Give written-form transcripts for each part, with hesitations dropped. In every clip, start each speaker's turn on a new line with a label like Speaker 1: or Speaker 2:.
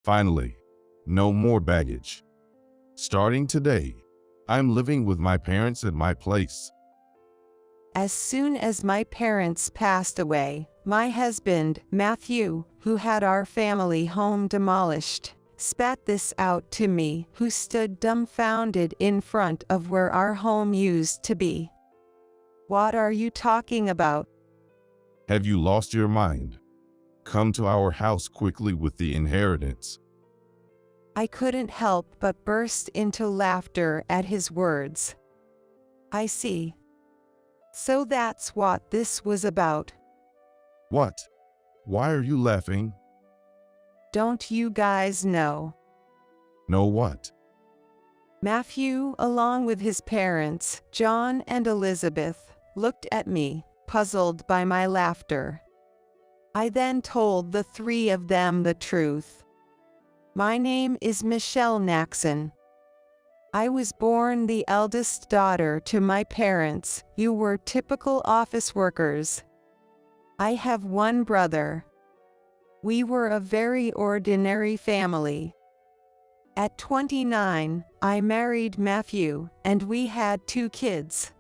Speaker 1: Finally, no more baggage. Starting today, I'm living with my parents at my place.
Speaker 2: As soon as my parents passed away, my husband, Matthew, who had our family home demolished, spat this out to me, who stood dumbfounded in front of where our home used to be. What are you talking about?
Speaker 1: Have you lost your mind? Come to our house quickly with the inheritance.
Speaker 2: I couldn't help but burst into laughter at his words. I see. So that's what this was about.
Speaker 1: What? Why are you laughing?
Speaker 2: Don't you guys know?
Speaker 1: Know what?
Speaker 2: Matthew, along with his parents, John and Elizabeth, looked at me, puzzled by my laughter. I then told the three of them the truth. My name is Michelle Naxon. I was born the eldest daughter to my parents, who were typical office workers. I have one brother. We were a very ordinary family. At 29, I married Matthew, and we had 2 kids.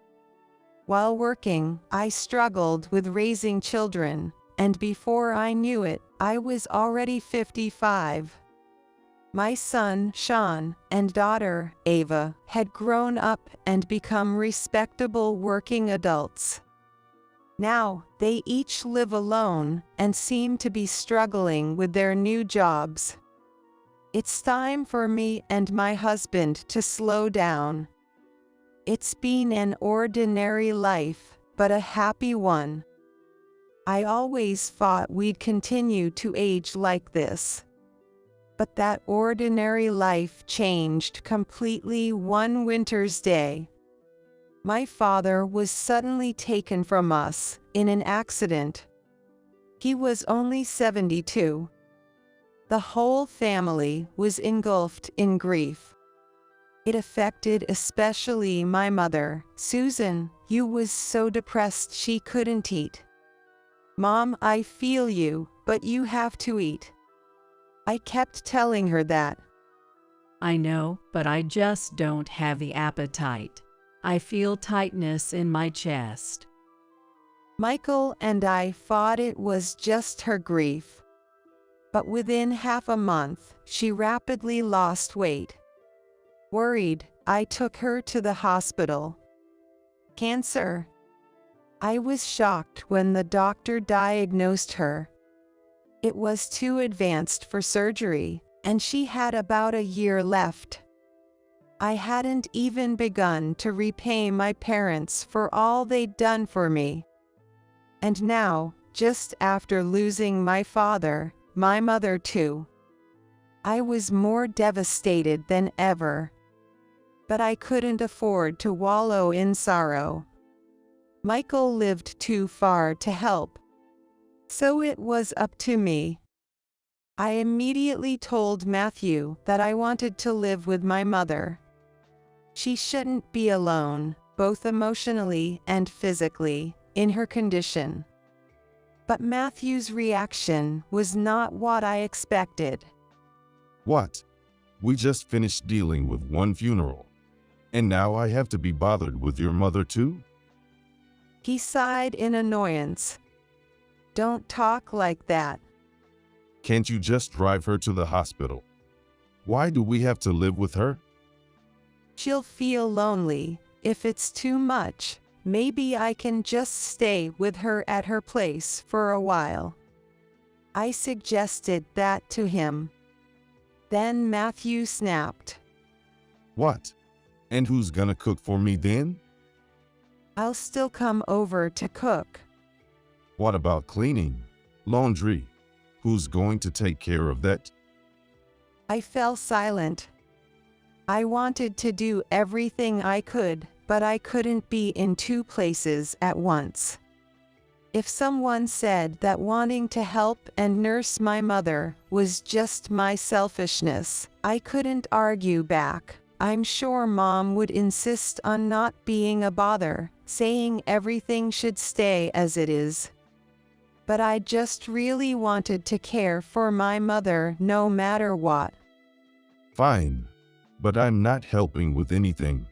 Speaker 2: While working, I struggled with raising children, and before I knew it, I was already 55. My son, Sean, and daughter, Ava, had grown up and become respectable working adults. Now, they each live alone and seem to be struggling with their new jobs. It's time for me and my husband to slow down. It's been an ordinary life, but a happy one. I always thought we'd continue to age like this. But that ordinary life changed completely one winter's day. My father was suddenly taken from us in an accident. He was only 72. The whole family was engulfed in grief. It affected especially my mother, Susan, who was so depressed she couldn't eat. Mom, I feel you, but you have to eat. I kept telling her that.
Speaker 3: I know, but I just don't have the appetite. I feel tightness in my chest.
Speaker 2: Michael and I thought it was just her grief. But within half a month, she rapidly lost weight. Worried, I took her to the hospital. Cancer. I was shocked when the doctor diagnosed her. It was too advanced for surgery, and she had about a year left. I hadn't even begun to repay my parents for all they'd done for me. And now, just after losing my father, my mother too, I was more devastated than ever. But I couldn't afford to wallow in sorrow. Michael lived too far to help. So it was up to me. I immediately told Matthew that I wanted to live with my mother. She shouldn't be alone, both emotionally and physically, in her condition. But Matthew's reaction was not what I expected.
Speaker 1: What? We just finished dealing with one funeral. And now I have to be bothered with your mother too?
Speaker 2: He sighed in annoyance. Don't talk like that.
Speaker 1: Can't you just drive her to the hospital? Why do we have to live with her?
Speaker 2: She'll feel lonely. If it's too much, maybe I can just stay with her at her place for a while. I suggested that to him. Then Matthew snapped.
Speaker 1: What? And who's gonna cook for me then?
Speaker 2: I'll still come over to cook.
Speaker 1: What about cleaning? Laundry? Who's going to take care of that?
Speaker 2: I fell silent. I wanted to do everything I could, but I couldn't be in 2 places at once. If someone said that wanting to help and nurse my mother was just my selfishness, I couldn't argue back. I'm sure Mom would insist on not being a bother, saying everything should stay as it is. but I just really wanted to care for my mother no matter what.
Speaker 1: Fine, but I'm not helping with anything.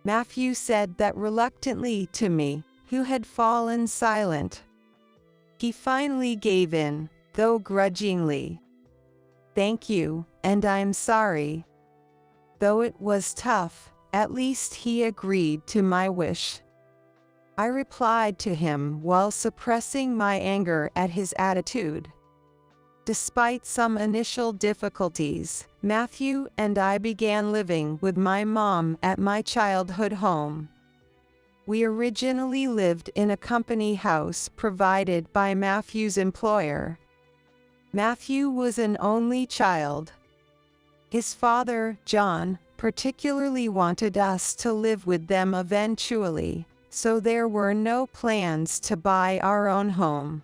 Speaker 2: Matthew said that reluctantly to me, who had fallen silent. He finally gave in, though grudgingly. Thank you, and I'm sorry. Though it was tough, at least he agreed to my wish. I replied to him while suppressing my anger at his attitude. Despite some initial difficulties, Matthew and I began living with my mom at my childhood home. We originally lived in a company house provided by Matthew's employer. Matthew was an only child. His father, John, particularly wanted us to live with them eventually, so there were no plans to buy our own home.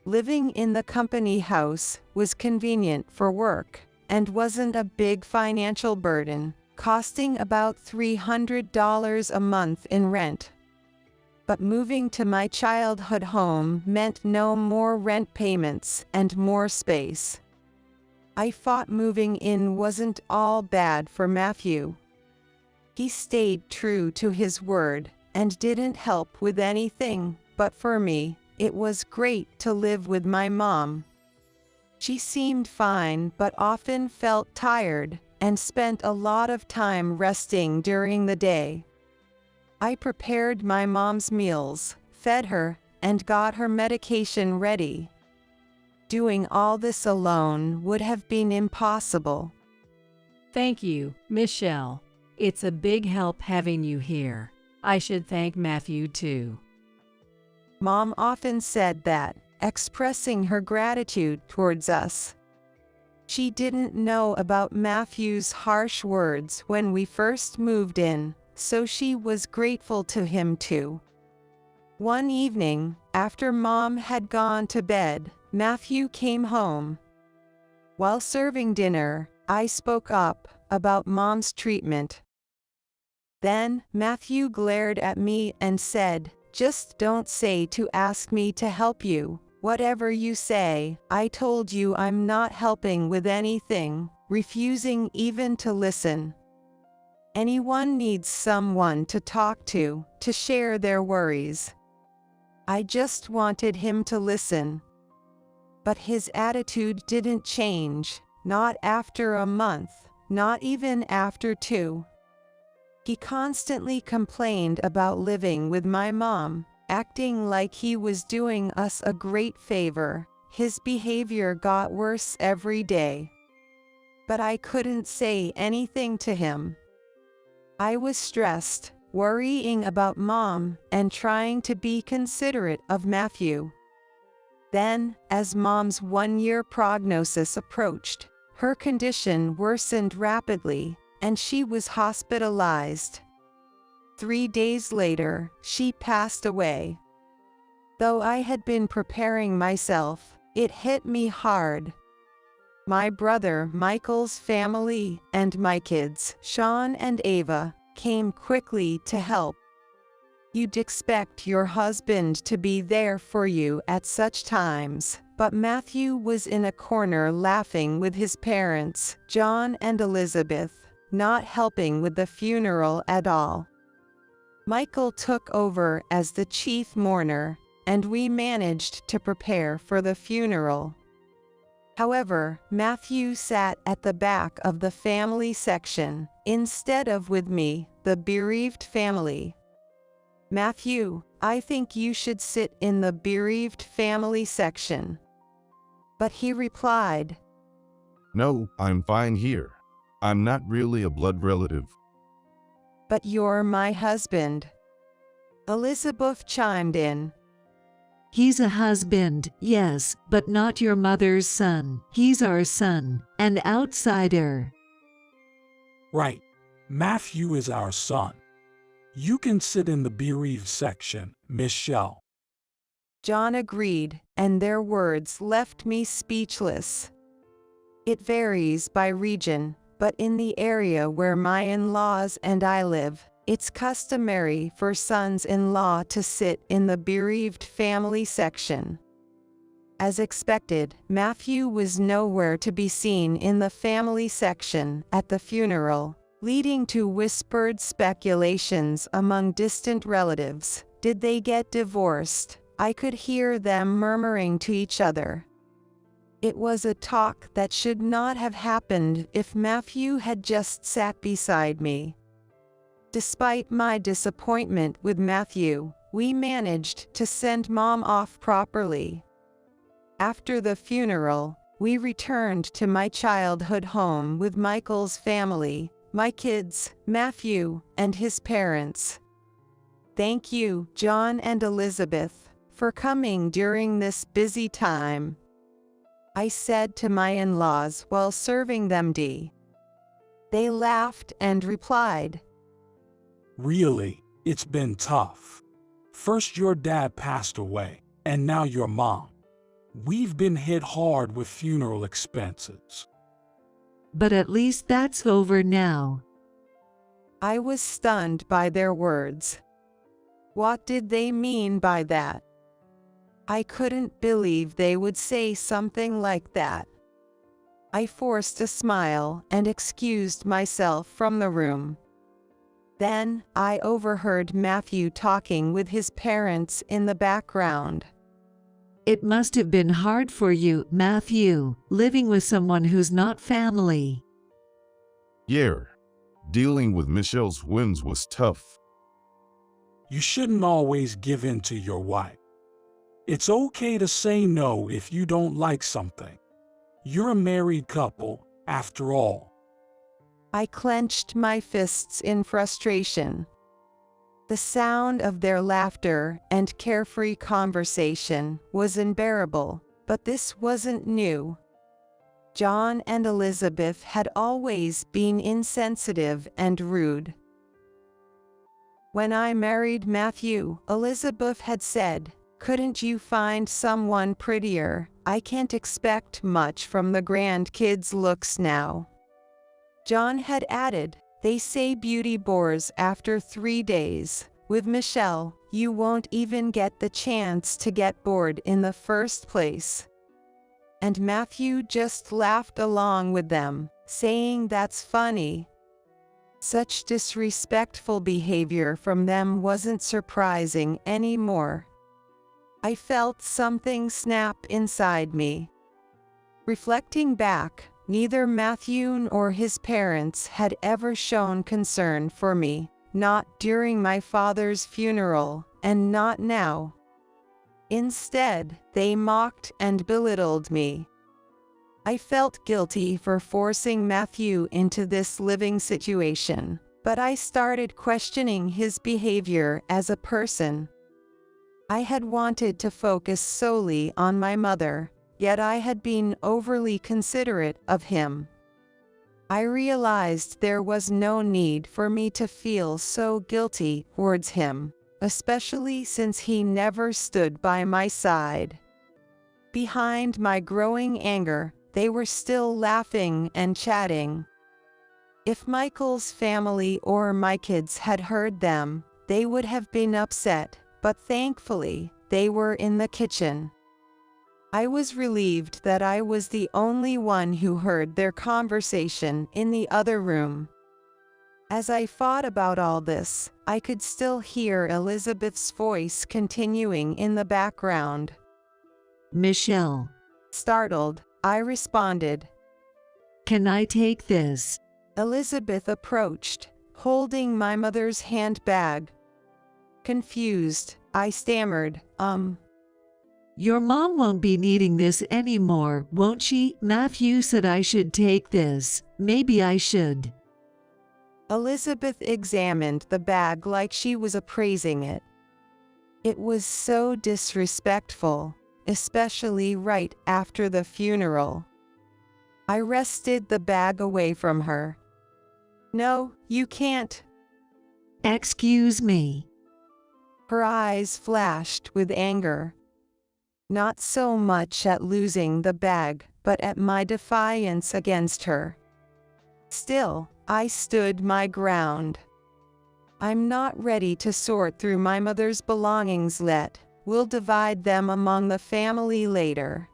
Speaker 2: Living in the company house was convenient for work and wasn't a big financial burden, costing about $300 a month in rent. But moving to my childhood home meant no more rent payments and more space. I thought moving in wasn't all bad for Matthew. He stayed true to his word and didn't help with anything, but for me, it was great to live with my mom. She seemed fine but often felt tired and spent a lot of time resting during the day. I prepared my mom's meals, fed her, and got her medication ready. Doing all this alone would have been impossible.
Speaker 3: Thank you, Michelle. It's a big help having you here. I should thank Matthew too.
Speaker 2: Mom often said that, expressing her gratitude towards us. She didn't know about Matthew's harsh words when we first moved in, so she was grateful to him too. One evening, after Mom had gone to bed, Matthew came home. While serving dinner, I spoke up about Mom's treatment. Then, Matthew glared at me and said, "Just don't say to ask me to help you. Whatever you say, I told you I'm not helping with anything," refusing even to listen. Anyone needs someone to talk to share their worries. I just wanted him to listen. But his attitude didn't change, not after a month, not even after 2. He constantly complained about living with my mom, acting like he was doing us a great favor. His behavior got worse every day. But I couldn't say anything to him. I was stressed, worrying about Mom, and trying to be considerate of Matthew. Then, as Mom's 1-year prognosis approached, her condition worsened rapidly, and she was hospitalized. 3 days later, she passed away. Though I had been preparing myself, it hit me hard. My brother Michael's family and my kids, Sean and Ava, came quickly to help. You'd expect your husband to be there for you at such times, but Matthew was in a corner laughing with his parents, John and Elizabeth, not helping with the funeral at all. Michael took over as the chief mourner, and we managed to prepare for the funeral. However, Matthew sat at the back of the family section, instead of with me, the bereaved family. "Matthew, I think you should sit in the bereaved family section." But he replied,
Speaker 1: No, I'm fine here. I'm not really a blood relative.
Speaker 2: "But you're my husband." Elizabeth chimed in.
Speaker 4: He's a husband, yes, but not your mother's son. He's our son, an outsider.
Speaker 5: Right. Matthew is our son. You can sit in the bereaved section, Michelle.
Speaker 2: John agreed, and their words left me speechless. It varies by region, but in the area where my in-laws and I live, It's customary for sons-in-law to sit in the bereaved family section. As expected, Matthew was nowhere to be seen in the family section at the funeral, leading to whispered speculations among distant relatives. Did they get divorced? I could hear them murmuring to each other. It was a talk that should not have happened if Matthew had just sat beside me. Despite my disappointment with Matthew, we managed to send Mom off properly. After the funeral, we returned to my childhood home with Michael's family, my kids, Matthew, and his parents. Thank you, John and Elizabeth, for coming during this busy time, I said to my in-laws while serving them tea. They laughed and replied,
Speaker 5: Really, it's been tough. First your dad passed away, and now your mom. We've been hit hard with funeral expenses.
Speaker 4: But at least that's over now.
Speaker 2: I was stunned by their words. What did they mean by that? I couldn't believe they would say something like that. I forced a smile and excused myself from the room. Then, I overheard Matthew talking with his parents in the background.
Speaker 4: It must have been hard for you, Matthew, living with someone who's not family.
Speaker 1: Yeah, dealing with Michelle's whims was tough.
Speaker 5: You shouldn't always give in to your wife. It's okay to say no if you don't like something. You're a married couple, after all.
Speaker 2: I clenched my fists in frustration. The sound of their laughter and carefree conversation was unbearable, but this wasn't new. John and Elizabeth had always been insensitive and rude. When I married Matthew, Elizabeth had said, "Couldn't you find someone prettier? I can't expect much from the grandkids' looks now." John had added, "They say beauty bores after 3 days. With Michelle, you won't even get the chance to get bored in the first place." And Matthew just laughed along with them, saying that's funny. Such disrespectful behavior from them wasn't surprising anymore. I felt something snap inside me. Reflecting back, neither Matthew nor his parents had ever shown concern for me, not during my father's funeral, and not now. Instead, they mocked and belittled me. I felt guilty for forcing Matthew into this living situation, but I started questioning his behavior as a person. I had wanted to focus solely on my mother, yet I had been overly considerate of him. I realized there was no need for me to feel so guilty towards him, especially since he never stood by my side. Behind my growing anger, they were still laughing and chatting. If Michael's family or my kids had heard them, they would have been upset, but thankfully, they were in the kitchen. I was relieved that I was the only one who heard their conversation in the other room. As I thought about all this, I could still hear Elizabeth's voice continuing in the background.
Speaker 4: Michelle,
Speaker 2: Startled, I responded.
Speaker 4: can I take this?
Speaker 2: Elizabeth approached, holding my mother's handbag. Confused, I stammered,
Speaker 4: Your mom won't be needing this anymore, won't she? Matthew said I should take this. Maybe I should.
Speaker 2: Elizabeth examined the bag like she was appraising it. It was so disrespectful, especially right after the funeral. I wrested the bag away from her. "No, you can't."
Speaker 4: Excuse me.
Speaker 2: Her eyes flashed with anger. Not so much at losing the bag, but at my defiance against her. Still, I stood my ground. I'm not ready to sort through my mother's belongings yet. We'll divide them among the family later.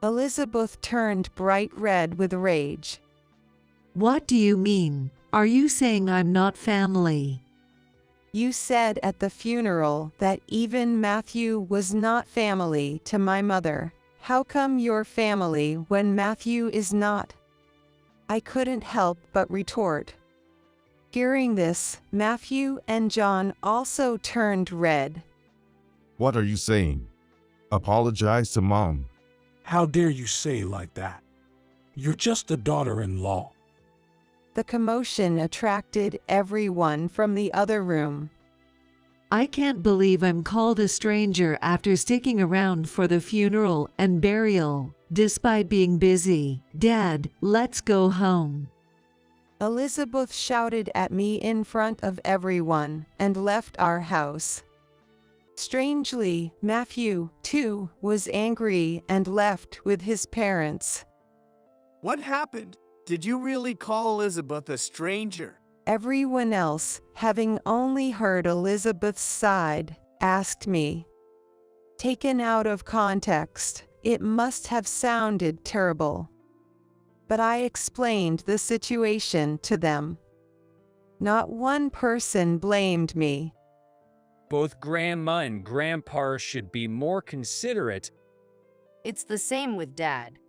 Speaker 2: Elizabeth turned bright red with rage.
Speaker 4: What do you mean? Are you saying I'm not family?
Speaker 2: You said at the funeral that even Matthew was not family to my mother. How come you're family when Matthew is not? I couldn't help but retort. Hearing this, Matthew and John also turned red.
Speaker 1: What are you saying? Apologize to Mom.
Speaker 5: How dare you say like that? You're just a daughter-in-law.
Speaker 2: The commotion attracted everyone from the other room.
Speaker 4: I can't believe I'm called a stranger after sticking around for the funeral and burial, despite being busy. Dad, let's go home.
Speaker 2: Elizabeth shouted at me in front of everyone and left our house. Strangely, Matthew, too, was angry and left with his parents.
Speaker 6: What happened? Did you really call Elizabeth a stranger?
Speaker 2: Everyone else, having only heard Elizabeth's side, asked me. Taken out of context, it must have sounded terrible. But I explained the situation to them. Not one person blamed me.
Speaker 7: Both Grandma and Grandpa should be more considerate.
Speaker 8: It's the same with Dad.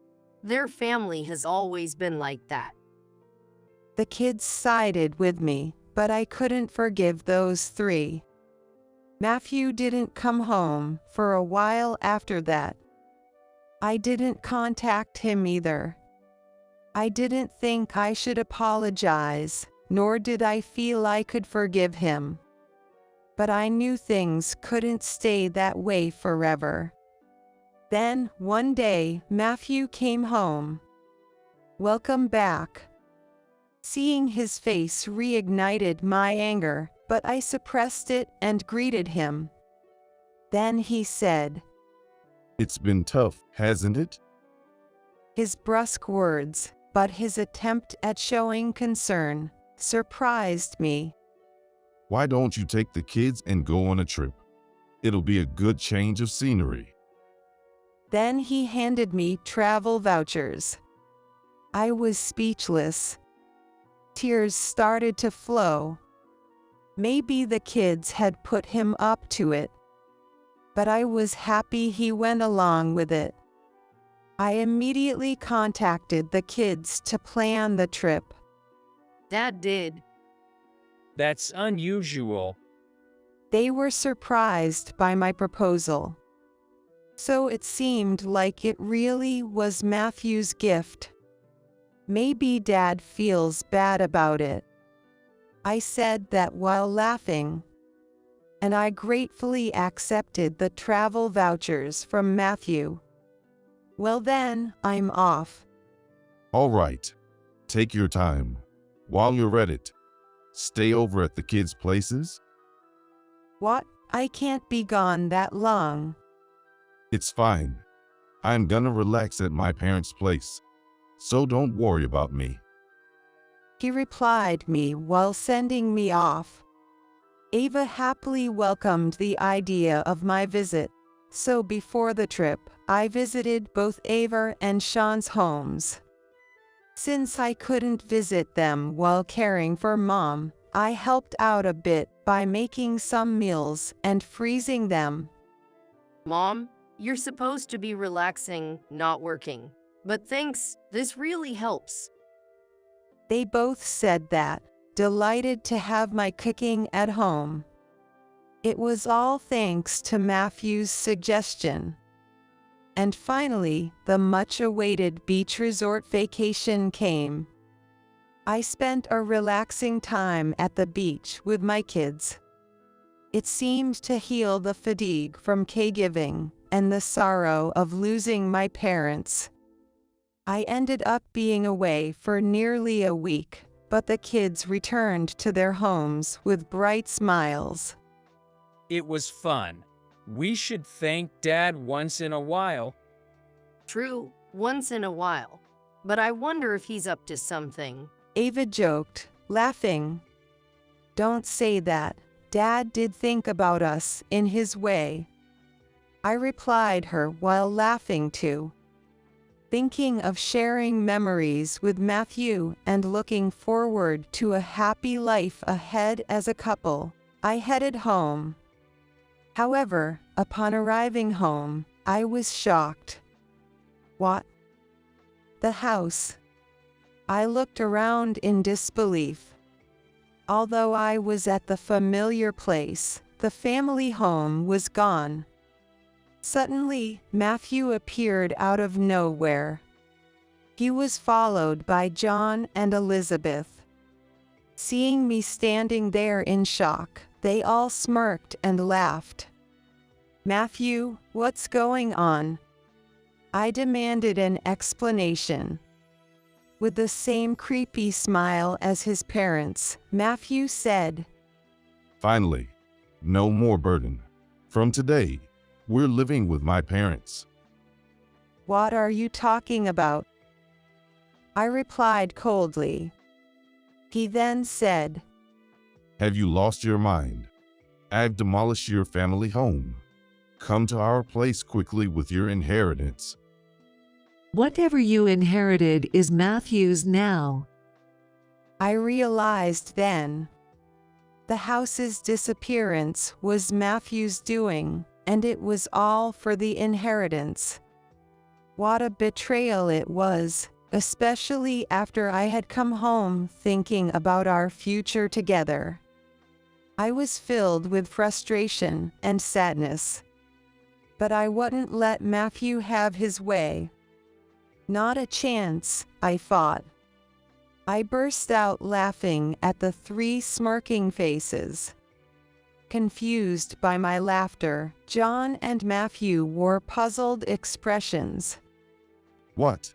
Speaker 8: Their family has always been like that.
Speaker 2: The kids sided with me, but I couldn't forgive those three. Matthew didn't come home for a while after that. I didn't contact him either. I didn't think I should apologize, nor did I feel I could forgive him. But I knew things couldn't stay that way forever. Then, one day, Matthew came home. Welcome back. Seeing his face reignited my anger, but I suppressed it and greeted him. Then he said,
Speaker 1: It's been tough, hasn't it?
Speaker 2: His brusque words, but his attempt at showing concern, surprised me.
Speaker 1: Why don't you take the kids and go on a trip? It'll be a good change of scenery.
Speaker 2: Then he handed me travel vouchers. I was speechless. Tears started to flow. Maybe the kids had put him up to it. But I was happy he went along with it. I immediately contacted the kids to plan the trip.
Speaker 8: Dad did.
Speaker 7: That's unusual.
Speaker 2: They were surprised by my proposal. So it seemed like it really was Matthew's gift. Maybe Dad feels bad about it. I said that while laughing. And I gratefully accepted the travel vouchers from Matthew. Well then, I'm off.
Speaker 1: All right. Take your time. While you're at it, stay over at the kids' places.
Speaker 2: What? I can't be gone that long.
Speaker 1: It's fine. I'm gonna relax at my parents' place. So don't worry about me.
Speaker 2: He replied me while sending me off. Ava happily welcomed the idea of my visit. So before the trip, I visited both Ava and Sean's homes. Since I couldn't visit them while caring for Mom, I helped out a bit by making some meals and freezing them.
Speaker 8: Mom, you're supposed to be relaxing, not working. But thanks, this really helps.
Speaker 2: They both said that, delighted to have my cooking at home. It was all thanks to Matthew's suggestion. And finally, the much-awaited beach resort vacation came. I spent a relaxing time at the beach with my kids. It seemed to heal the fatigue from caregiving and the sorrow of losing my parents. I ended up being away for nearly a week, but the kids returned to their homes with bright smiles.
Speaker 7: It was fun. We should thank Dad once in a while.
Speaker 8: True, once in a while. But I wonder if he's up to something.
Speaker 2: Ava joked, laughing. Don't say that. Dad did think about us in his way. I replied her while laughing too. Thinking of sharing memories with Matthew and looking forward to a happy life ahead as a couple, I headed home. However, upon arriving home, I was shocked. What? The house. I looked around in disbelief. Although I was at the familiar place, the family home was gone. Suddenly, Matthew appeared out of nowhere. He was followed by John and Elizabeth. Seeing me standing there in shock, they all smirked and laughed. "Matthew, what's going on?" I demanded an explanation. With the same creepy smile as his parents, Matthew said,
Speaker 1: Finally, no more burden. From today, we're living with my parents.
Speaker 2: "What are you talking about?" I replied coldly. He then said,
Speaker 1: Have you lost your mind? I've demolished your family home. Come to our place quickly with your inheritance.
Speaker 4: Whatever you inherited is Matthew's now.
Speaker 2: I realized then. The house's disappearance was Matthew's doing, and it was all for the inheritance. What a betrayal it was, especially after I had come home thinking about our future together. I was filled with frustration and sadness. But I wouldn't let Matthew have his way. Not a chance, I thought. I burst out laughing at the three smirking faces. Confused by my laughter, John and Matthew wore puzzled expressions.
Speaker 1: What?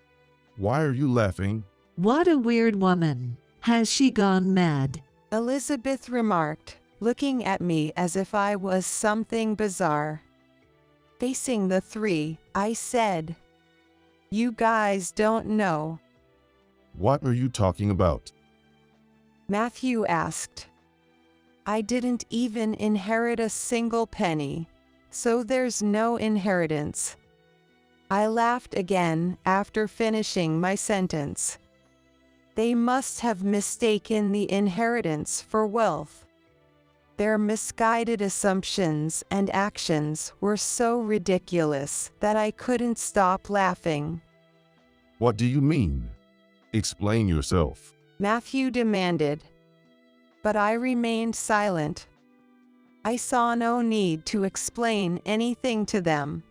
Speaker 1: Why are you laughing?
Speaker 4: What a weird woman. Has she gone mad?
Speaker 2: Elizabeth remarked, looking at me as if I was something bizarre. Facing the three, I said, "You guys don't know."
Speaker 1: What are you talking about?
Speaker 2: Matthew asked. "I didn't even inherit a single penny, so there's no inheritance." I laughed again after finishing my sentence. They must have mistaken the inheritance for wealth. Their misguided assumptions and actions were so ridiculous that I couldn't stop laughing.
Speaker 1: What do you mean? Explain yourself.
Speaker 2: Matthew demanded. But I remained silent. I saw no need to explain anything to them.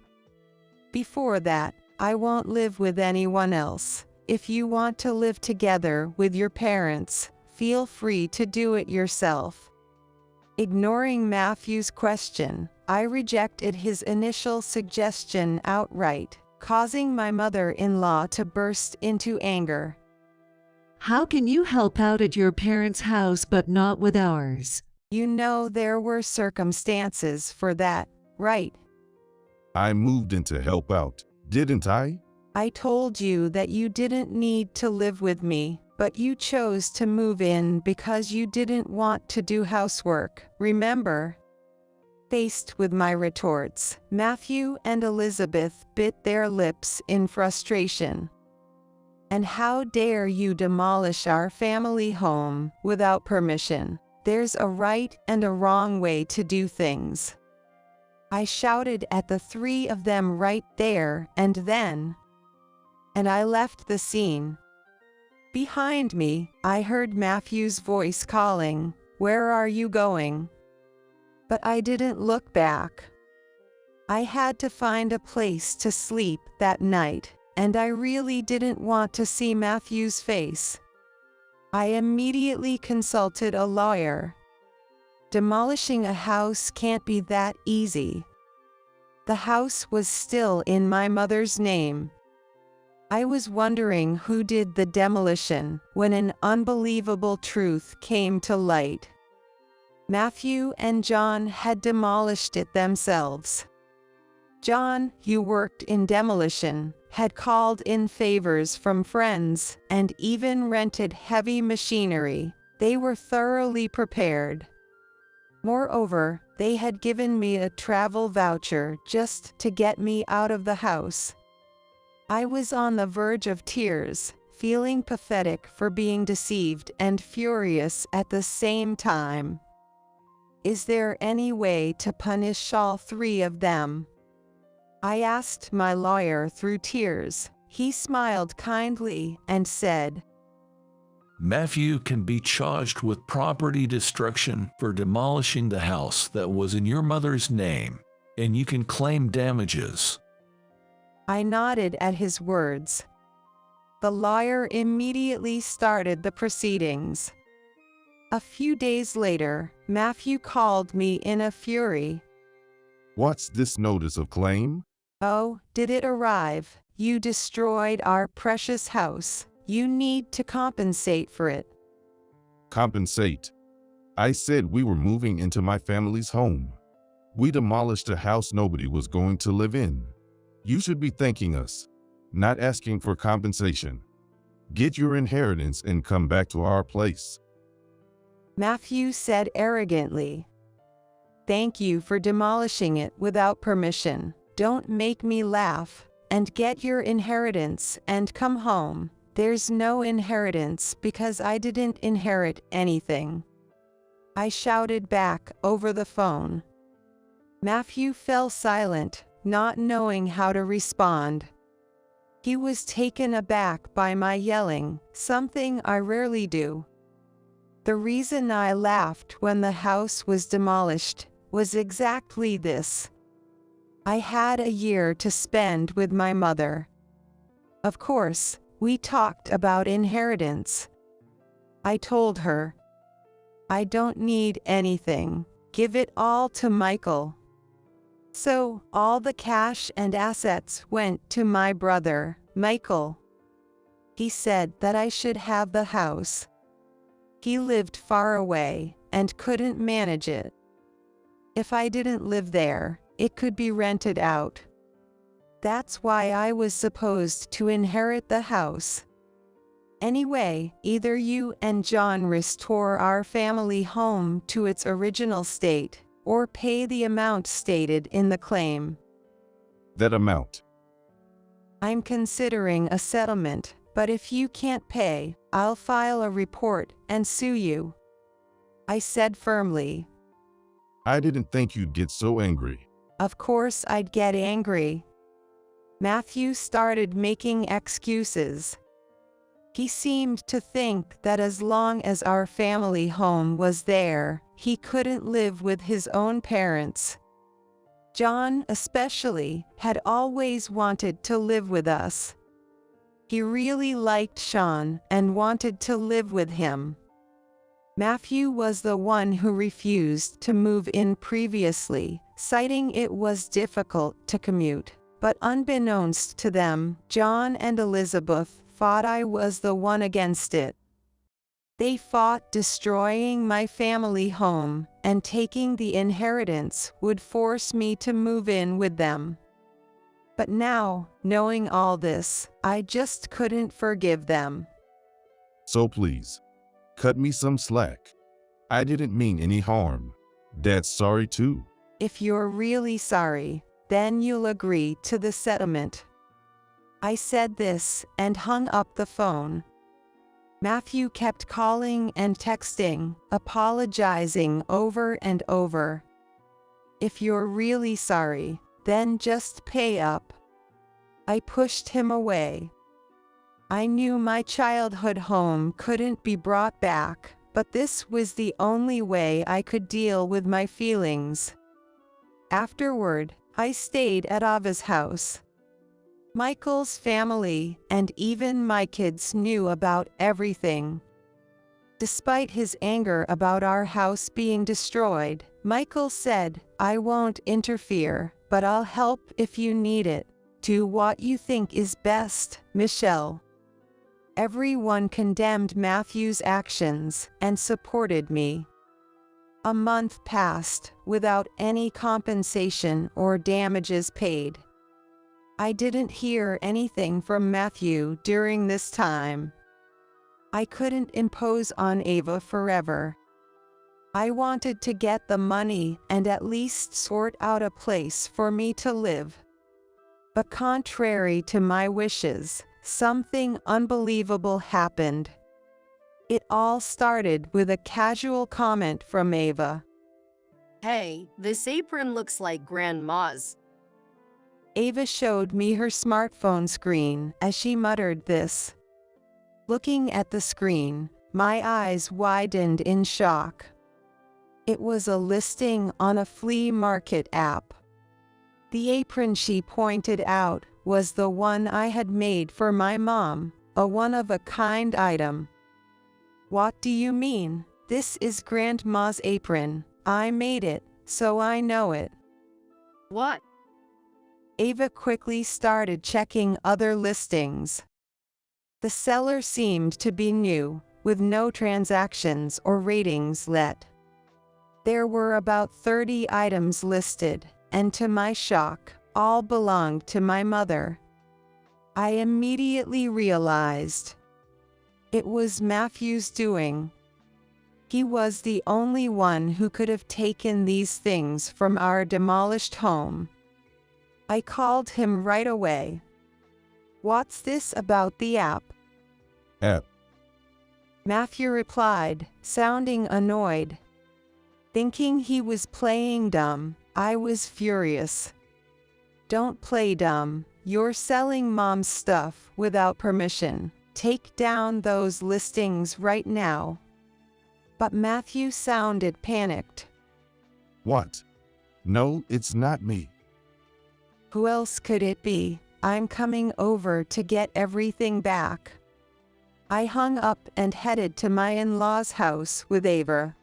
Speaker 2: Before that, I won't live with anyone else. If you want to live together with your parents, feel free to do it yourself. Ignoring Matthew's question, I rejected his initial suggestion outright, causing my mother-in-law to burst into anger.
Speaker 4: How can you help out at your parents' house but not with ours?
Speaker 2: You know there were circumstances for that, right?
Speaker 1: I moved in to help out, didn't I?
Speaker 2: I told you that you didn't need to live with me, but you chose to move in because you didn't want to do housework, remember? Faced with my retorts, Matthew and Elizabeth bit their lips in frustration. And how dare you demolish our family home without permission? There's a right and a wrong way to do things. I shouted at the three of them right there and then. And I left the scene. Behind me, I heard Matthew's voice calling, "Where are you going?" But I didn't look back. I had to find a place to sleep that night, and I really didn't want to see Matthew's face. I immediately consulted a lawyer. Demolishing a house can't be that easy. The house was still in my mother's name. I was wondering who did the demolition when an unbelievable truth came to light. Matthew and John had demolished it themselves. John, who worked in demolition, had called in favors from friends and even rented heavy machinery, They were thoroughly prepared. Moreover, they had given me a travel voucher just to get me out of the house. I was on the verge of tears, feeling pathetic for being deceived and furious at the same time. Is there any way to punish all three of them? I asked my lawyer through tears. He smiled kindly and said,
Speaker 9: Matthew can be charged with property destruction for demolishing the house that was in your mother's name, and you can claim damages.
Speaker 2: I nodded at his words. The lawyer immediately started the proceedings. A few days later, Matthew called me in a fury.
Speaker 1: What's this notice of claim?
Speaker 2: Oh, did it arrive? You destroyed our precious house. You need to compensate for it.
Speaker 1: Compensate? I said we were moving into my family's home. We demolished a house nobody was going to live in. You should be thanking us, not asking for compensation. Get your inheritance and come back to our place.
Speaker 2: Matthew said arrogantly. Thank you for demolishing it without permission. Don't make me laugh, and get your inheritance and come home. There's no inheritance because I didn't inherit anything. I shouted back over the phone. Matthew fell silent, not knowing how to respond. He was taken aback by my yelling, something I rarely do. The reason I laughed when the house was demolished was exactly this. I had a year to spend with my mother. Of course, we talked about inheritance. I told her, I don't need anything. Give it all to Michael. So, all the cash and assets went to my brother, Michael. He said that I should have the house. He lived far away and couldn't manage it. If I didn't live there, it could be rented out. That's why I was supposed to inherit the house. Anyway, either you and John restore our family home to its original state, or pay the amount stated in the claim.
Speaker 1: That amount?
Speaker 2: I'm considering a settlement, but if you can't pay, I'll file a report and sue you. I said firmly.
Speaker 1: I didn't think you'd get so angry.
Speaker 2: Of course I'd get angry. Matthew started making excuses. He seemed to think that as long as our family home was there, he couldn't live with his own parents. John, especially, had always wanted to live with us. He really liked Sean and wanted to live with him. Matthew was the one who refused to move in previously, citing it was difficult to commute. But unbeknownst to them, John and Elizabeth thought I was the one against it. They fought destroying my family home, and taking the inheritance would force me to move in with them. But now, knowing all this, I just couldn't forgive them.
Speaker 1: So please, cut me some slack. I didn't mean any harm. Dad's sorry too.
Speaker 2: If you're really sorry, then you'll agree to the settlement. I said this and hung up the phone. Matthew kept calling and texting, apologizing over and over. If you're really sorry, then just pay up. I pushed him away. I knew my childhood home couldn't be brought back, but this was the only way I could deal with my feelings. Afterward, I stayed at Ava's house. Michael's family and even my kids knew about everything. Despite his anger about our house being destroyed, Michael said, I won't interfere, but I'll help if you need it. Do what you think is best, Michelle. Everyone condemned Matthew's actions and supported me. A month passed without any compensation or damages paid. I didn't hear anything from Matthew during this time. I couldn't impose on Ava forever. I wanted to get the money and at least sort out a place for me to live. But contrary to my wishes, something unbelievable happened. It all started with a casual comment from Ava.
Speaker 8: Hey, this apron looks like Grandma's.
Speaker 2: Ava showed me her smartphone screen as she muttered this. Looking at the screen, my eyes widened in shock. It was a listing on a flea market app. The apron she pointed out was the one I had made for my mom, a one-of-a-kind item. What do you mean? This is Grandma's apron. I made it, so I know it.
Speaker 8: What?
Speaker 2: Ava quickly started checking other listings. The seller seemed to be new, with no transactions or ratings let. There were about 30 items listed, and to my shock, all belonged to my mother. I immediately realized it was Matthew's doing. He was the only one who could have taken these things from our demolished home. I called him right away. What's this about the app?
Speaker 1: App.
Speaker 2: Matthew replied, sounding annoyed. Thinking he was playing dumb, I was furious. Don't play dumb. You're selling Mom's stuff without permission. Take down those listings right now. But Matthew sounded panicked.
Speaker 1: What? No, it's not me.
Speaker 2: Who else could it be? I'm coming over to get everything back. I hung up and headed to my in-laws' house with Ava.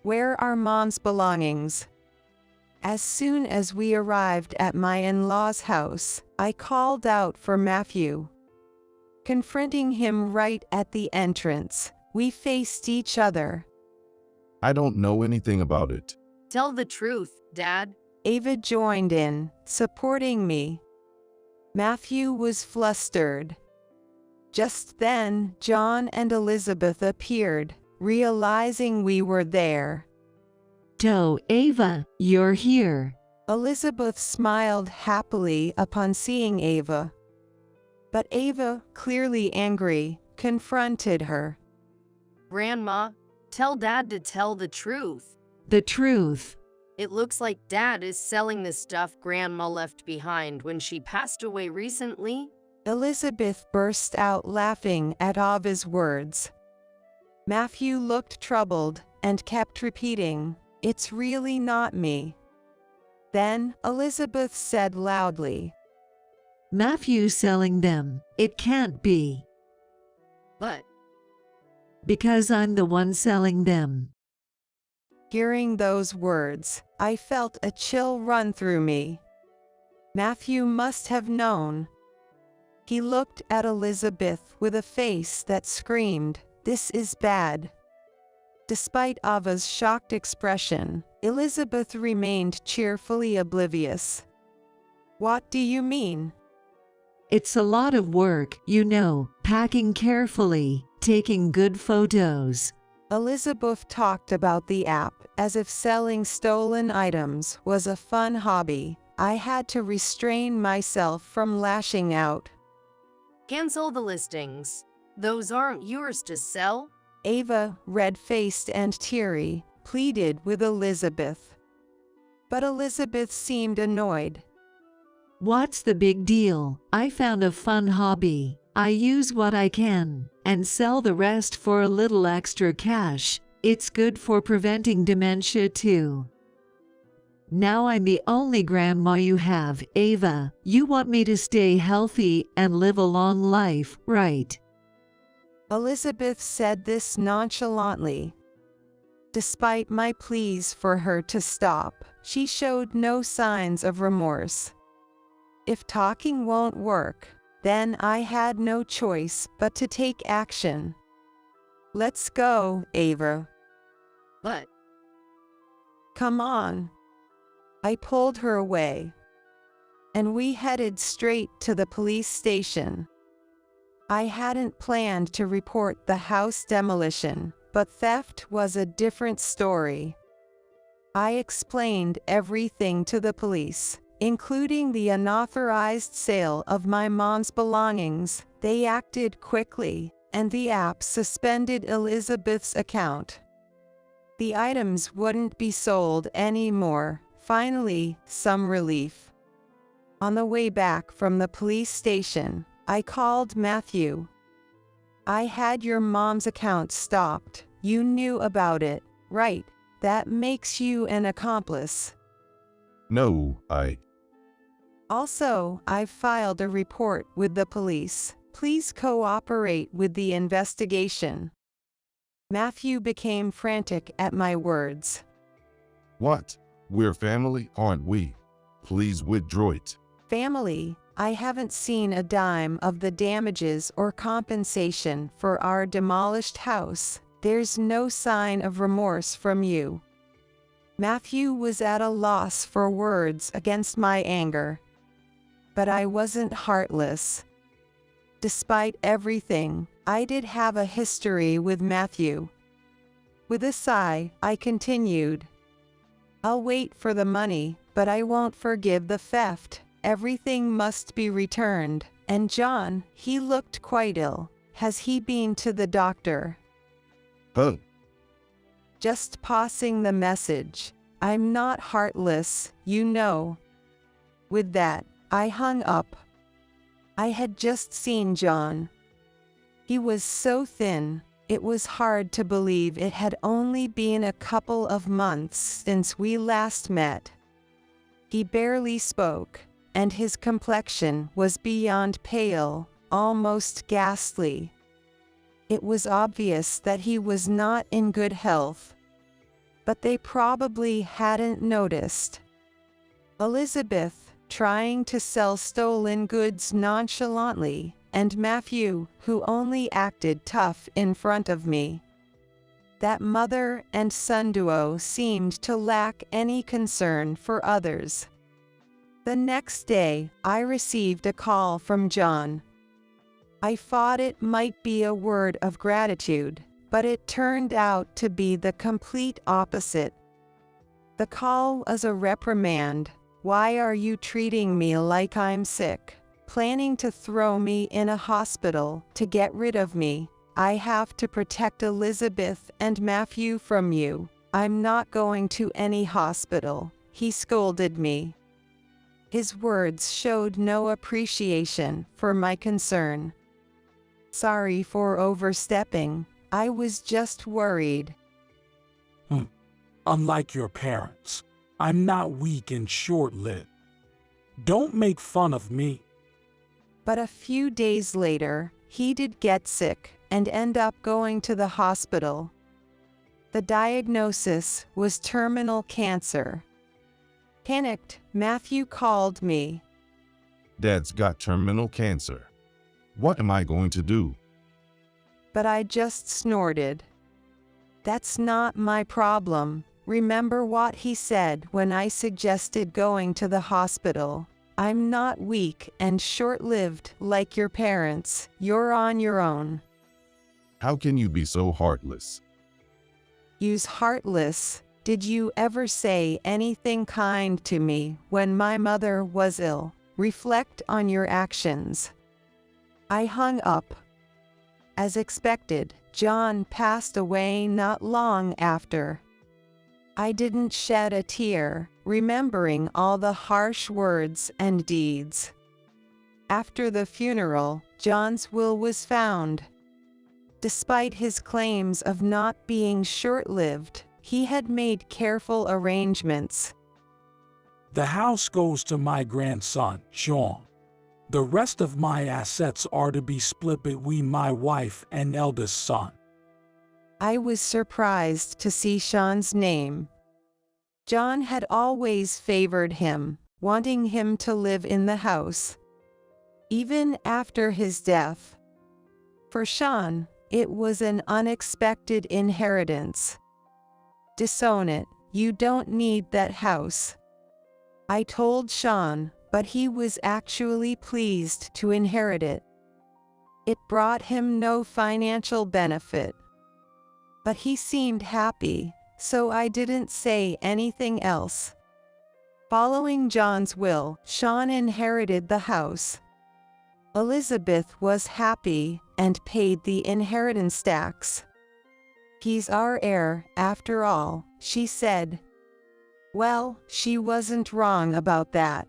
Speaker 2: Where are Mom's belongings? As soon as we arrived at my in-laws' house, I called out for Matthew. Confronting him right at the entrance, we faced each other.
Speaker 1: I don't know anything about it.
Speaker 8: Tell the truth, Dad.
Speaker 2: Ava joined in, supporting me. Matthew was flustered. Just then, John and Elizabeth appeared, realizing we were there.
Speaker 4: So, Ava, you're here.
Speaker 2: Elizabeth smiled happily upon seeing Ava. But Ava, clearly angry, confronted her.
Speaker 8: Grandma, tell Dad to tell the truth.
Speaker 4: The truth.
Speaker 8: It looks like Dad is selling the stuff Grandma left behind when she passed away recently.
Speaker 2: Elizabeth burst out laughing at Ava's words. Matthew looked troubled and kept repeating, "It's really not me." Then Elizabeth said loudly,
Speaker 4: Matthew's selling them. It can't be.
Speaker 8: But
Speaker 4: Because I'm the one selling them.
Speaker 2: Hearing those words, I felt a chill run through me. Matthew must have known. He looked at Elizabeth with a face that screamed, "This is bad." Despite Ava's shocked expression, Elizabeth remained cheerfully oblivious. What do you mean?
Speaker 4: It's a lot of work, you know, packing carefully, taking good photos.
Speaker 2: Elizabeth talked about the app as if selling stolen items was a fun hobby. I had to restrain myself from lashing out.
Speaker 8: cancel the listings. Those aren't yours to sell.
Speaker 2: Ava, red-faced and teary, pleaded with Elizabeth. But Elizabeth seemed annoyed.
Speaker 4: What's the big deal? I found a fun hobby. I use what I can and sell the rest for a little extra cash. It's good for preventing dementia too. Now I'm the only grandma you have, Ava. You want me to stay healthy and live a long life, right?
Speaker 2: Elizabeth said this nonchalantly. Despite my pleas for her to stop, she showed no signs of remorse. If talking won't work, then I had no choice but to take action. Let's go, Ava.
Speaker 8: But
Speaker 2: Come on. I pulled her away, and we headed straight to the police station. I hadn't planned to report the house demolition, but theft was a different story. I explained everything to the police, including the unauthorized sale of my mom's belongings. They acted quickly, and the app suspended Elizabeth's account. The items wouldn't be sold anymore. Finally, some relief. On the way back from the police station, I called Matthew. I had your mom's account stopped. You knew about it, right? That makes you an accomplice.
Speaker 1: No,
Speaker 2: Also, I've filed a report with the police. Please cooperate with the investigation. Matthew became frantic at my words.
Speaker 1: What? We're family, aren't we? Please withdraw it.
Speaker 2: Family, I haven't seen a dime of the damages or compensation for our demolished house. There's no sign of remorse from you. Matthew was at a loss for words against my anger. But I wasn't heartless. Despite everything, I did have a history with Matthew. With a sigh, I continued. I'll wait for the money, but I won't forgive the theft. Everything must be returned. And John, he looked quite ill. Has he been to the doctor?
Speaker 1: Huh?
Speaker 2: Just passing the message. I'm not heartless, you know. With that, I hung up. I had just seen John. He was so thin, it was hard to believe it had only been a couple of months since we last met. He barely spoke, and his complexion was beyond pale, almost ghastly. It was obvious that he was not in good health. But they probably hadn't noticed. Elizabeth, trying to sell stolen goods nonchalantly, and Matthew, who only acted tough in front of me. That mother and son duo seemed to lack any concern for others. The next day, I received a call from John. I thought it might be a word of gratitude, but it turned out to be the complete opposite. The call was a reprimand. Why are you treating me like I'm sick? Planning to throw me in a hospital to get rid of me. I have to protect Elizabeth and Matthew from you. I'm not going to any hospital, he scolded me. His words showed no appreciation for my concern. Sorry for overstepping. I was just worried.
Speaker 5: Unlike your parents, I'm not weak and short-lived. Don't make fun of me.
Speaker 2: But a few days later, he did get sick and end up going to the hospital. The diagnosis was terminal cancer. Panicked, Matthew called me.
Speaker 1: Dad's got terminal cancer. What am I going to do?
Speaker 2: But I just snorted. That's not my problem. Remember what he said when I suggested going to the hospital. I'm not weak and short-lived like your parents. You're on your own.
Speaker 1: How can you be so heartless?
Speaker 2: Use heartless. Did you ever say anything kind to me when my mother was ill? Reflect on your actions. I hung up. As expected, John passed away not long after. I didn't shed a tear, remembering all the harsh words and deeds. After the funeral, John's will was found. Despite his claims of not being short-lived, he had made careful arrangements.
Speaker 5: The house goes to my grandson, Sean. The rest of my assets are to be split between my wife and eldest son.
Speaker 2: I was surprised to see Sean's name. John had always favored him, wanting him to live in the house, even after his death. For Sean, it was an unexpected inheritance. Disown it, you don't need that house. I told Sean, but he was actually pleased to inherit it. It brought him no financial benefit. But he seemed happy, so I didn't say anything else. Following John's will, Sean inherited the house. Elizabeth was happy and paid the inheritance tax. He's our heir, after all, she said. Well, she wasn't wrong about that.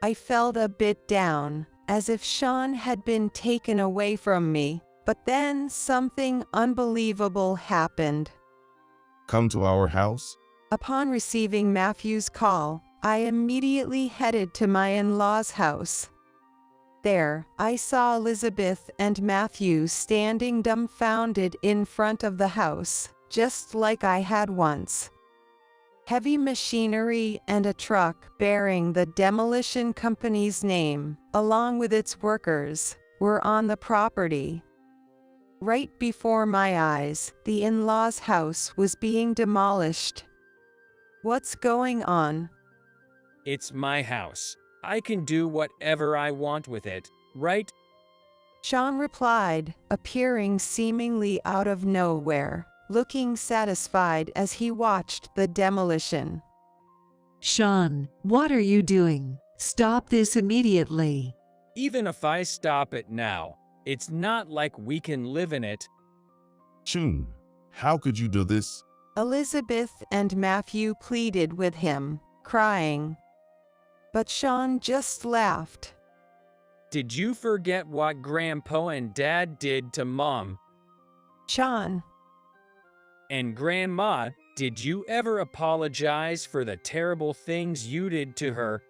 Speaker 2: I felt a bit down, as if Sean had been taken away from me, but then something unbelievable happened.
Speaker 1: Come to our house?
Speaker 2: Upon receiving Matthew's call, I immediately headed to my in-laws' house. There, I saw Elizabeth and Matthew standing dumbfounded in front of the house, just like I had once. Heavy machinery and a truck bearing the demolition company's name, along with its workers, were on the property. Right before my eyes, the in-laws' house was being demolished. What's going on?
Speaker 7: It's my house. I can do whatever I want with it, right?
Speaker 2: Sean replied, appearing seemingly out of nowhere, looking satisfied as he watched the demolition.
Speaker 4: Sean, what are you doing? Stop this immediately.
Speaker 7: Even if I stop it now, it's not like we can live in it.
Speaker 1: Sean, how could you do this?
Speaker 2: Elizabeth and Matthew pleaded with him, crying. But Sean just laughed.
Speaker 7: Did you forget what Grandpa and Dad did to Mom?
Speaker 2: Sean.
Speaker 7: And Grandma, did you ever apologize for the terrible things you did to her?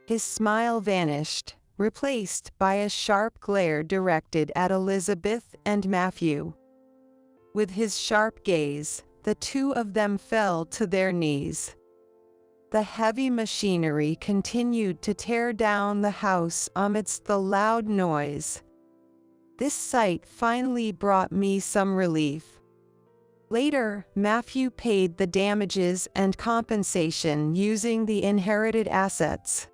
Speaker 2: His smile vanished, replaced by a sharp glare directed at Elizabeth and Matthew. With his sharp gaze, the two of them fell to their knees. The heavy machinery continued to tear down the house amidst the loud noise. This sight finally brought me some relief. Later, Matthew paid the damages and compensation using the inherited assets.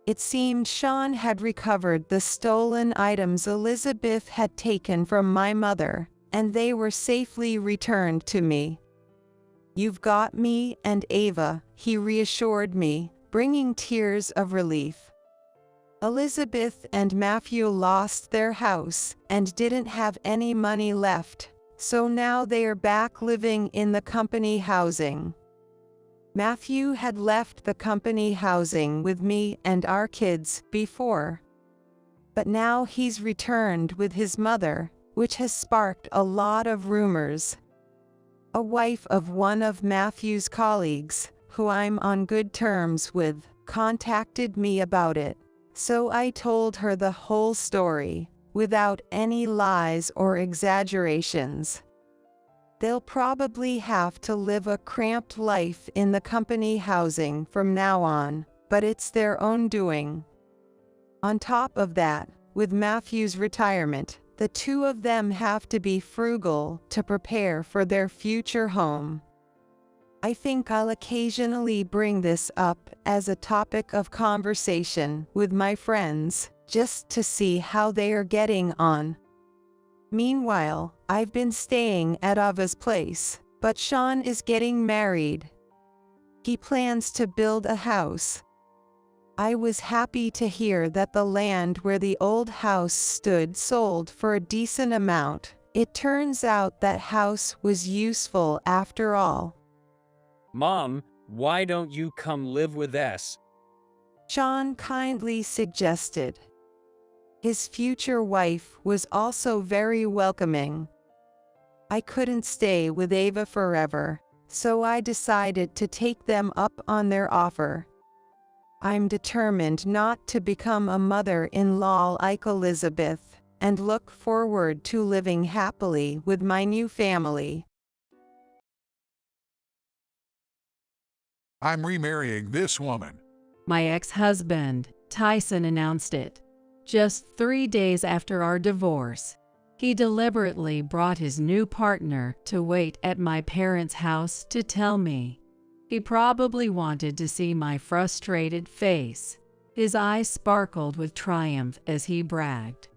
Speaker 2: It seemed Sean had recovered the stolen items Elizabeth had taken from my mother, and they were safely returned to me. You've got me and Ava, he reassured me, bringing tears of relief. Elizabeth and Matthew lost their house and didn't have any money left, so now they are back living in the company housing. Matthew had left the company housing with me and our kids before. But now he's returned with his mother, which has sparked a lot of rumors. A wife of one of Matthew's colleagues, who I'm on good terms with, contacted me about it, so I told her the whole story, without any lies or exaggerations. They'll probably have to live a cramped life in the company housing from now on, but it's their own doing. On top of that, with Matthew's retirement, the two of them have to be frugal to prepare for their future home. I think I'll occasionally bring this up as a topic of conversation with my friends, just to see how they are getting on. Meanwhile, I've been staying at Ava's place, but Sean is getting married. He plans to build a house. I was happy to hear that the land where the old house stood sold for a decent amount. It turns out that house was useful after all.
Speaker 7: Mom, why don't you come live with us?
Speaker 2: Sean kindly suggested. His future wife was also very welcoming. I couldn't stay with Ava forever, so I decided to take them up on their offer. I'm determined not to become a mother-in-law like Elizabeth, and look forward to living happily with my new family.
Speaker 10: I'm remarrying this woman.
Speaker 3: My ex-husband, Tyson, announced it. Just 3 days after our divorce, he deliberately brought his new partner to wait at my parents' house to tell me. He probably wanted to see my frustrated face. His eyes sparkled with triumph as he bragged.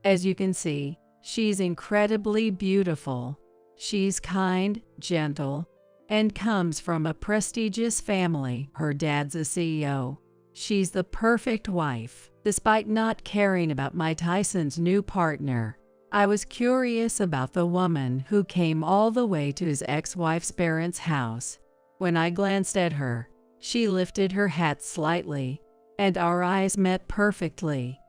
Speaker 3: As you can see, she's incredibly beautiful. She's kind, gentle, and comes from a prestigious family. Her dad's a CEO. She's the perfect wife. Despite not caring about my Tyson's new partner, I was curious about the woman who came all the way to his ex-wife's parents' house. When I glanced at her, she lifted her hat slightly, and our eyes met perfectly.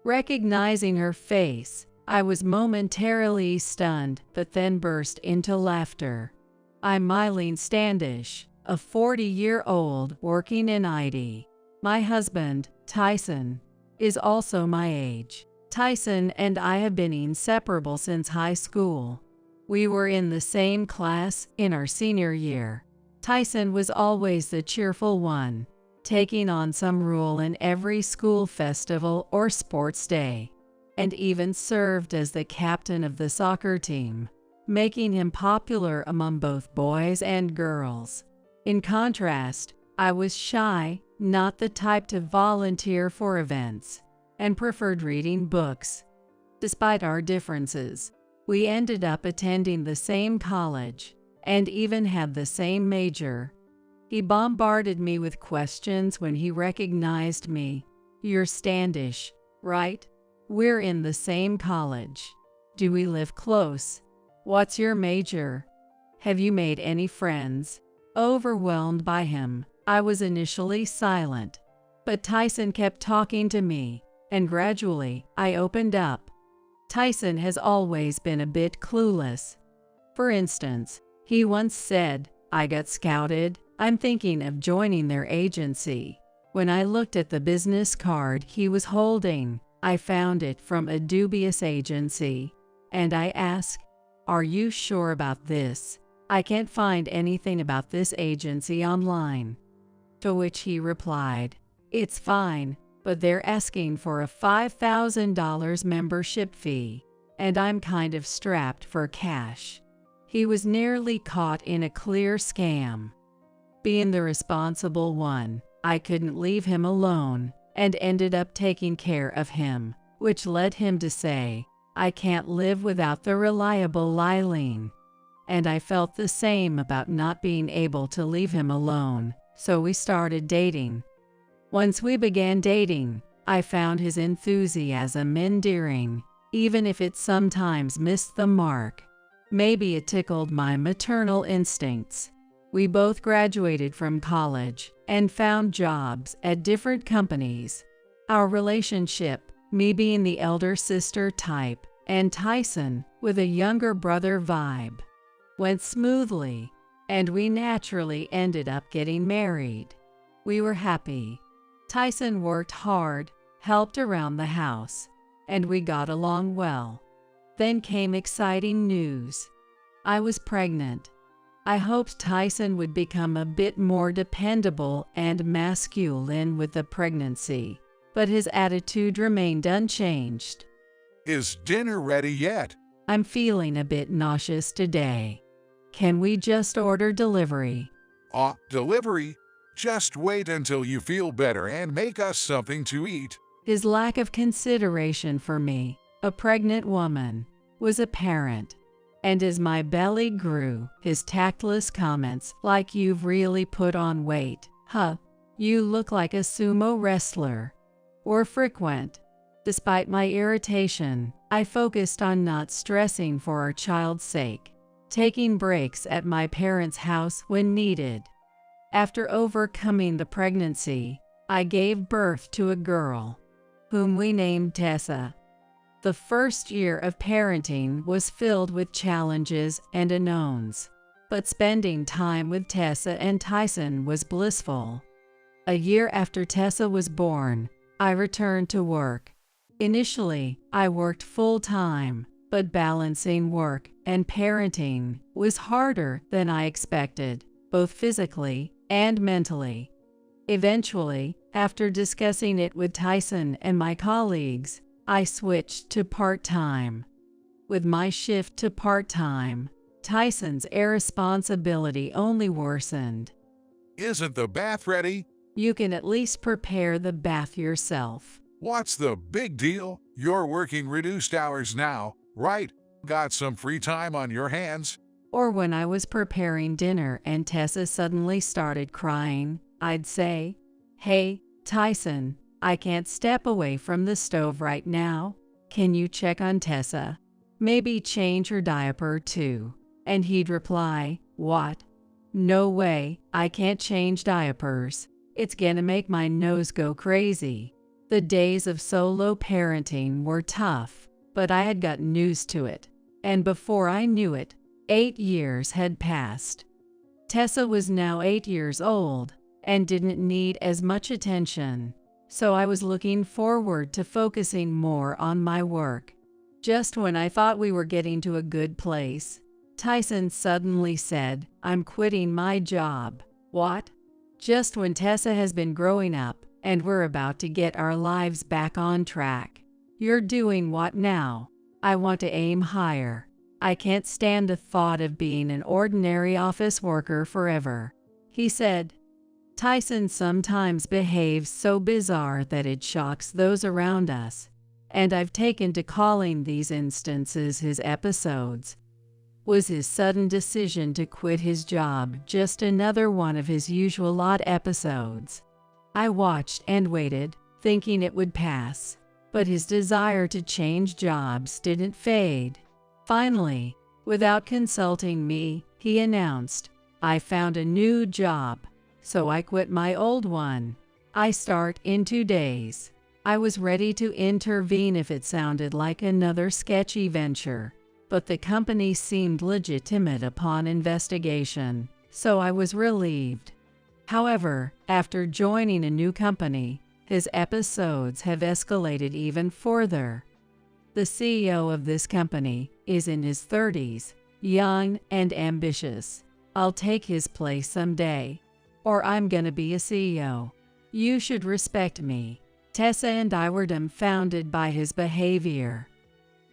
Speaker 3: Recognizing her face, I was momentarily stunned, but then burst into laughter. I'm Mylene Standish, a 40-year-old working in IT. My husband, Tyson, is also my age. Tyson and I have been inseparable since high school. We were in the same class in our senior year. Tyson was always the cheerful one, taking on some role in every school festival or sports day, and even served as the captain of the soccer team, making him popular among both boys and girls. In contrast, I was shy, not the type to volunteer for events, and preferred reading books. Despite our differences, we ended up attending the same college and even had the same major. He bombarded me with questions when he recognized me. "You're Standish, right? We're in the same college. Do we live close? What's your major? Have you made any friends?" Overwhelmed by him, I was initially silent, but Tyson kept talking to me, and gradually I opened up. Tyson has always been a bit clueless. For instance, he once said, "I got scouted. I'm thinking of joining their agency." When I looked at the business card he was holding, I found it from a dubious agency, and I asked, "Are you sure about this? I can't find anything about this agency online." To which he replied, "It's fine, but they're asking for a $5,000 membership fee, and I'm kind of strapped for cash." He was nearly caught in a clear scam. Being the responsible one, I couldn't leave him alone and ended up taking care of him, which led him to say, "I can't live without the reliable Mylene." And I felt the same about not being able to leave him alone, so we started dating. Once we began dating, I found his enthusiasm endearing, even if it sometimes missed the mark. Maybe it tickled my maternal instincts. We both graduated from college and found jobs at different companies. Our relationship, me being the elder sister type and Tyson with a younger brother vibe, went smoothly, and we naturally ended up getting married. We were happy. Tyson worked hard, helped around the house, and we got along well. Then came exciting news. I was pregnant. I hoped Tyson would become a bit more dependable and masculine with the pregnancy, but his attitude remained unchanged.
Speaker 10: Is dinner ready yet?
Speaker 3: "I'm feeling a bit nauseous today. Can we just order delivery?"
Speaker 10: Delivery? Just wait until you feel better and make us something to eat.
Speaker 3: His lack of consideration for me, a pregnant woman, was apparent. And as my belly grew, his tactless comments like, "You've really put on weight. Huh, you look like a sumo wrestler," were frequent. Despite my irritation, I focused on not stressing for our child's sake, taking breaks at my parents' house when needed. After overcoming the pregnancy, I gave birth to a girl, whom we named Tessa. The first year of parenting was filled with challenges and unknowns, but spending time with Tessa and Tyson was blissful. A year after Tessa was born, I returned to work. Initially, I worked full-time, but balancing work and parenting was harder than I expected, both physically and mentally. Eventually, after discussing it with Tyson and my colleagues, I switched to part-time. With my shift to part-time, Tyson's irresponsibility only worsened.
Speaker 10: "Isn't the bath ready?"
Speaker 3: "You can at least prepare the bath yourself.
Speaker 10: What's the big deal? You're working reduced hours now, right? Got some free time on your hands?
Speaker 3: Or when I was preparing dinner and Tessa suddenly started crying, I'd say, "Hey, Tyson, I can't step away from the stove right now. Can you check on Tessa? Maybe change her diaper too." And he'd reply, "What? No way, I can't change diapers. It's gonna make my nose go crazy." The days of solo parenting were tough, but I had gotten used to it. And before I knew it, 8 years had passed. Tessa was now 8 years old and didn't need as much attention, so I was looking forward to focusing more on my work. Just when I thought we were getting to a good place, Tyson suddenly said, "I'm quitting my job." What? Just when Tessa has been growing up and we're about to get our lives back on track. "You're doing what now?" I want to aim higher. I can't stand the thought of being an ordinary office worker forever, he said. Tyson sometimes behaves so bizarre that it shocks those around us, and I've taken to calling these instances his episodes. Was his sudden decision to quit his job just another one of his usual odd episodes? I watched and waited, thinking it would pass, but his desire to change jobs didn't fade. Finally, without consulting me, he announced, "I found a new job, so I quit my old one. I start in 2 days." I was ready to intervene if it sounded like another sketchy venture, but the company seemed legitimate upon investigation, so I was relieved. However, after joining a new company, his episodes have escalated even further. The CEO of this company is in his 30s, young and ambitious. "I'll take his place someday, or I'm gonna be a CEO. You should respect me." Tessa and I were dumbfounded by his behavior.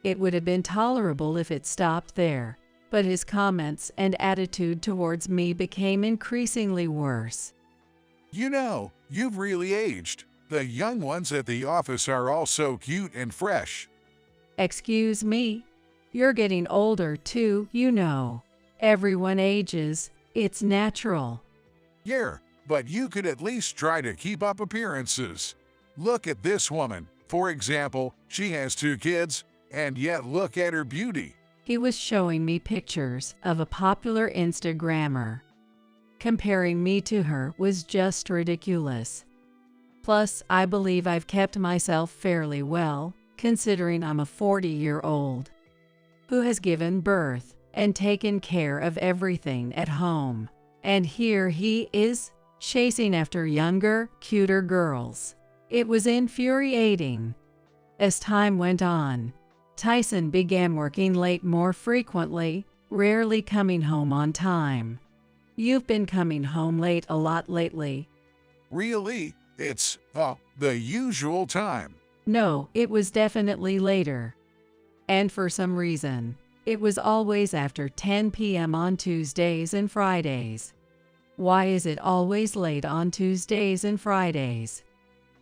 Speaker 3: It would have been tolerable if it stopped there, but his comments and attitude towards me became increasingly worse.
Speaker 10: You know, you've really aged. The young ones at the office are all so cute and fresh.
Speaker 3: "Excuse me? You're getting older too, you know. Everyone ages. It's natural."
Speaker 10: Yeah, but you could at least try to keep up appearances. Look at this woman, for example. She has 2 kids, and yet look at her beauty.
Speaker 3: He was showing me pictures of a popular Instagrammer. Comparing me to her was just ridiculous. Plus, I believe I've kept myself fairly well, considering I'm a 40-year-old who has given birth and taken care of everything at home. And here he is, chasing after younger, cuter girls. It was infuriating. As time went on, Tyson began working late more frequently, rarely coming home on time. "You've been coming home late a lot lately."
Speaker 10: Really? It's, the usual time.
Speaker 3: No, it was definitely later. And for some reason, it was always after 10 p.m. on Tuesdays and Fridays. Why is it always late on Tuesdays and Fridays?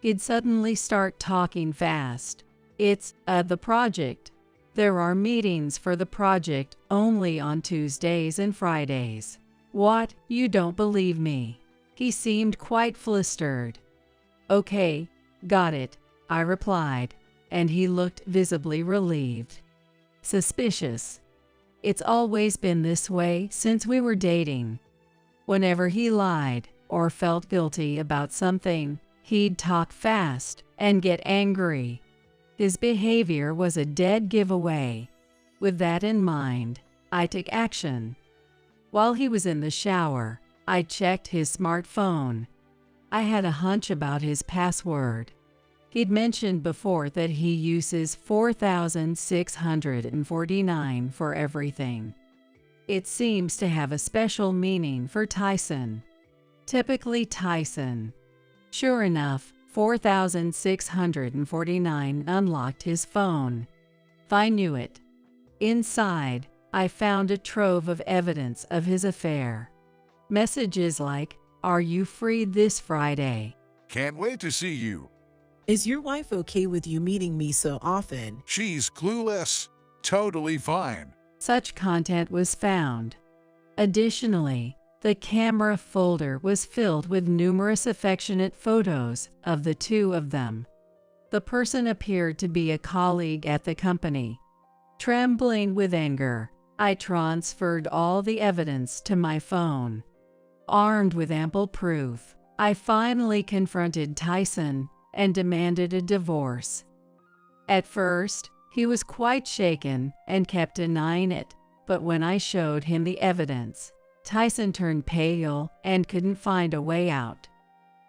Speaker 3: He'd suddenly start talking fast. "It's, the project. There are meetings for the project only on Tuesdays and Fridays." "What? You don't believe me?" He seemed quite flustered. "Okay, got it," I replied, and he looked visibly relieved. Suspicious. It's always been this way since we were dating. Whenever he lied or felt guilty about something, he'd talk fast and get angry. His behavior was a dead giveaway. With that in mind, I took action. While he was in the shower, I checked his smartphone. I had a hunch about his password. He'd mentioned before that he uses 4,649 for everything. It seems to have a special meaning for Tyson. Typically Tyson. Sure enough, 4,649 unlocked his phone. I knew it. Inside, I found a trove of evidence of his affair. Messages like, "Are you free this Friday?"
Speaker 10: Can't wait to see you."
Speaker 11: Is your wife okay with you meeting me so often?
Speaker 10: She's clueless. Totally fine.
Speaker 3: Such content was found. Additionally, the camera folder was filled with numerous affectionate photos of the two of them. The person appeared to be a colleague at the company. Trembling with anger, I transferred all the evidence to my phone. Armed with ample proof, I finally confronted Tyson and demanded a divorce. At first, he was quite shaken and kept denying it, but when I showed him the evidence, Tyson turned pale and couldn't find a way out.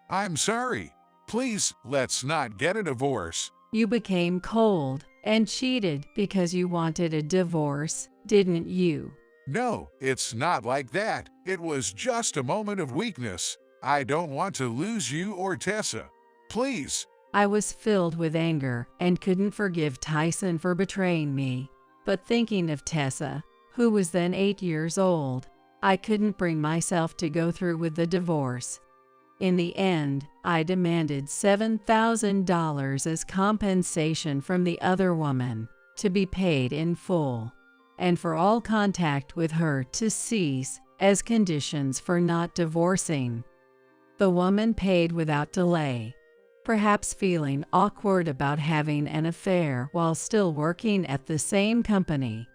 Speaker 10: I'm sorry. Please, let's not get a divorce.
Speaker 3: You became cold and cheated because you wanted a divorce, didn't you?
Speaker 10: No, it's not like that. It was just a moment of weakness. I don't want to lose you or Tessa. Please.
Speaker 3: I was filled with anger and couldn't forgive Tyson for betraying me, but thinking of Tessa, who was then 8 years old, I couldn't bring myself to go through with the divorce. In the end, I demanded $7,000 as compensation from the other woman, to be paid in full, and for all contact with her to cease as conditions for not divorcing. The woman paid without delay, perhaps feeling awkward about having an affair while still working at the same company.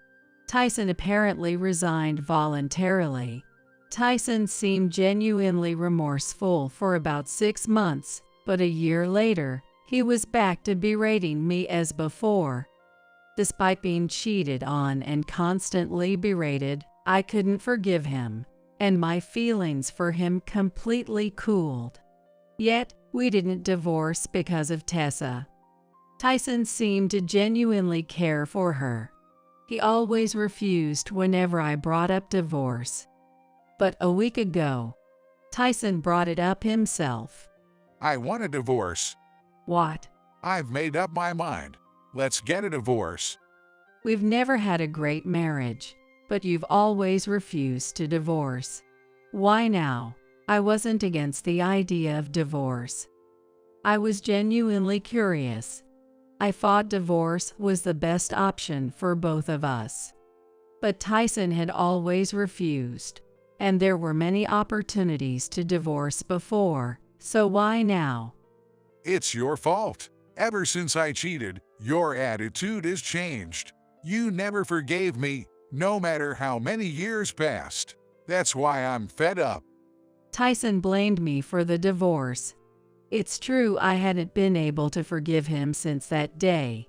Speaker 3: Tyson apparently resigned voluntarily. Tyson seemed genuinely remorseful for about 6 months, but a year later, he was back to berating me as before. Despite being cheated on and constantly berated, I couldn't forgive him, and my feelings for him completely cooled. Yet, we didn't divorce because of Tessa. Tyson seemed to genuinely care for her. He always refused whenever I brought up divorce. But a week ago, Tyson brought it up himself.
Speaker 10: I want a divorce.
Speaker 3: What?
Speaker 10: I've made up my mind. Let's get a divorce.
Speaker 3: We've never had a great marriage, but you've always refused to divorce. Why now? I wasn't against the idea of divorce. I was genuinely curious. I thought divorce was the best option for both of us. But Tyson had always refused, and there were many opportunities to divorce before, so why now?
Speaker 10: It's your fault. Ever since I cheated, your attitude has changed. You never forgave me, no matter how many years passed. That's why I'm fed up.
Speaker 3: Tyson blamed me for the divorce. It's true I hadn't been able to forgive him since that day.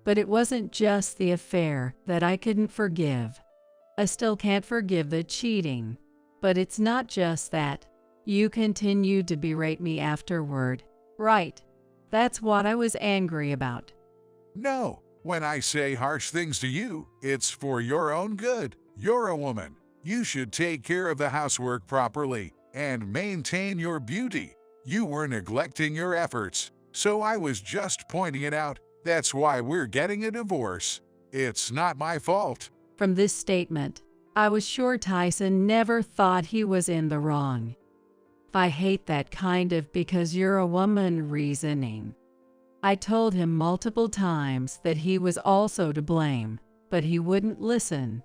Speaker 3: But it wasn't just the affair that I couldn't forgive. I still can't forgive the cheating. But it's not just that. You continued to berate me afterward. Right. That's what I was angry about.
Speaker 10: No, when I say harsh things to you, it's for your own good. You're a woman. You should take care of the housework properly and maintain your beauty. You were neglecting your efforts, so I was just pointing it out. That's why we're getting a divorce. It's not my fault.
Speaker 3: From this statement, I was sure Tyson never thought he was in the wrong. I hate that kind of because you're a woman reasoning. I told him multiple times that he was also to blame, but he wouldn't listen.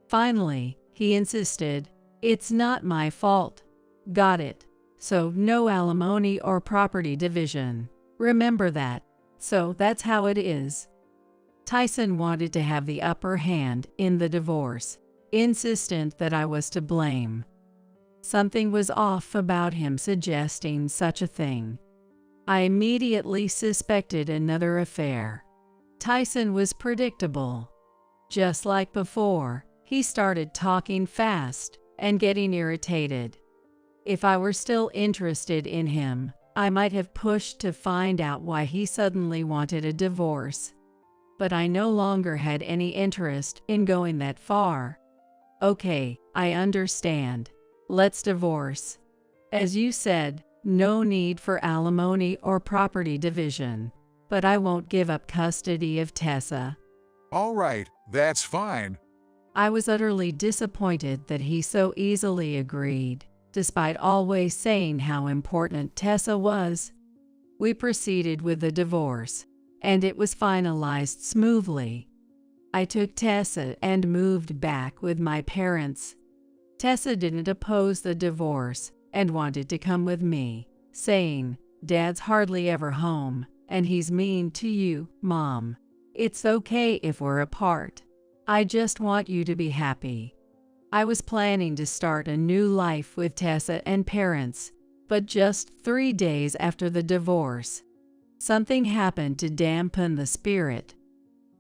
Speaker 3: Finally, he insisted, "It's not my fault." Got it. So no alimony or property division. Remember that. So that's how it is. Tyson wanted to have the upper hand in the divorce, insistent that I was to blame. Something was off about him suggesting such a thing. I immediately suspected another affair. Tyson was predictable. Just like before, he started talking fast and getting irritated. If I were still interested in him, I might have pushed to find out why he suddenly wanted a divorce. But I no longer had any interest in going that far. Okay, I understand. Let's divorce. As you said, no need for alimony or property division. But I won't give up custody of Tessa.
Speaker 10: All right, that's fine.
Speaker 3: I was utterly disappointed that he so easily agreed, despite always saying how important Tessa was. We proceeded with the divorce, and it was finalized smoothly. I took Tessa and moved back with my parents. Tessa didn't oppose the divorce and wanted to come with me, saying, "Dad's hardly ever home, and he's mean to you, Mom. It's okay if we're apart. I just want you to be happy." I was planning to start a new life with Tessa and parents, but just 3 days after the divorce, something happened to dampen the spirit.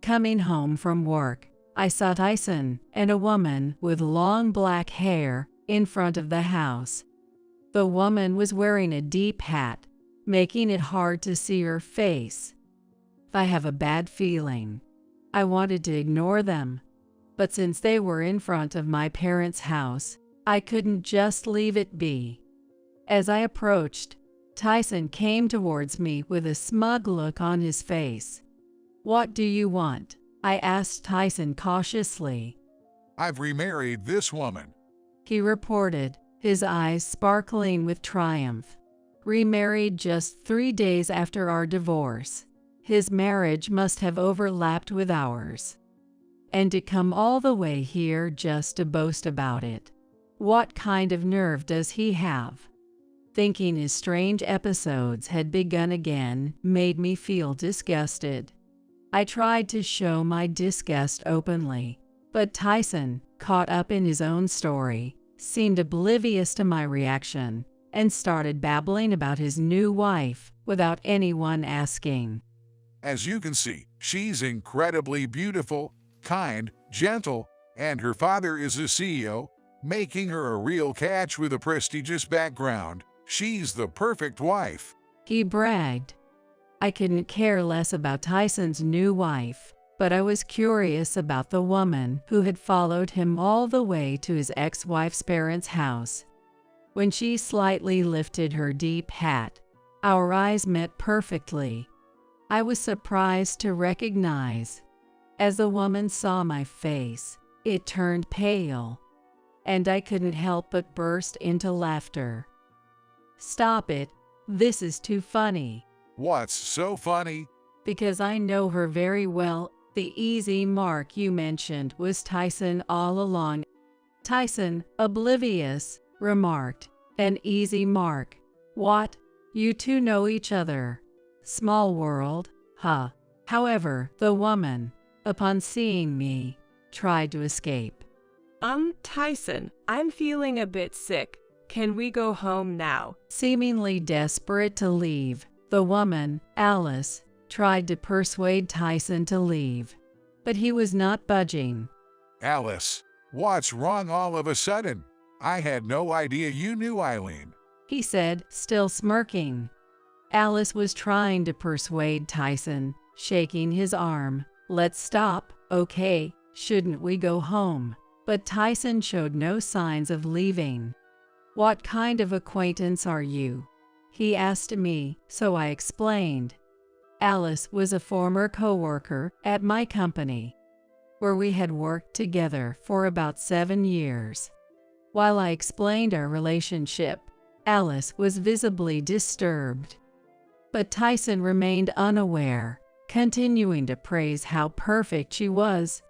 Speaker 3: Coming home from work, I saw Tyson and a woman with long black hair in front of the house. The woman was wearing a deep hat, making it hard to see her face. I have a bad feeling. I wanted to ignore them, but since they were in front of my parents' house, I couldn't just leave it be. As I approached, Tyson came towards me with a smug look on his face. "What do you want?" I asked Tyson cautiously.
Speaker 10: "I've remarried this woman,"
Speaker 3: he reported, his eyes sparkling with triumph. Remarried just 3 days after our divorce. His marriage must have overlapped with ours. And to come all the way here just to boast about it. What kind of nerve does he have? Thinking his strange episodes had begun again made me feel disgusted. I tried to show my disgust openly, but Tyson, caught up in his own story, seemed oblivious to my reaction and started babbling about his new wife without anyone asking.
Speaker 10: "As you can see, she's incredibly beautiful, kind, gentle, and her father is a CEO, making her a real catch with a prestigious background. She's the perfect wife,"
Speaker 3: he bragged. I couldn't care less about Tyson's new wife, but I was curious about the woman who had followed him all the way to his ex-wife's parents' house. When she slightly lifted her deep hat, our eyes met perfectly. I was surprised to recognize. As the woman saw my face, it turned pale, and I couldn't help but burst into laughter. "Stop it, this is too funny."
Speaker 10: "What's so funny?"
Speaker 3: "Because I know her very well. The easy mark you mentioned was Tyson all along." Tyson, oblivious, remarked, "An easy mark? What? You two know each other? Small world, huh?" However, the woman, upon seeing me, tried to escape.
Speaker 12: Tyson, I'm feeling a bit sick. Can we go home now?"
Speaker 3: Seemingly desperate to leave, the woman, Alice, tried to persuade Tyson to leave, but he was not budging.
Speaker 10: "Alice, what's wrong all of a sudden? I had no idea you knew Eileen,"
Speaker 3: he said, still smirking. Alice was trying to persuade Tyson, shaking his arm. "Let's stop, okay? Shouldn't we go home?" But Tyson showed no signs of leaving. "What kind of acquaintance are you?" he asked me, so I explained. Alice was a former coworker at my company, where we had worked together for about 7 years. While I explained our relationship, Alice was visibly disturbed. But Tyson remained unaware, continuing to praise how perfect she was.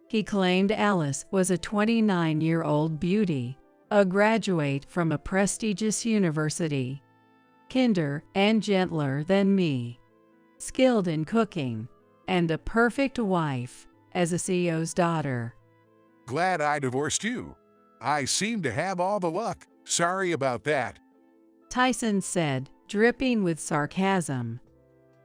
Speaker 3: He claimed Alice was a 29-year-old beauty, a graduate from a prestigious university, kinder and gentler than me, skilled in cooking, and a perfect wife as a CEO's daughter.
Speaker 10: "Glad I divorced you. I seem to have all the luck. Sorry about that,"
Speaker 3: Tyson said, dripping with sarcasm.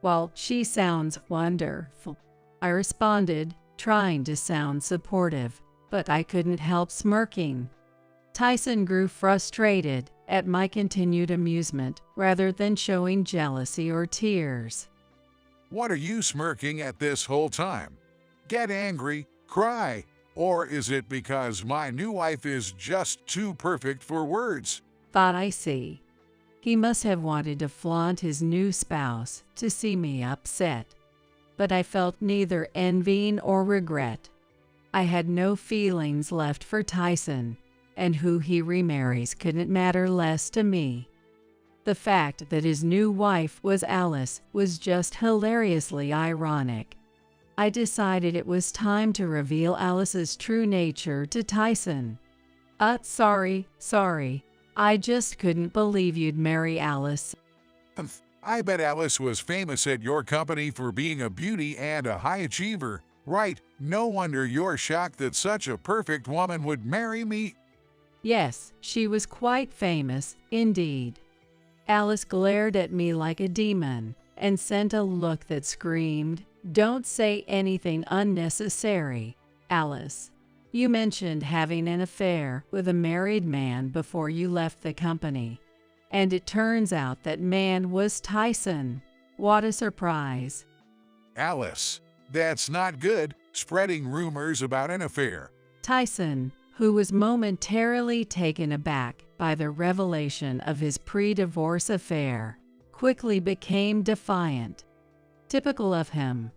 Speaker 3: "Well, she sounds wonderful," I responded, trying to sound supportive, but I couldn't help smirking. Tyson grew frustrated at my continued amusement rather than showing jealousy or tears.
Speaker 10: "What are you smirking at this whole time? Get angry, cry, or is it because my new wife is just too perfect for words?"
Speaker 3: Thought I see. He must have wanted to flaunt his new spouse to see me upset. But I felt neither envy or regret. I had no feelings left for Tyson, and who he remarries couldn't matter less to me. The fact that his new wife was Alice was just hilariously ironic. I decided it was time to reveal Alice's true nature to Tyson. Sorry. I just couldn't believe you'd marry Alice.
Speaker 10: I bet Alice was famous at your company for being a beauty and a high achiever, right? No wonder you're shocked that such a perfect woman would marry me.
Speaker 3: Yes, she was quite famous, indeed. Alice glared at me like a demon and sent a look that screamed, "Don't say anything unnecessary, Alice. You mentioned having an affair with a married man before you left the company. And it turns out that man was Tyson. What a surprise."
Speaker 10: Alice, that's not good, spreading rumors about an affair.
Speaker 3: Tyson, who was momentarily taken aback by the revelation of his pre-divorce affair, quickly became defiant. Typical of him,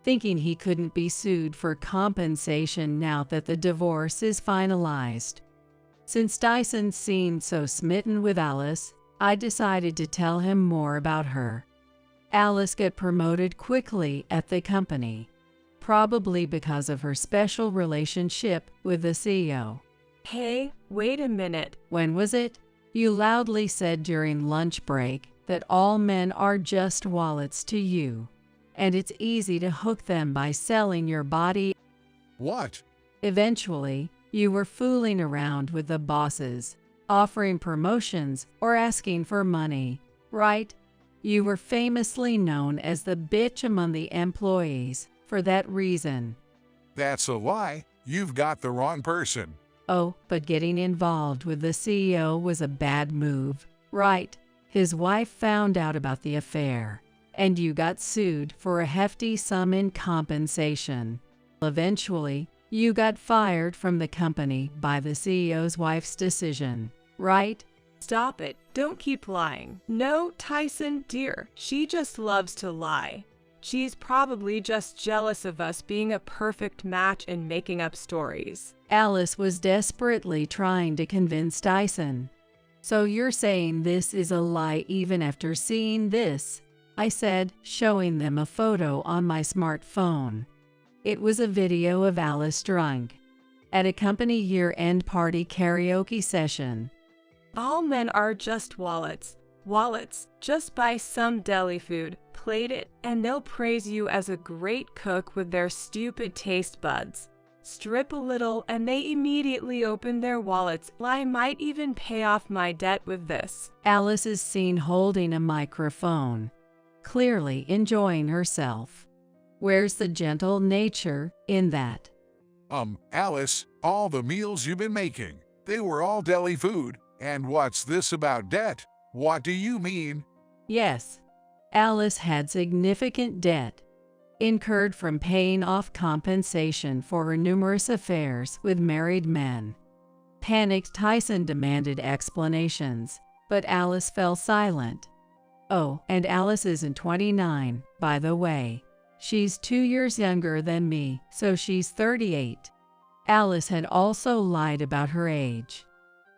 Speaker 3: thinking he couldn't be sued for compensation now that the divorce is finalized. Since Tyson seemed so smitten with Alice, I decided to tell him more about her. Alice got promoted quickly at the company, probably because of her special relationship with the CEO.
Speaker 12: Hey, wait a minute.
Speaker 3: When was it? You loudly said during lunch break that all men are just wallets to you, and it's easy to hook them by selling your body.
Speaker 10: What?
Speaker 3: Eventually, you were fooling around with the bosses, offering promotions or asking for money, right? You were famously known as the bitch among the employees for that reason.
Speaker 10: That's a lie. You've got the wrong person.
Speaker 3: Oh, but getting involved with the CEO was a bad move, right? His wife found out about the affair, and you got sued for a hefty sum in compensation. Eventually, you got fired from the company by the CEO's wife's decision, right?
Speaker 12: Stop it. Don't keep lying. No, Tyson, dear, she just loves to lie. She's probably just jealous of us being a perfect match and making up stories.
Speaker 3: Alice was desperately trying to convince Tyson. So you're saying this is a lie even after seeing this? I said, showing them a photo on my smartphone. It was a video of Alice drunk at a company year-end party karaoke session.
Speaker 12: All men are just wallets. Wallets. Just buy some deli food, plate it, and they'll praise you as a great cook with their stupid taste buds. Strip a little and they immediately open their wallets. I might even pay off my debt with this.
Speaker 3: Alice is seen holding a microphone, clearly enjoying herself. Where's the gentle nature in that?
Speaker 10: Alice, all the meals you've been making, they were all deli food. And what's this about debt? What do you mean?
Speaker 3: Yes, Alice had significant debt incurred from paying off compensation for her numerous affairs with married men. Panicked Tyson demanded explanations, but Alice fell silent. Oh, and Alice isn't 29, by the way. She's 2 years younger than me, so she's 38. Alice had also lied about her age.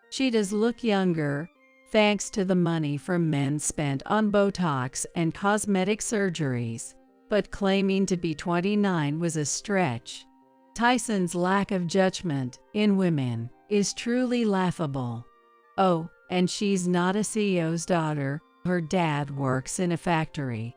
Speaker 3: She does look younger, thanks to the money from men spent on Botox and cosmetic surgeries, but claiming to be 29 was a stretch. Tyson's lack of judgment in women is truly laughable. Oh, and she's not a CEO's daughter. Her dad works in a factory.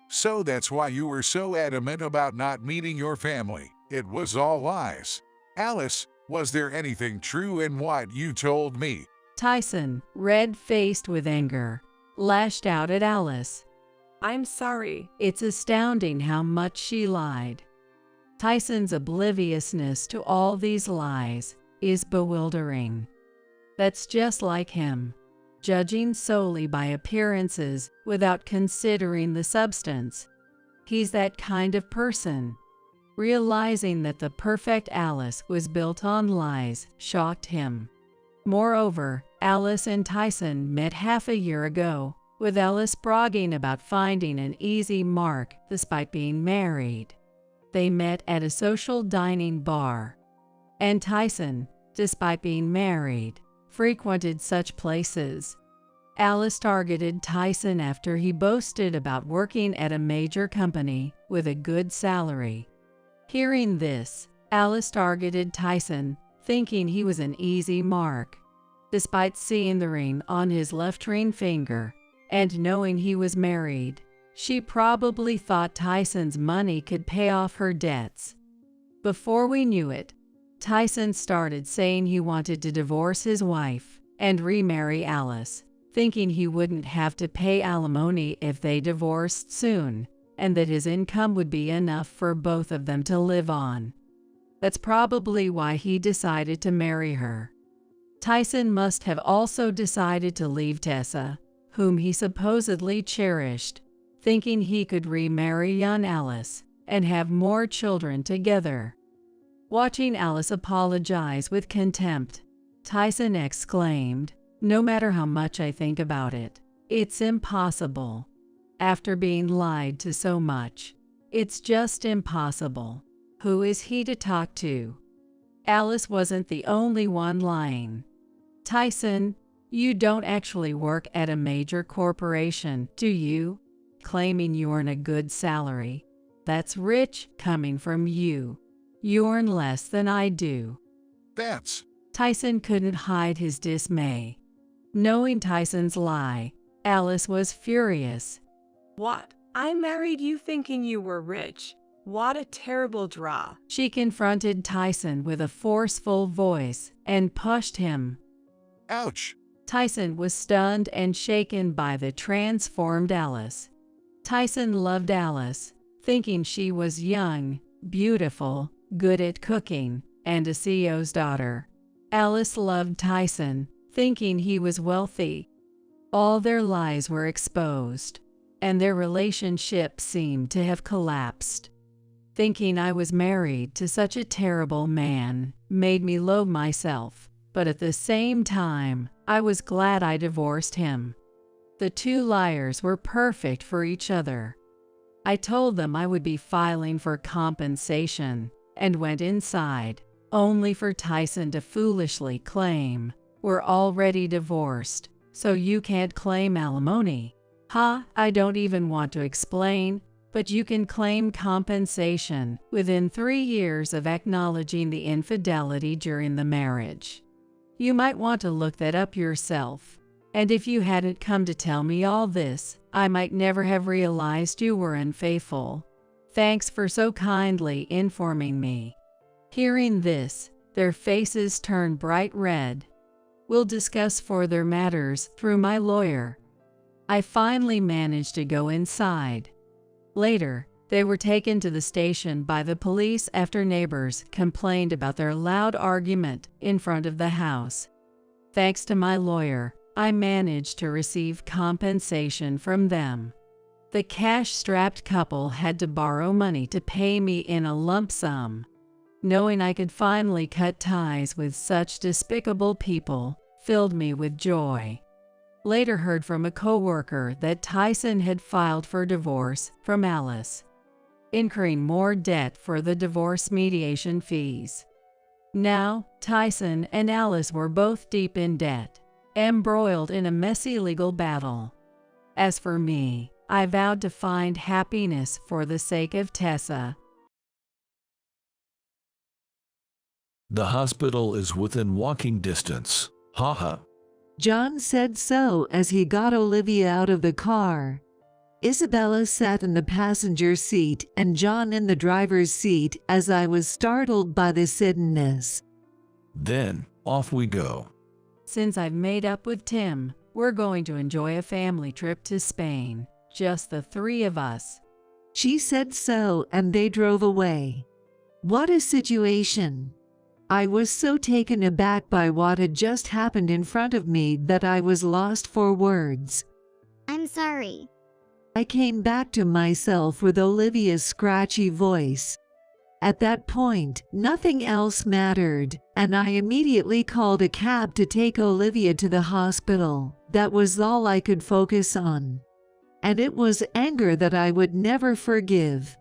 Speaker 10: So that's why you were so adamant about not meeting your family. It was all lies. Alice, was there anything true in what you told me?
Speaker 3: Tyson, red-faced with anger, lashed out at Alice.
Speaker 12: I'm sorry.
Speaker 3: It's astounding how much she lied. Tyson's obliviousness to all these lies is bewildering. That's just like him, judging solely by appearances without considering the substance. He's that kind of person. Realizing that the perfect Alice was built on lies shocked him. Moreover, Alice and Tyson met half a year ago, with Alice bragging about finding an easy mark despite being married. They met at a social dining bar, and Tyson, despite being married, frequented such places. Alice targeted Tyson after he boasted about working at a major company with a good salary. Hearing this, Alice targeted Tyson, thinking he was an easy mark. Despite seeing the ring on his left ring finger and knowing he was married, she probably thought Tyson's money could pay off her debts. Before we knew it, Tyson started saying he wanted to divorce his wife and remarry Alice, thinking he wouldn't have to pay alimony if they divorced soon, and that his income would be enough for both of them to live on. That's probably why he decided to marry her. Tyson must have also decided to leave Tessa, whom he supposedly cherished, thinking he could remarry young Alice and have more children together. Watching Alice apologize with contempt, Tyson exclaimed, "No matter how much I think about it, it's impossible. After being lied to so much, it's just impossible. Who is he to talk to?" Alice wasn't the only one lying. "Tyson, you don't actually work at a major corporation, do you? Claiming you earn a good salary. That's rich coming from you. You earn less than I do."
Speaker 10: That's...
Speaker 3: Tyson couldn't hide his dismay. Knowing Tyson's lie, Alice was furious.
Speaker 12: What? I married you thinking you were rich. What a terrible draw.
Speaker 3: She confronted Tyson with a forceful voice and pushed him.
Speaker 10: Ouch!
Speaker 3: Tyson was stunned and shaken by the transformed Alice. Tyson loved Alice, thinking she was young, beautiful, good at cooking, and a CEO's daughter. Alice loved Tyson, thinking he was wealthy. All their lies were exposed, and their relationship seemed to have collapsed. Thinking I was married to such a terrible man made me loathe myself, but at the same time, I was glad I divorced him. The two liars were perfect for each other. I told them I would be filing for compensation and went inside, only for Tyson to foolishly claim, "We're already divorced, so you can't claim alimony." I don't even want to explain, but you can claim compensation within 3 years of acknowledging the infidelity during the marriage. You might want to look that up yourself. And if you hadn't come to tell me all this, I might never have realized you were unfaithful. Thanks for so kindly informing me. Hearing this, their faces turned bright red. We'll discuss further matters through my lawyer. I finally managed to go inside. Later, they were taken to the station by the police after neighbors complained about their loud argument in front of the house. Thanks to my lawyer, I managed to receive compensation from them. The cash-strapped couple had to borrow money to pay me in a lump sum. Knowing I could finally cut ties with such despicable people filled me with joy. Later heard from a coworker that Tyson had filed for divorce from Alice, incurring more debt for the divorce mediation fees. Now, Tyson and Alice were both deep in debt, embroiled in a messy legal battle. As for me, I vowed to find happiness for the sake of Tessa.
Speaker 9: The hospital is within walking distance. Haha.
Speaker 4: John said so as he got Olivia out of the car. Isabella sat in the passenger seat and John in the driver's seat as I was startled by the suddenness.
Speaker 9: Then, off we go.
Speaker 3: Since I've made up with Tim, we're going to enjoy a family trip to Spain, just the 3 of us.
Speaker 4: She said so and they drove away. What a situation! I was so taken aback by what had just happened in front of me that I was lost for words.
Speaker 13: I'm sorry.
Speaker 4: I came back to myself with Olivia's scratchy voice. At that point, nothing else mattered, and I immediately called a cab to take Olivia to the hospital. That was all I could focus on. And it was anger that I would never forgive.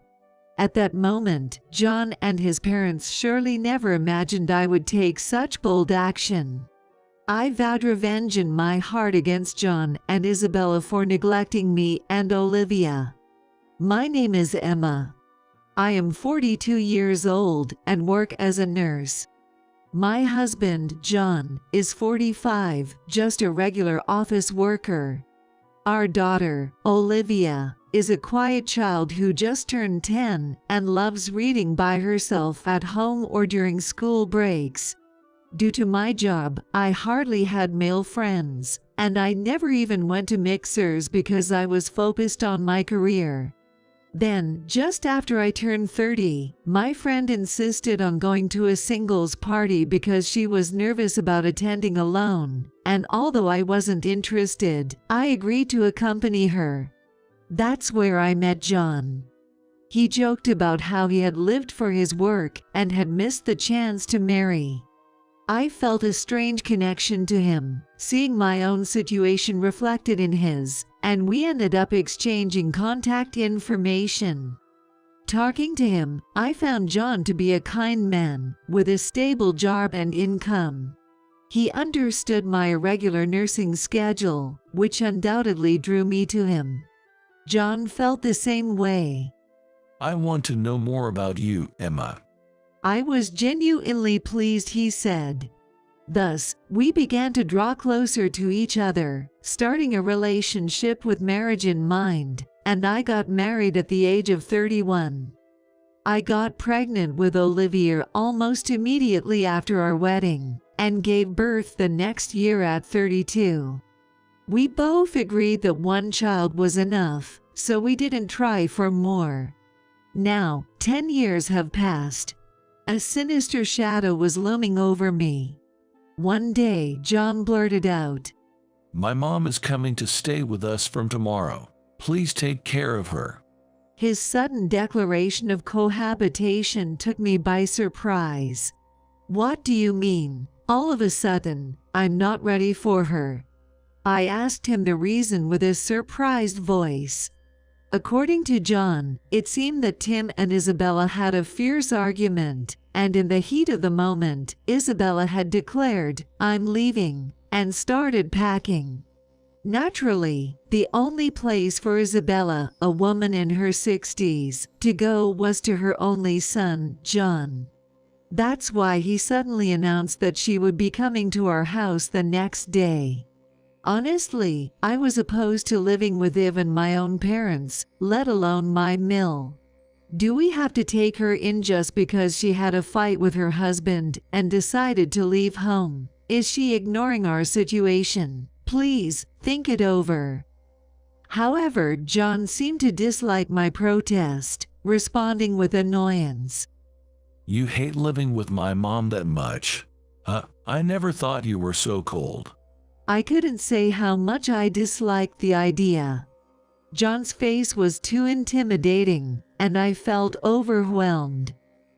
Speaker 4: At that moment, John and his parents surely never imagined I would take such bold action. I vowed revenge in my heart against John and Isabella for neglecting me and Olivia. My name is Emma. I am 42 years old and work as a nurse. My husband, John, is 45, just a regular office worker. Our daughter, Olivia, is a quiet child who just turned 10 and loves reading by herself at home or during school breaks. Due to my job, I hardly had male friends, and I never even went to mixers because I was focused on my career. Then, just after I turned 30, my friend insisted on going to a singles party because she was nervous about attending alone, and although I wasn't interested, I agreed to accompany her. That's where I met John. He joked about how he had lived for his work and had missed the chance to marry. I felt a strange connection to him, seeing my own situation reflected in his, and we ended up exchanging contact information. Talking to him, I found John to be a kind man, with a stable job and income. He understood my irregular nursing schedule, which undoubtedly drew me to him. John felt the same way.
Speaker 9: I want to know more about you, Emma.
Speaker 4: I was genuinely pleased, he said. Thus, we began to draw closer to each other, starting a relationship with marriage in mind, and I got married at the age of 31. I got pregnant with Olivia almost immediately after our wedding, and gave birth the next year at 32. We both agreed that one child was enough, so we didn't try for more. Now, 10 years have passed. A sinister shadow was looming over me. One day, John blurted out,
Speaker 9: My mom is coming to stay with us from tomorrow. Please take care of her.
Speaker 4: His sudden declaration of cohabitation took me by surprise. What do you mean? All of a sudden, I'm not ready for her. I asked him the reason with a surprised voice. According to John, it seemed that Tim and Isabella had a fierce argument, and in the heat of the moment, Isabella had declared, I'm leaving, and started packing. Naturally, the only place for Isabella, a woman in her 60s, to go was to her only son, John. That's why he suddenly announced that she would be coming to our house the next day. Honestly, I was opposed to living with even my own parents, let alone my mill. Do we have to take her in just because she had a fight with her husband and decided to leave home? Is she ignoring our situation? Please, think it over. However, John seemed to dislike my protest, responding with annoyance.
Speaker 9: You hate living with my mom that much? I never thought you were so cold.
Speaker 4: I couldn't say how much I disliked the idea. John's face was too intimidating, and I felt overwhelmed.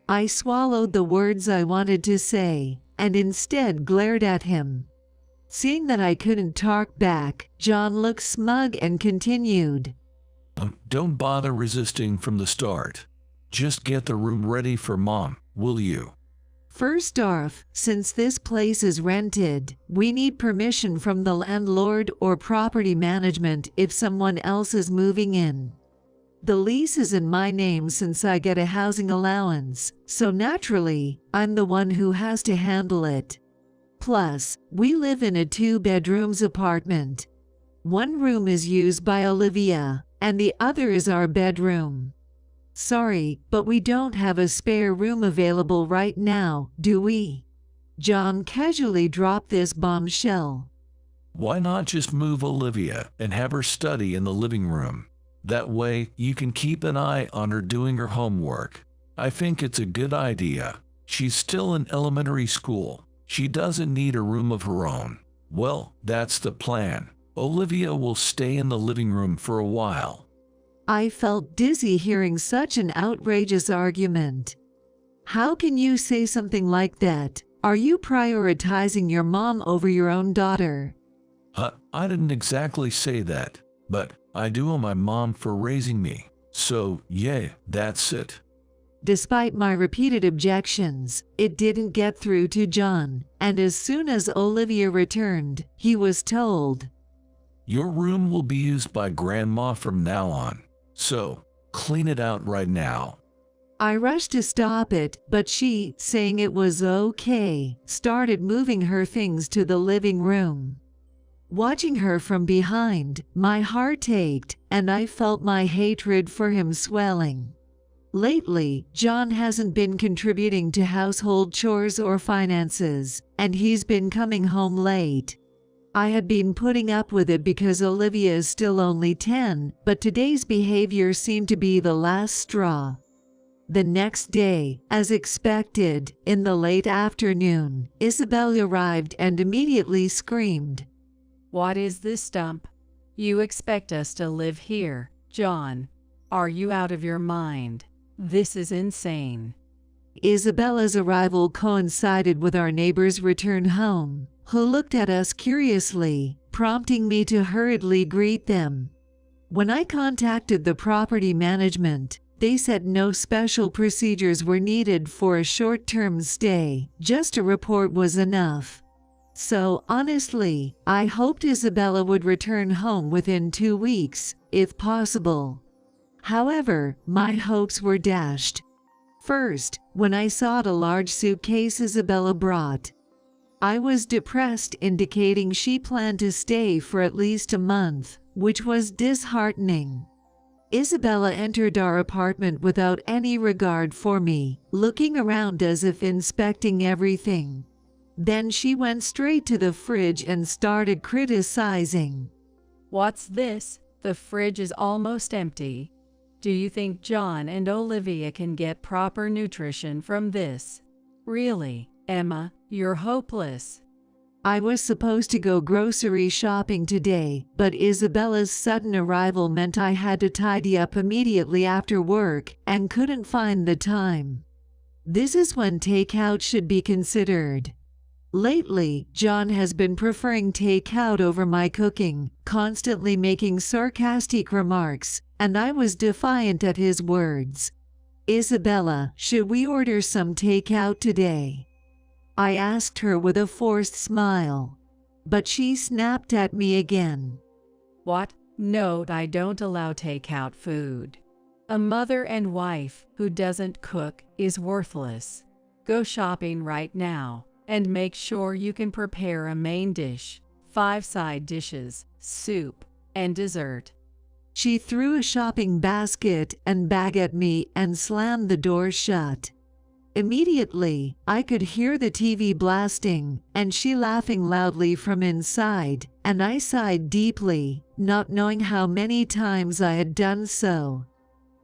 Speaker 4: I swallowed the words I wanted to say, and instead glared at him. Seeing that I couldn't talk back, John looked smug and continued.
Speaker 9: Don't bother resisting from the start. Just get the room ready for Mom, will you?
Speaker 4: First off, since this place is rented, we need permission from the landlord or property management if someone else is moving in. The lease is in my name since I get a housing allowance, so naturally, I'm the one who has to handle it. Plus, we live in a 2-bedrooms apartment. One room is used by Olivia, and the other is our bedroom. Sorry, but we don't have a spare room available right now, do we? John casually dropped this bombshell.
Speaker 9: Why not just move Olivia and have her study in the living room? That way, you can keep an eye on her doing her homework. I think it's a good idea. She's still in elementary school. She doesn't need a room of her own. Well, that's the plan. Olivia will stay in the living room for a while.
Speaker 4: I felt dizzy hearing such an outrageous argument. How can you say something like that? Are you prioritizing your mom over your own daughter?
Speaker 9: I didn't exactly say that, but I do owe my mom for raising me. So, yeah, that's it.
Speaker 4: Despite my repeated objections, it didn't get through to John, and as soon as Olivia returned, he was told,
Speaker 9: "Your room will be used by Grandma from now on, so clean it out right now."
Speaker 4: I rushed to stop it, but she, saying it was okay, started moving her things to the living room. Watching her from behind, my heart ached, and I felt my hatred for him swelling. Lately, John hasn't been contributing to household chores or finances, and he's been coming home late. I had been putting up with it because Olivia is still only 10, but today's behavior seemed to be the last straw. The next day, as expected, in the late afternoon, Isabel arrived and immediately screamed,
Speaker 3: "What is this stump? You expect us to live here, John? Are you out of your mind? This is insane."
Speaker 4: Isabella's arrival coincided with our neighbor's return home, who looked at us curiously, prompting me to hurriedly greet them. When I contacted the property management, they said no special procedures were needed for a short-term stay, just a report was enough. So, honestly, I hoped Isabella would return home within 2 weeks, if possible. However, my hopes were dashed. First, when I saw the large suitcase Isabella brought, I was depressed, indicating she planned to stay for at least a month, which was disheartening. Isabella entered our apartment without any regard for me, looking around as if inspecting everything. Then she went straight to the fridge and started criticizing.
Speaker 3: "What's this? The fridge is almost empty. Do you think John and Olivia can get proper nutrition from this? Really, Emma, you're hopeless."
Speaker 4: I was supposed to go grocery shopping today, but Isabella's sudden arrival meant I had to tidy up immediately after work and couldn't find the time. This is when takeout should be considered. Lately, John has been preferring takeout over my cooking, constantly making sarcastic remarks, and I was defiant at his words. "Isabella, should we order some takeout today?" I asked her with a forced smile, but she snapped at me again.
Speaker 3: "What? No, I don't allow takeout food. A mother and wife who doesn't cook is worthless. Go shopping right now and make sure you can prepare a main dish, 5 side dishes, soup, and dessert."
Speaker 4: She threw a shopping basket and bag at me and slammed the door shut. Immediately, I could hear the TV blasting and she laughing loudly from inside, and I sighed deeply, not knowing how many times I had done so.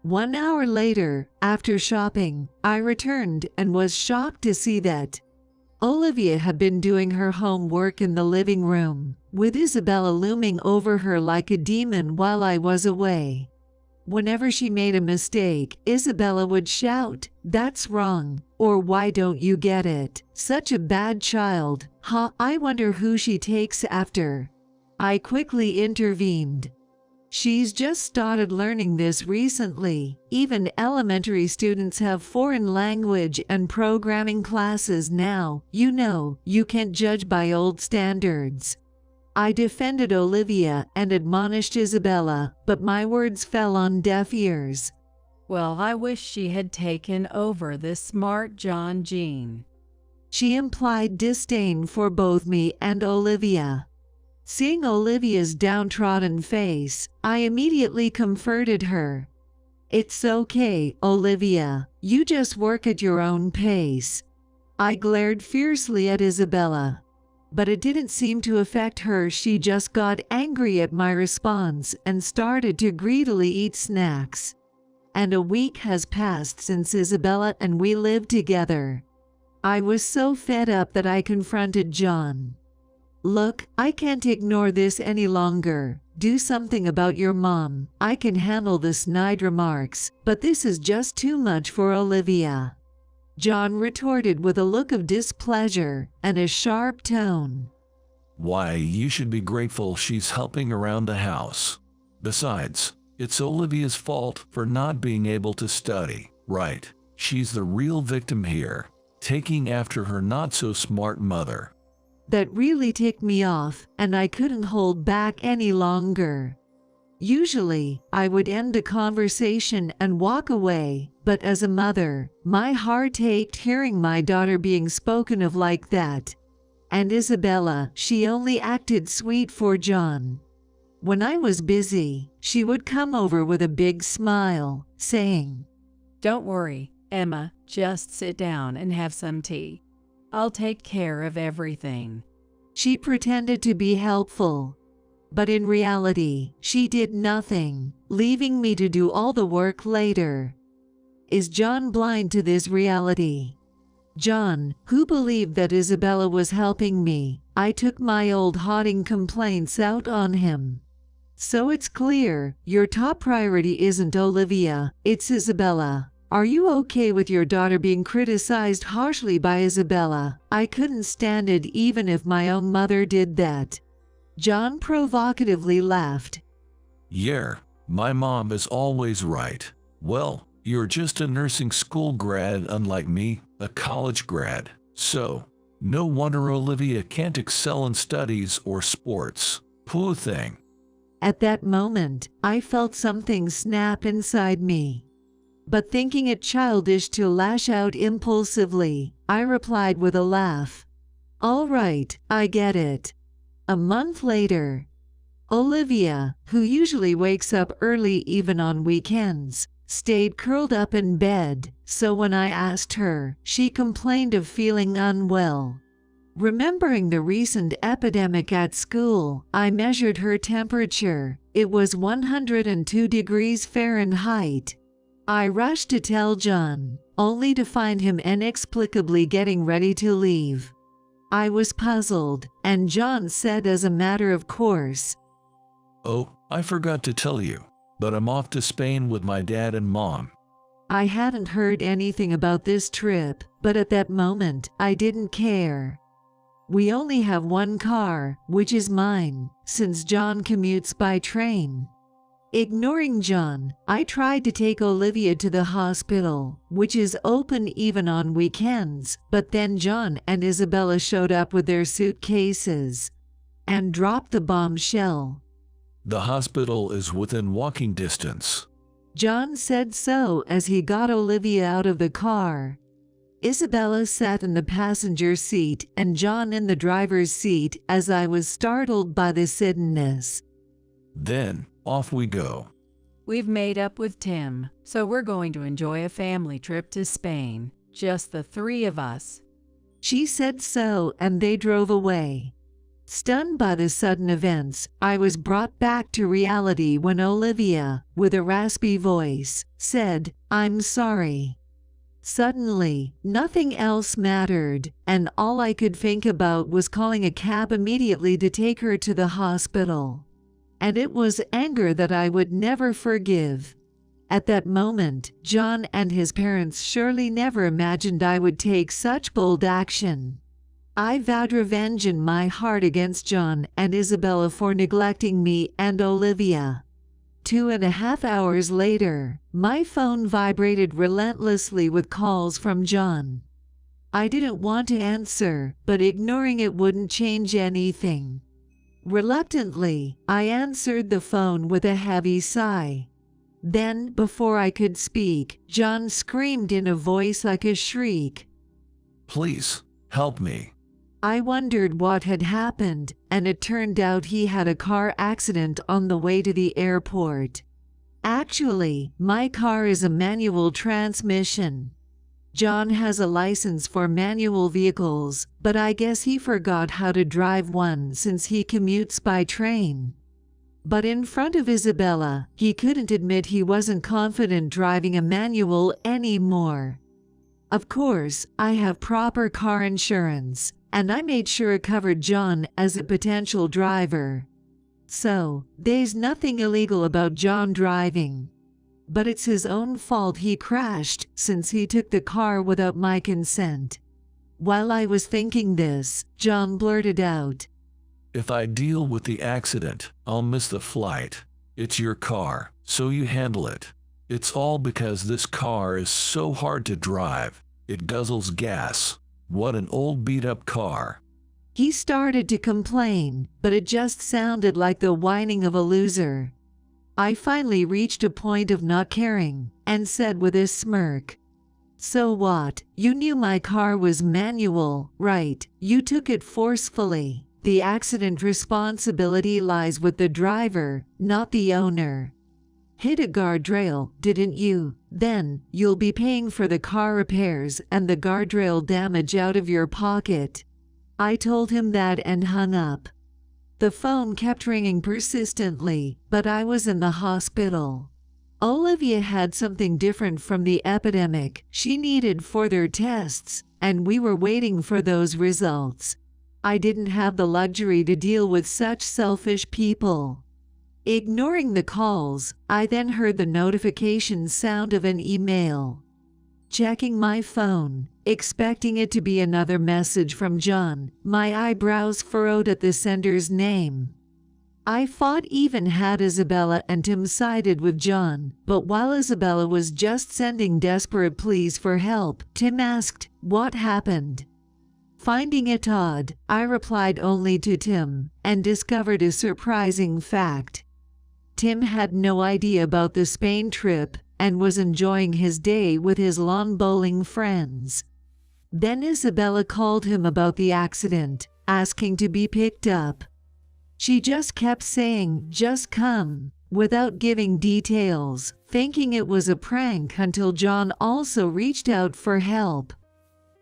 Speaker 4: 1 hour later, after shopping, I returned and was shocked to see that Olivia had been doing her homework in the living room, with Isabella looming over her like a demon while I was away. Whenever she made a mistake, Isabella would shout, "That's wrong," or "Why don't you get it? Such a bad child. Huh, I wonder who she takes after." I quickly intervened. "She's just started learning this recently. Even elementary students have foreign language and programming classes now. You can't judge by old standards." I defended Olivia and admonished Isabella, but my words fell on deaf ears.
Speaker 3: "Well, I wish she had taken over this smart John gene."
Speaker 4: She implied disdain for both me and Olivia. Seeing Olivia's downtrodden face, I immediately comforted her. "It's okay, Olivia. You just work at your own pace." I glared fiercely at Isabella, but it didn't seem to affect her. She just got angry at my response and started to greedily eat snacks. And a week has passed since Isabella and we lived together. I was so fed up that I confronted John. "Look, I can't ignore this any longer. Do something about your mom. I can handle the snide remarks, but this is just too much for Olivia." John retorted with a look of displeasure and a sharp tone.
Speaker 9: "Why, you should be grateful she's helping around the house. Besides, it's Olivia's fault for not being able to study, right? She's the real victim here, taking after her not-so-smart mother.
Speaker 4: That really ticked me off, and I couldn't hold back any longer. Usually, I would end the conversation and walk away, but as a mother, my heart ached hearing my daughter being spoken of like that. And Isabella, she only acted sweet for John. When I was busy, she would come over with a big smile, saying,
Speaker 3: "Don't worry, Emma, just sit down and have some tea. I'll take care of everything."
Speaker 4: She pretended to be helpful, but in reality, she did nothing, leaving me to do all the work later. Is John blind to this reality? John, who believed that Isabella was helping me, I took my old haunting complaints out on him. So it's clear, your top priority isn't Olivia, it's Isabella. Are you okay with your daughter being criticized harshly by Isabella? I couldn't stand it even if my own mother did that. John provocatively laughed.
Speaker 9: Yeah, my mom is always right. Well, you're just a nursing school grad unlike me, a college grad. So, no wonder Olivia can't excel in studies or sports. Poor thing.
Speaker 4: At that moment, I felt something snap inside me. But thinking it childish to lash out impulsively, I replied with a laugh. All right, I get it. A month later, Olivia, who usually wakes up early even on weekends, stayed curled up in bed, so when I asked her, she complained of feeling unwell. Remembering the recent epidemic at school, I measured her temperature. It was 102 degrees Fahrenheit. I rushed to tell John, only to find him inexplicably getting ready to leave. I was puzzled, and John said as a matter of course,
Speaker 9: "Oh, I forgot to tell you, but I'm off to Spain with my dad and mom."
Speaker 4: I hadn't heard anything about this trip, but at that moment, I didn't care. We only have one car, which is mine, since John commutes by train. Ignoring John, I tried to take Olivia to the hospital, which is open even on weekends, but then John and Isabella showed up with their suitcases and dropped the bombshell.
Speaker 9: The hospital is within walking distance.
Speaker 4: John said so as he got Olivia out of the car. Isabella sat in the passenger seat and John in the driver's seat as I was startled by the suddenness.
Speaker 9: Then, off we go.
Speaker 3: We've made up with Tim, so we're going to enjoy a family trip to Spain, just the three of us.
Speaker 4: She said so, and they drove away. Stunned by the sudden events, I was brought back to reality when Olivia, with a raspy voice, said, "I'm sorry." Suddenly, nothing else mattered, and all I could think about was calling a cab immediately to take her to the hospital. And it was anger that I would never forgive. At that moment, John and his parents surely never imagined I would take such bold action. I vowed revenge in my heart against John and Isabella for neglecting me and Olivia. 2.5 hours later, my phone vibrated relentlessly with calls from John. I didn't want to answer, but ignoring it wouldn't change anything. Reluctantly, I answered the phone with a heavy sigh. Then, before I could speak, John screamed in a voice like a shriek,
Speaker 9: "Please, help me."
Speaker 4: I wondered what had happened, and it turned out he had a car accident on the way to the airport. Actually, my car is a manual transmission. John has a license for manual vehicles, but I guess he forgot how to drive one since he commutes by train. But in front of Isabella, he couldn't admit he wasn't confident driving a manual anymore. Of course, I have proper car insurance, and I made sure it covered John as a potential driver. So, there's nothing illegal about John driving. But it's his own fault he crashed since he took the car without my consent. While I was thinking this, John blurted out,
Speaker 9: "If I deal with the accident, I'll miss the flight. It's your car, so you handle it." It's all because this car is so hard to drive. It guzzles gas. What an old beat-up car.
Speaker 4: He started to complain, but it just sounded like the whining of a loser. I finally reached a point of not caring and said with a smirk, "So what? You knew my car was manual, right? You took it forcefully. The accident responsibility lies with the driver, not the owner. Hit a guardrail, didn't you? Then you'll be paying for the car repairs and the guardrail damage out of your pocket." I told him that and hung up. The phone kept ringing persistently, but I was in the hospital. Olivia had something different from the epidemic she needed further tests, and we were waiting for those results. I didn't have the luxury to deal with such selfish people. Ignoring the calls, I then heard the notification sound of an email. Checking my phone, expecting it to be another message from John, my eyebrows furrowed at the sender's name. I thought even had Isabella and Tim sided with John, but while Isabella was just sending desperate pleas for help, Tim asked, "What happened?" Finding it odd, I replied only to Tim, and discovered a surprising fact. Tim had no idea about the Spain trip and was enjoying his day with his lawn bowling friends. Then Isabella called him about the accident, asking to be picked up. She just kept saying, "Just come," without giving details, thinking it was a prank until John also reached out for help.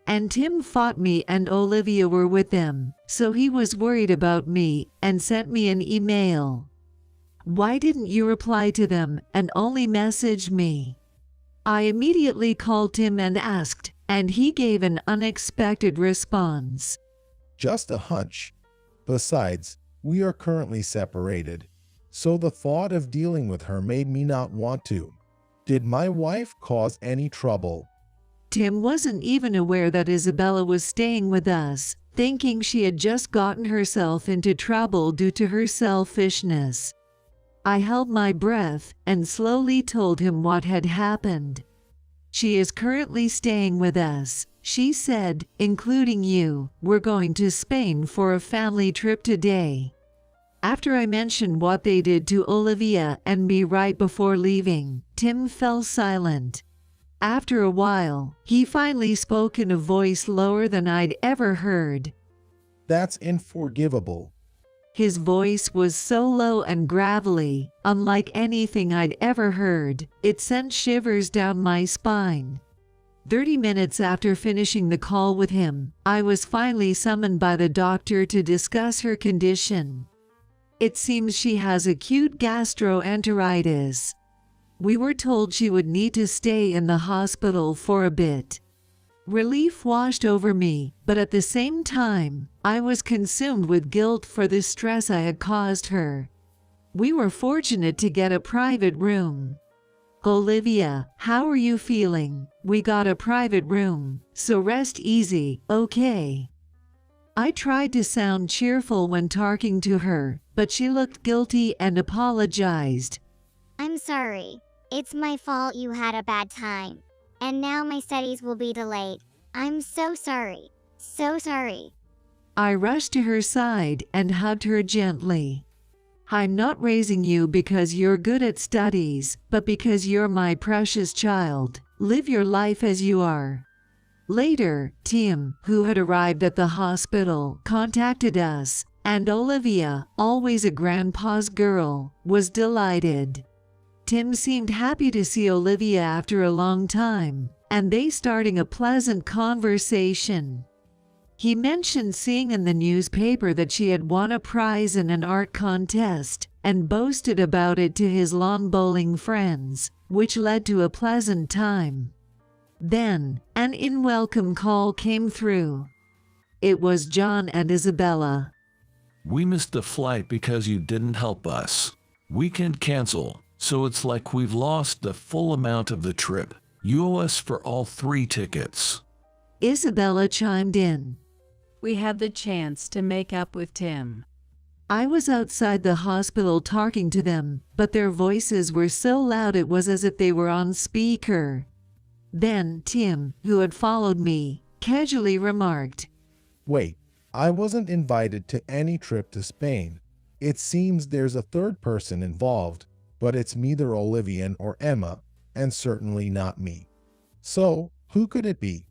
Speaker 4: And Tim thought me and Olivia were with them, so he was worried about me and sent me an email. "Why didn't you reply to them and only message me?" I immediately called Tim and asked, and he gave an unexpected response.
Speaker 14: "Just a hunch. Besides, we are currently separated, so the thought of dealing with her made me not want to. Did my wife cause any trouble?"
Speaker 4: Tim wasn't even aware that Isabella was staying with us, thinking she had just gotten herself into trouble due to her selfishness. I held my breath and slowly told him what had happened. "She is currently staying with us," she said, "including you. We're going to Spain for a family trip today." After I mentioned what they did to Olivia and me right before leaving, Tim fell silent. After a while, he finally spoke in a voice lower than I'd ever heard.
Speaker 14: "That's unforgivable."
Speaker 4: His voice was so low and gravelly, unlike anything I'd ever heard. It sent shivers down my spine. 30 minutes after finishing the call with him, I was finally summoned by the doctor to discuss her condition. It seems she has acute gastroenteritis. We were told she would need to stay in the hospital for a bit. Relief washed over me, but at the same time, I was consumed with guilt for the stress I had caused her. We were fortunate to get a private room. "Olivia, how are you feeling? We got a private room, so rest easy, okay?" I tried to sound cheerful when talking to her, but she looked guilty and apologized.
Speaker 13: "I'm sorry. It's my fault you had a bad time. And now my studies will be delayed. I'm so sorry. So sorry."
Speaker 4: I rushed to her side and hugged her gently. "I'm not raising you because you're good at studies, but because you're my precious child. Live your life as you are." Later, Tim, who had arrived at the hospital, contacted us, and Olivia, always a grandpa's girl, was delighted. Tim seemed happy to see Olivia after a long time, and they starting a pleasant conversation. He mentioned seeing in the newspaper that she had won a prize in an art contest and boasted about it to his lawn bowling friends, which led to a pleasant time. Then, an unwelcome call came through. It was John and Isabella.
Speaker 9: "We missed the flight because you didn't help us. We can cancel, so it's like we've lost the full amount of the trip. You owe us for all 3 tickets."
Speaker 4: Isabella chimed in.
Speaker 3: We had the chance to make up with Tim.
Speaker 4: I was outside the hospital talking to them, but their voices were so loud it was as if they were on speaker. Then Tim, who had followed me, casually remarked,
Speaker 14: Wait, I wasn't invited to any trip to Spain. It seems there's a third person involved, but it's neither Olivia or Emma, and certainly not me. So, who could it be?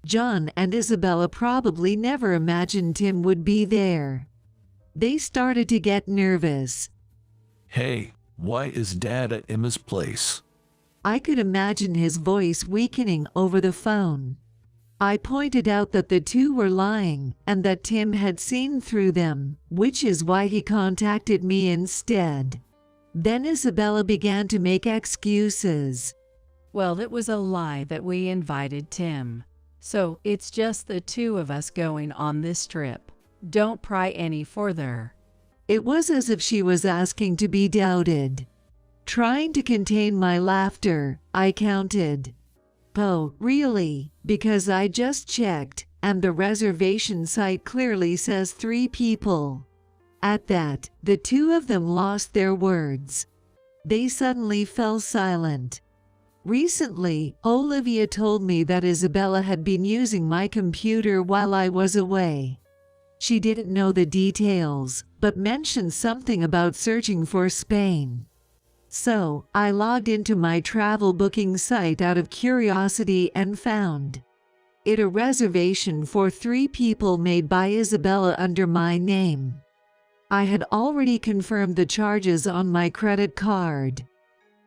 Speaker 4: John and Isabella probably never imagined Tim would be there. They started to get nervous.
Speaker 9: Hey, why is Dad at Emma's place?
Speaker 4: I could imagine his voice weakening over the phone. I pointed out that the two were lying and that Tim had seen through them, which is why he contacted me instead. Then Isabella began to make excuses.
Speaker 3: Well, it was a lie that we invited Tim. So it's just the two of us going on this trip. Don't pry any further.
Speaker 4: It was as if she was asking to be doubted. Trying to contain my laughter, I counted. Oh, really? Because I just checked, and the reservation site clearly says 3 people. At that, the two of them lost their words. They suddenly fell silent. Recently, Olivia told me that Isabella had been using my computer while I was away. She didn't know the details, but mentioned something about searching for Spain. So, I logged into my travel booking site out of curiosity and found it a reservation for 3 people made by Isabella under my name. I had already confirmed the charges on my credit card.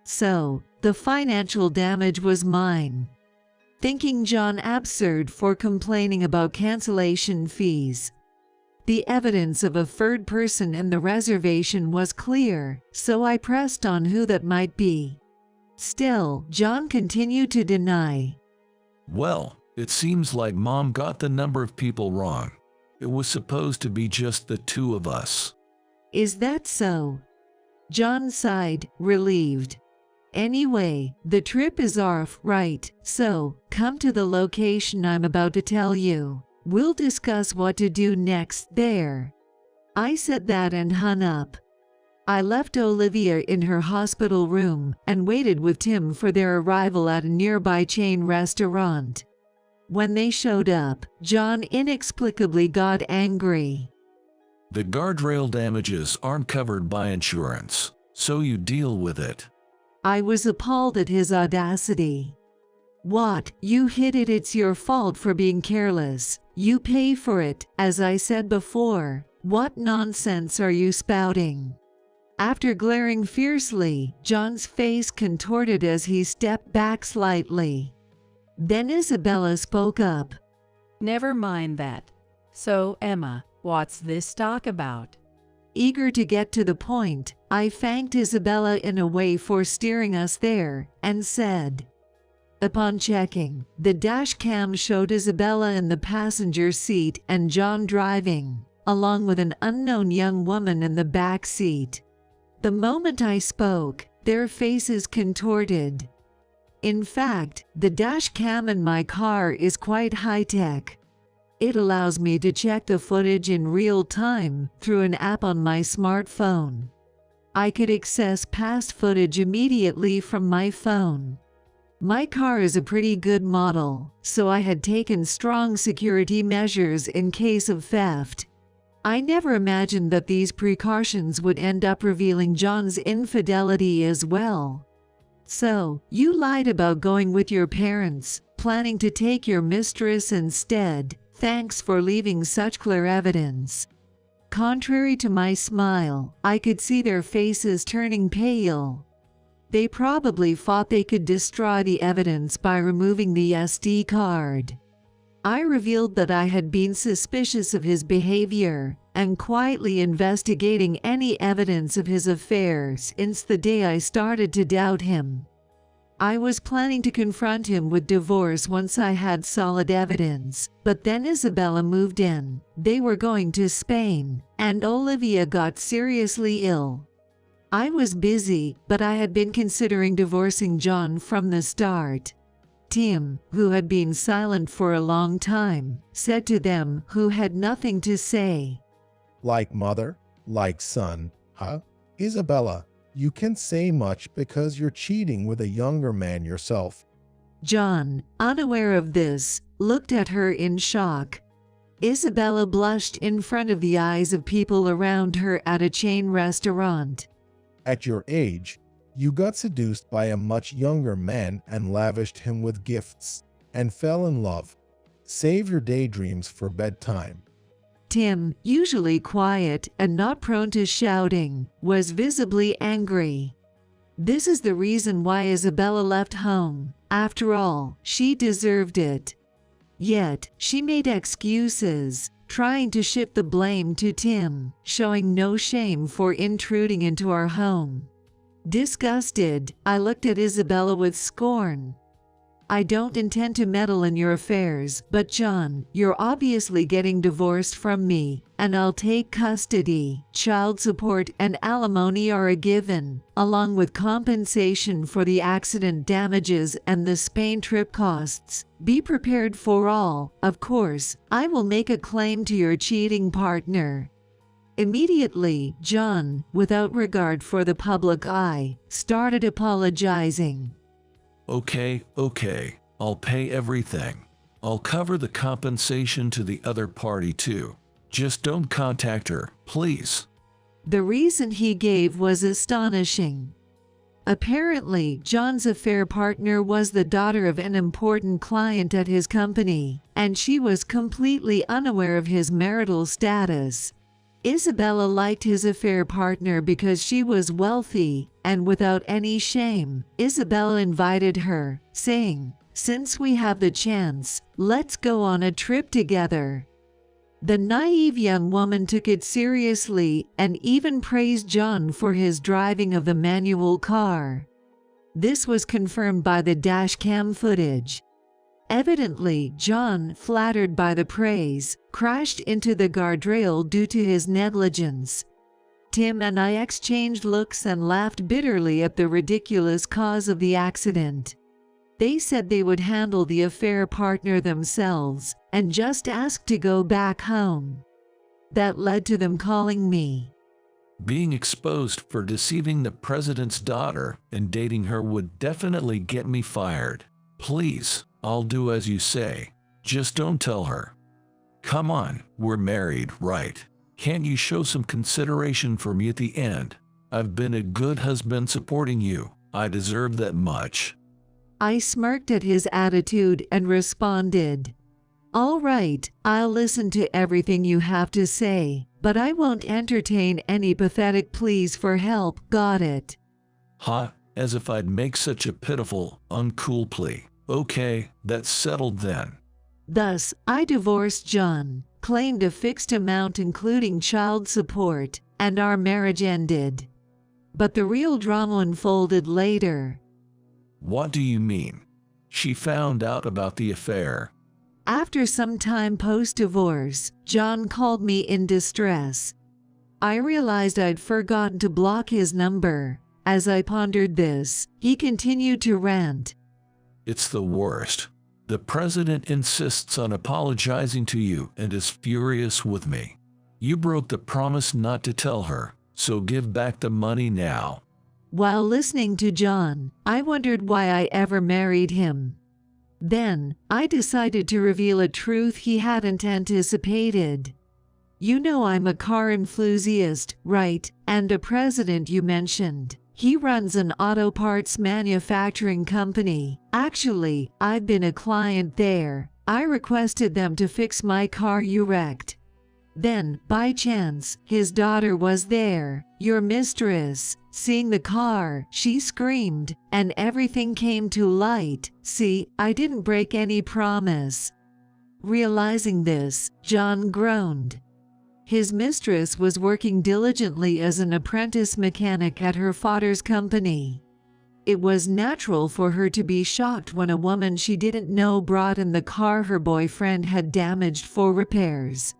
Speaker 4: So, the financial damage was mine. Thinking John absurd for complaining about cancellation fees. The evidence of a third person in the reservation was clear, so I pressed on who that might be. Still, John continued to deny.
Speaker 9: Well, it seems like Mom got the number of people wrong. It was supposed to be just the 2 of us.
Speaker 4: Is that so? John sighed, relieved. Anyway, the trip is off, right? So, come to the location I'm about to tell you. We'll discuss what to do next there. I said that and hung up. I left Olivia in her hospital room and waited with Tim for their arrival at a nearby chain restaurant. When they showed up, John inexplicably got angry.
Speaker 9: The guardrail damages aren't covered by insurance, so you deal with it.
Speaker 4: I was appalled at his audacity. What? You hit it, it's your fault for being careless. You pay for it, as I said before. What nonsense are you spouting? After glaring fiercely, John's face contorted as he stepped back slightly. Then Isabella spoke up.
Speaker 3: Never mind that. So, Emma, what's this talk about?
Speaker 4: Eager to get to the point, I thanked Isabella in a way for steering us there, and said, upon checking, the dash cam showed Isabella in the passenger seat and John driving, along with an unknown young woman in the back seat. The moment I spoke, their faces contorted. In fact, the dash cam in my car is quite high-tech. It allows me to check the footage in real time through an app on my smartphone. I could access past footage immediately from my phone. My car is a pretty good model, so I had taken strong security measures in case of theft. I never imagined that these precautions would end up revealing John's infidelity as well. So, you lied about going with your parents, planning to take your mistress instead. Thanks for leaving such clear evidence. Contrary to my smile, I could see their faces turning pale. They probably thought they could destroy the evidence by removing the SD card. I revealed that I had been suspicious of his behavior and quietly investigating any evidence of his affairs since the day I started to doubt him. I was planning to confront him with divorce once I had solid evidence, but then Isabella moved in. They were going to Spain, and Olivia got seriously ill. I was busy, but I had been considering divorcing John from the start. Tim, who had been silent for a long time, said to them who had nothing to say,
Speaker 14: Like mother? Like son, huh? Isabella, you can say much because you're cheating with a younger man yourself.
Speaker 4: John, unaware of this, looked at her in shock. Isabella blushed in front of the eyes of people around her at a chain restaurant.
Speaker 14: At your age, you got seduced by a much younger man and lavished him with gifts, and fell in love. Save your daydreams for bedtime.
Speaker 4: Tim, usually quiet and not prone to shouting, was visibly angry. This is the reason why Isabella left home. After all, she deserved it. Yet, she made excuses, trying to shift the blame to Tim, showing no shame for intruding into our home. Disgusted, I looked at Isabella with scorn. I don't intend to meddle in your affairs, but John, you're obviously getting divorced from me, and I'll take custody. Child support and alimony are a given, along with compensation for the accident damages and the Spain trip costs. Be prepared for all. Of course, I will make a claim to your cheating partner. Immediately, John, without regard for the public eye, started apologizing.
Speaker 9: Okay, I'll pay everything. I'll cover the compensation to the other party too. Just don't contact her, please.
Speaker 4: The reason he gave was astonishing. Apparently, John's affair partner was the daughter of an important client at his company, and she was completely unaware of his marital status. Isabella liked his affair partner because she was wealthy, and without any shame, Isabella invited her, saying, "Since we have the chance, let's go on a trip together." The naive young woman took it seriously and even praised John for his driving of the manual car. This was confirmed by the dashcam footage. Evidently, John, flattered by the praise, crashed into the guardrail due to his negligence. Tim and I exchanged looks and laughed bitterly at the ridiculous cause of the accident. They said they would handle the affair partner themselves and just asked to go back home. That led to them calling me.
Speaker 9: Being exposed for deceiving the president's daughter and dating her would definitely get me fired. Please, I'll do as you say. Just don't tell her. Come on, we're married, right? Can't you show some consideration for me at the end? I've been a good husband supporting you. I deserve that much.
Speaker 4: I smirked at his attitude and responded, "All right, I'll listen to everything you have to say, but I won't entertain any pathetic pleas for help, got it?"
Speaker 9: Huh? As if I'd make such a pitiful, uncool plea. Okay, that's settled then.
Speaker 4: Thus, I divorced John, claimed a fixed amount including child support, and our marriage ended. But the real drama unfolded later.
Speaker 9: What do you mean? She found out about the affair.
Speaker 4: After some time post-divorce, John called me in distress. I realized I'd forgotten to block his number. As I pondered this, he continued to rant.
Speaker 9: It's the worst. The president insists on apologizing to you and is furious with me. You broke the promise not to tell her, so give back the money now.
Speaker 4: While listening to John, I wondered why I ever married him. Then, I decided to reveal a truth he hadn't anticipated. You know I'm a car enthusiast, right? And the president you mentioned. He runs an auto parts manufacturing company. Actually, I've been a client there. I requested them to fix my car you wrecked. Then, by chance, his daughter was there, your mistress. Seeing the car, she screamed, and everything came to light. See, I didn't break any promise. Realizing this, John groaned. His mistress was working diligently as an apprentice mechanic at her father's company. It was natural for her to be shocked when a woman she didn't know brought in the car her boyfriend had damaged for repairs.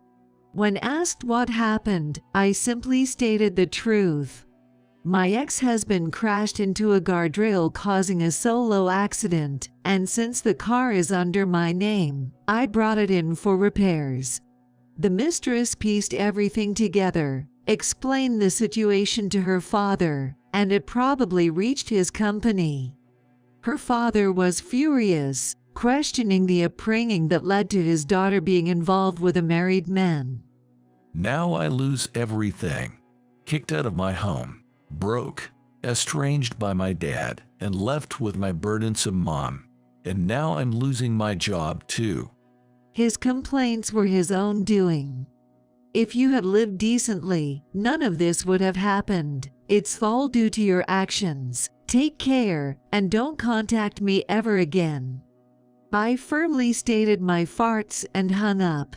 Speaker 4: When asked what happened, I simply stated the truth. My ex-husband crashed into a guardrail causing a solo accident, and since the car is under my name, I brought it in for repairs. The mistress pieced everything together, explained the situation to her father, and it probably reached his company. Her father was furious, questioning the upbringing that led to his daughter being involved with a married man.
Speaker 9: Now I lose everything. Kicked out of my home, broke, estranged by my dad, and left with my burdensome mom. And now I'm losing my job too.
Speaker 4: His complaints were his own doing. If you had lived decently, none of this would have happened. It's all due to your actions. Take care, and don't contact me ever again. I firmly stated my farts and hung up.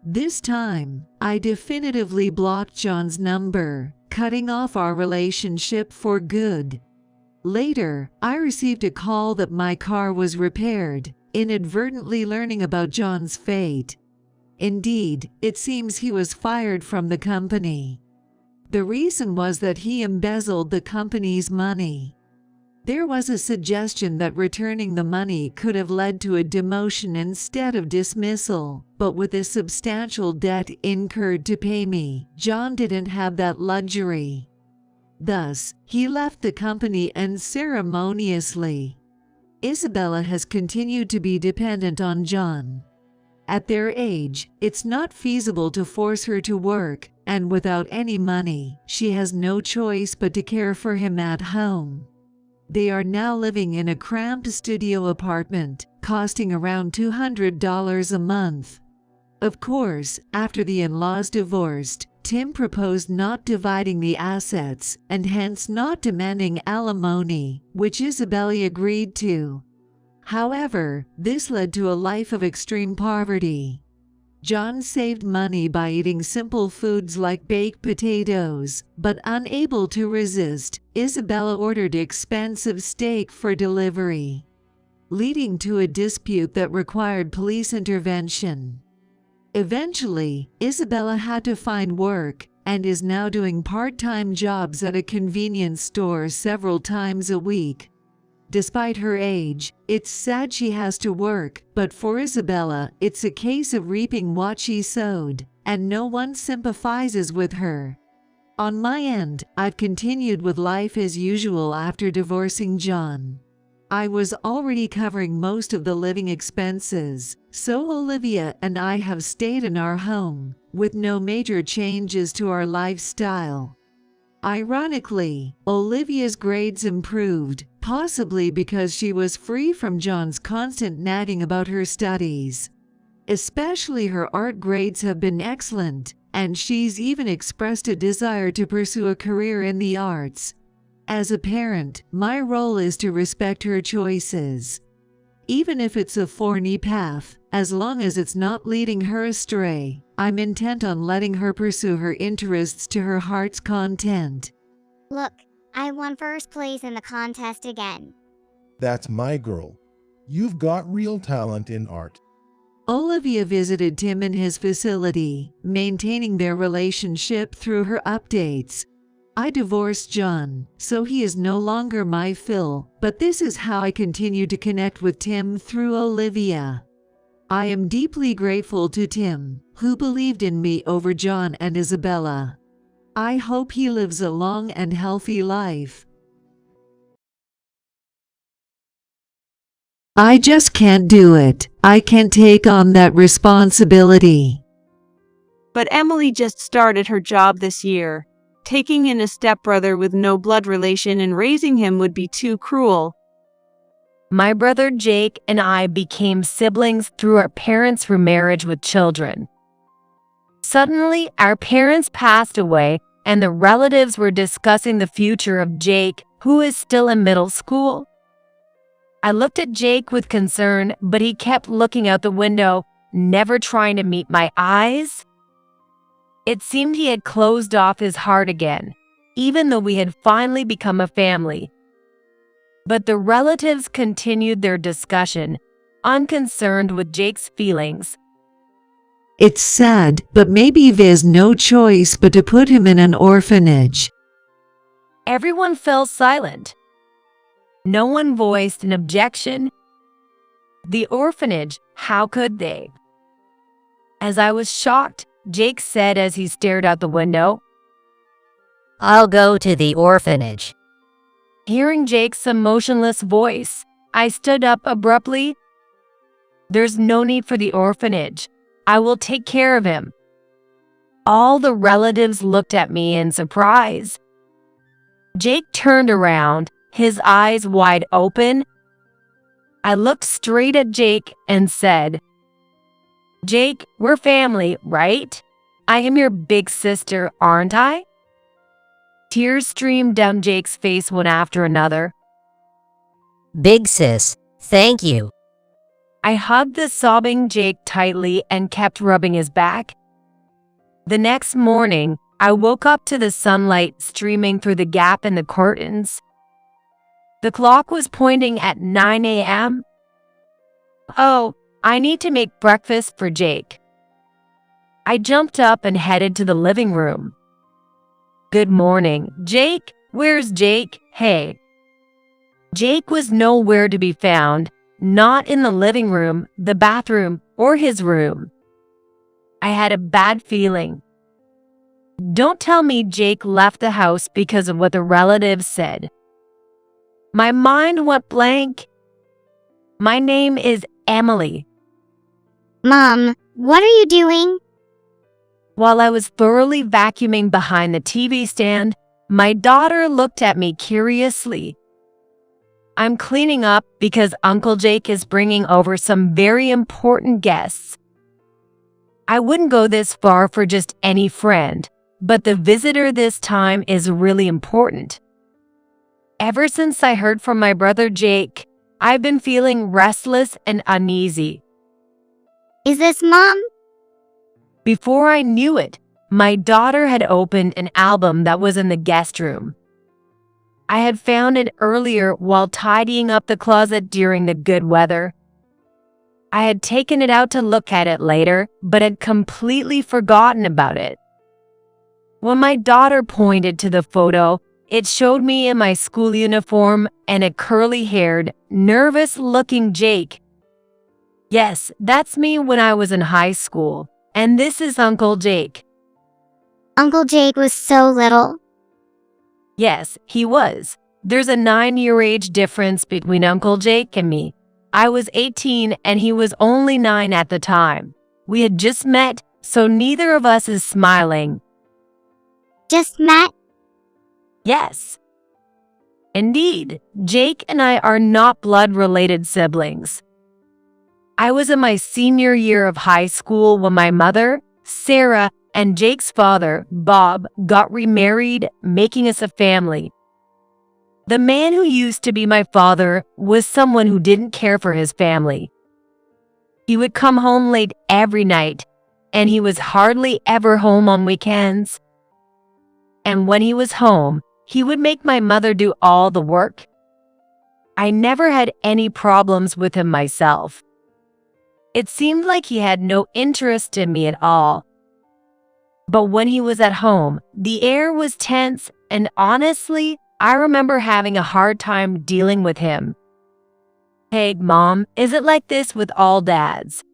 Speaker 4: This time, I definitively blocked John's number, cutting off our relationship for good. Later, I received a call that my car was repaired, inadvertently learning about John's fate. Indeed, it seems he was fired from the company. The reason was that he embezzled the company's money. There was a suggestion that returning the money could have led to a demotion instead of dismissal, but with a substantial debt incurred to pay me, John didn't have that luxury. Thus, he left the company unceremoniously. Isabella has continued to be dependent on John. At their age, it's not feasible to force her to work, and without any money, she has no choice but to care for him at home. They are now living in a cramped studio apartment, costing around $200 a month. Of course, after the in-laws divorced, Tim proposed not dividing the assets, and hence not demanding alimony, which Isabella agreed to. However, this led to a life of extreme poverty. John saved money by eating simple foods like baked potatoes, but unable to resist, Isabella ordered expensive steak for delivery, leading to a dispute that required police intervention. Eventually, Isabella had to find work and is now doing part-time jobs at a convenience store several times a week. Despite her age, it's sad she has to work, but for Isabella, it's a case of reaping what she sowed, and no one sympathizes with her. On my end, I've continued with life as usual after divorcing John. I was already covering most of the living expenses, so Olivia and I have stayed in our home, with no major changes to our lifestyle. Ironically, Olivia's grades improved, possibly because she was free from John's constant nagging about her studies. Especially her art grades have been excellent, and she's even expressed a desire to pursue a career in the arts. As a parent, my role is to respect her choices. Even if it's a thorny path, as long as it's not leading her astray, I'm intent on letting her pursue her interests to her heart's content.
Speaker 13: Look, I won first place in the contest again.
Speaker 14: That's my girl. You've got real talent in art.
Speaker 4: Olivia visited Tim in his facility, maintaining their relationship through her updates. I divorced John, so he is no longer my Phil, but this is how I continue to connect with Tim through Olivia. I am deeply grateful to Tim, who believed in me over John and Isabella. I hope he lives a long and healthy life. I just can't do it. I can't take on that responsibility.
Speaker 15: But Emily just started her job this year. Taking in a stepbrother with no blood relation and raising him would be too cruel.
Speaker 8: My brother Jake and I became siblings through our parents' remarriage with children. Suddenly, our parents passed away, and the relatives were discussing the future of Jake, who is still in middle school. I looked at Jake with concern, but he kept looking out the window, never trying to meet my eyes. It seemed he had closed off his heart again, even though we had finally become a family. But the relatives continued their discussion, unconcerned with Jake's feelings.
Speaker 4: It's sad, but maybe there's no choice but to put him in an orphanage.
Speaker 8: Everyone fell silent. No one voiced an objection. The orphanage, how could they? As I was shocked, Jake said as he stared out the window, I'll go to the orphanage. Hearing Jake's emotionless voice, I stood up abruptly. There's no need for the orphanage. I will take care of him. All the relatives looked at me in surprise. Jake turned around, his eyes wide open. I looked straight at Jake and said, Jake, we're family, right? I am your big sister, aren't I? Tears streamed down Jake's face one after another. Big sis, thank you. I hugged the sobbing Jake tightly and kept rubbing his back. The next morning, I woke up to the sunlight streaming through the gap in the curtains. The clock was pointing at 9 a.m. Oh, I need to make breakfast for Jake. I jumped up and headed to the living room. Good morning, Jake. Where's Jake? Hey. Jake was nowhere to be found, not in the living room, the bathroom, or his room. I had a bad feeling. Don't tell me Jake left the house because of what the relatives said. My mind went blank. My name is Emily.
Speaker 13: Mom, what are you doing?
Speaker 8: While I was thoroughly vacuuming behind the TV stand, my daughter looked at me curiously. I'm cleaning up because Uncle Jake is bringing over some very important guests. I wouldn't go this far for just any friend, but the visitor this time is really important. Ever since I heard from my brother Jake, I've been feeling restless and uneasy.
Speaker 13: Is this Mom?
Speaker 8: Before I knew it, my daughter had opened an album that was in the guest room. I had found it earlier while tidying up the closet during the good weather. I had taken it out to look at it later, but had completely forgotten about it. When my daughter pointed to the photo, it showed me in my school uniform and a curly-haired, nervous-looking Jake. Yes, that's me when I was in high school, and this is Uncle Jake.
Speaker 13: Uncle Jake was so little.
Speaker 8: Yes, he was. There's a 9-year age difference between Uncle Jake and me. I was 18 and he was only 9 at the time. We had just met, so neither of us is smiling.
Speaker 13: Just met?
Speaker 8: Yes. Indeed, Jake and I are not blood-related siblings. I was in my senior year of high school when my mother, Sarah, and Jake's father, Bob, got remarried, making us a family. The man who used to be my father was someone who didn't care for his family. He would come home late every night, and he was hardly ever home on weekends. And when he was home, he would make my mother do all the work. I never had any problems with him myself. It seemed like he had no interest in me at all. But when he was at home, the air was tense, and honestly, I remember having a hard time dealing with him. Hey, Mom, is it like this with all dads?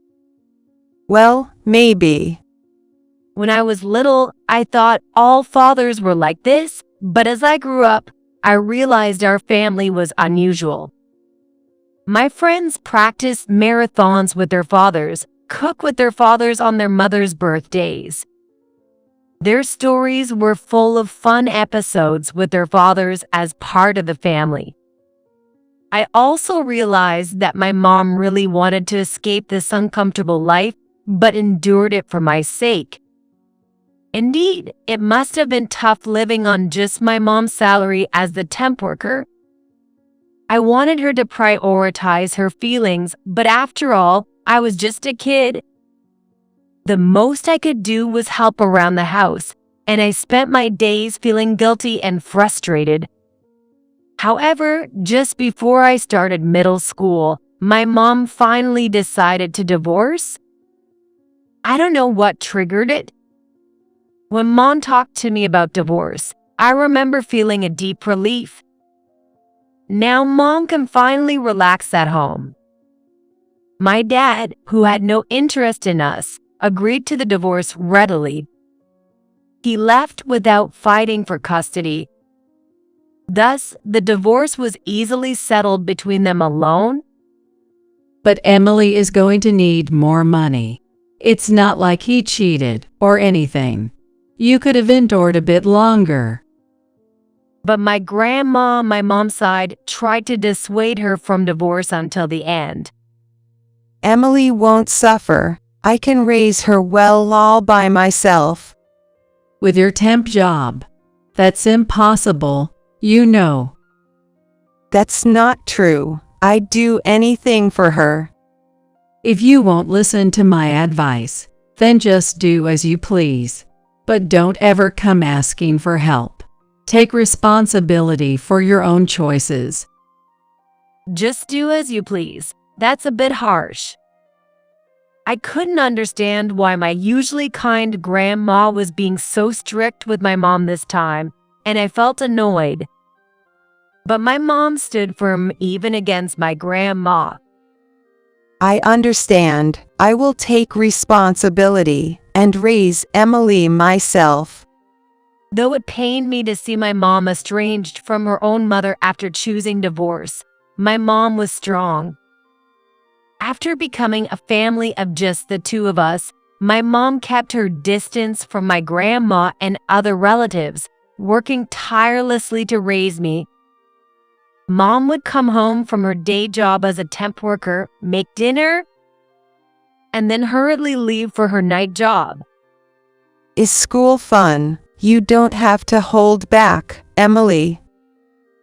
Speaker 2: Well, maybe.
Speaker 8: When I was little, I thought all fathers were like this, but as I grew up, I realized our family was unusual. My friends practiced marathons with their fathers, cook with their fathers on their mother's birthdays. Their stories were full of fun episodes with their fathers as part of the family. I also realized that my mom really wanted to escape this uncomfortable life, but endured it for my sake. Indeed, it must have been tough living on just my mom's salary as the temp worker. I wanted her to prioritize her feelings, but after all, I was just a kid. The most I could do was help around the house, and I spent my days feeling guilty and frustrated. However, just before I started middle school, my mom finally decided to divorce. I don't know what triggered it. When Mom talked to me about divorce, I remember feeling a deep relief. Now Mom can finally relax at home. My dad, who had no interest in us, agreed to the divorce readily. He left without fighting for custody. Thus, the divorce was easily settled between them alone.
Speaker 3: But Emily is going to need more money. It's not like he cheated or anything. You could have endured a bit longer.
Speaker 8: But my grandma on my mom's side tried to dissuade her from divorce until the end.
Speaker 2: Emily won't suffer. I can raise her well all by myself.
Speaker 3: With your temp job. That's impossible, you know.
Speaker 2: That's not true. I'd do anything for her.
Speaker 3: If you won't listen to my advice, then just do as you please. But don't ever come asking for help. Take responsibility for your own choices.
Speaker 8: Just do as you please. That's a bit harsh. I couldn't understand why my usually kind grandma was being so strict with my mom this time, and I felt annoyed. But my mom stood firm even against my grandma.
Speaker 2: I understand. I will take responsibility and raise Emily myself.
Speaker 8: Though it pained me to see my mom estranged from her own mother after choosing divorce, my mom was strong. After becoming a family of just the two of us, my mom kept her distance from my grandma and other relatives, working tirelessly to raise me. Mom would come home from her day job as a temp worker, make dinner, and then hurriedly leave for her night job.
Speaker 2: Is school fun? You don't have to hold back, Emily.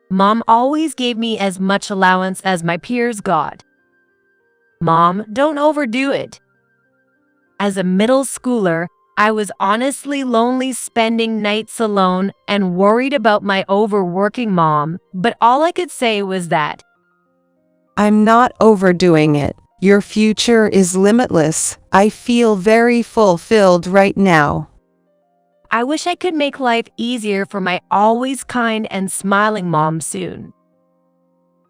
Speaker 8: Mom always gave me as much allowance as my peers got. Mom, don't overdo it. As a middle schooler, I was honestly lonely spending nights alone and worried about my overworking mom, but all I could say was that
Speaker 2: I'm not overdoing it. Your future is limitless. I feel very fulfilled right now.
Speaker 8: I wish I could make life easier for my always kind and smiling mom soon.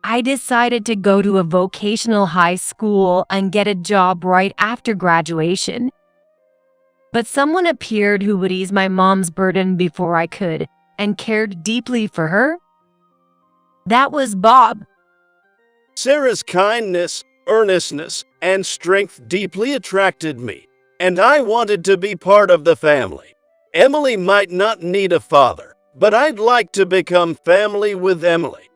Speaker 8: I decided to go to a vocational high school and get a job right after graduation. But someone appeared who would ease my mom's burden before I could, and cared deeply for her. That was Bob.
Speaker 6: Sarah's kindness, earnestness, and strength deeply attracted me, and I wanted to be part of the family. Emily might not need a father, but I'd like to become family with Emily.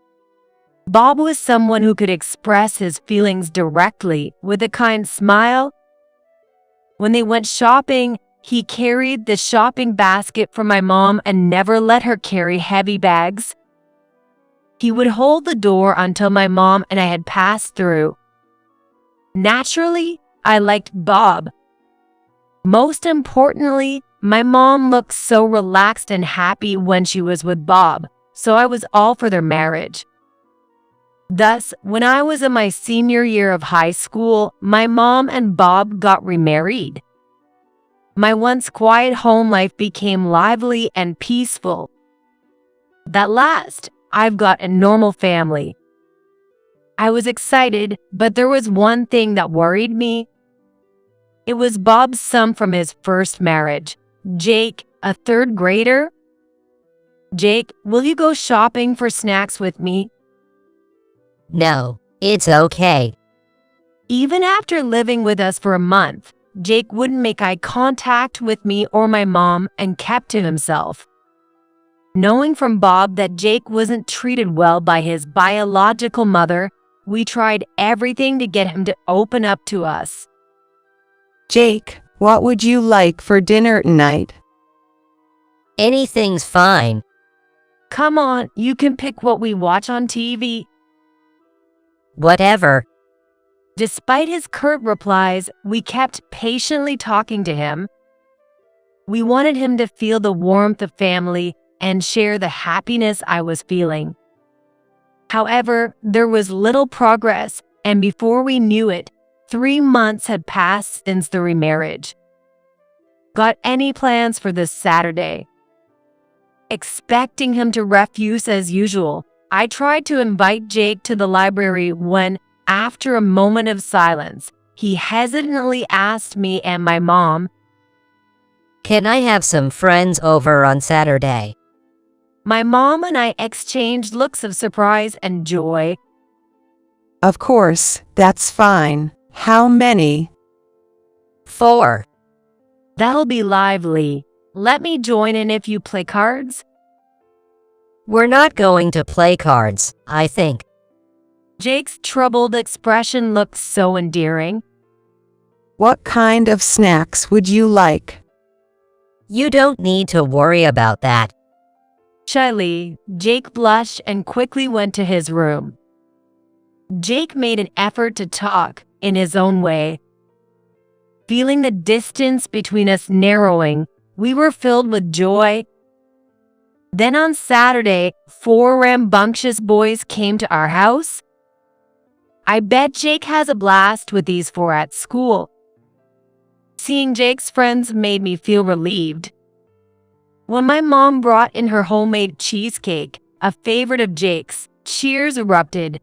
Speaker 8: Bob was someone who could express his feelings directly with a kind smile. When they went shopping, he carried the shopping basket for my mom and never let her carry heavy bags. He would hold the door until my mom and I had passed through. Naturally, I liked Bob. Most importantly, my mom looked so relaxed and happy when she was with Bob, so I was all for their marriage. Thus, when I was in my senior year of high school, my mom and Bob got remarried. My once quiet home life became lively and peaceful. At last, I've got a normal family. I was excited, but there was one thing that worried me. It was Bob's son from his first marriage, Jake, a third grader. Jake, will you go shopping for snacks with me?
Speaker 16: No, it's okay.
Speaker 8: Even after living with us for a month, Jake wouldn't make eye contact with me or my mom and kept to himself. Knowing from Bob that Jake wasn't treated well by his biological mother, we tried everything to get him to open up to us.
Speaker 2: Jake, what would you like for dinner tonight?
Speaker 16: Anything's fine.
Speaker 8: Come on, you can pick what we watch on TV.
Speaker 16: Whatever.
Speaker 8: Despite his curt replies, we kept patiently talking to him. We wanted him to feel the warmth of family and share the happiness I was feeling. However, there was little progress, and before we knew it, 3 months had passed since the remarriage. Got any plans for this Saturday? Expecting him to refuse as usual, I tried to invite Jake to the library when, after a moment of silence, he hesitantly asked me and my mom,
Speaker 16: Can I have some friends over on Saturday?
Speaker 8: My mom and I exchanged looks of surprise and joy.
Speaker 2: Of course, that's fine. How many?
Speaker 16: 4.
Speaker 8: That'll be lively. Let me join in if you play cards.
Speaker 16: We're not going to play cards, I think.
Speaker 8: Jake's troubled expression looked so endearing.
Speaker 2: What kind of snacks would you like?
Speaker 16: You don't need to worry about that.
Speaker 8: Shyly, Jake blushed and quickly went to his room. Jake made an effort to talk in his own way. Feeling the distance between us narrowing, we were filled with joy. Then on Saturday, 4 rambunctious boys came to our house. I bet Jake has a blast with these 4 at school. Seeing Jake's friends made me feel relieved. When my mom brought in her homemade cheesecake, a favorite of Jake's, cheers erupted.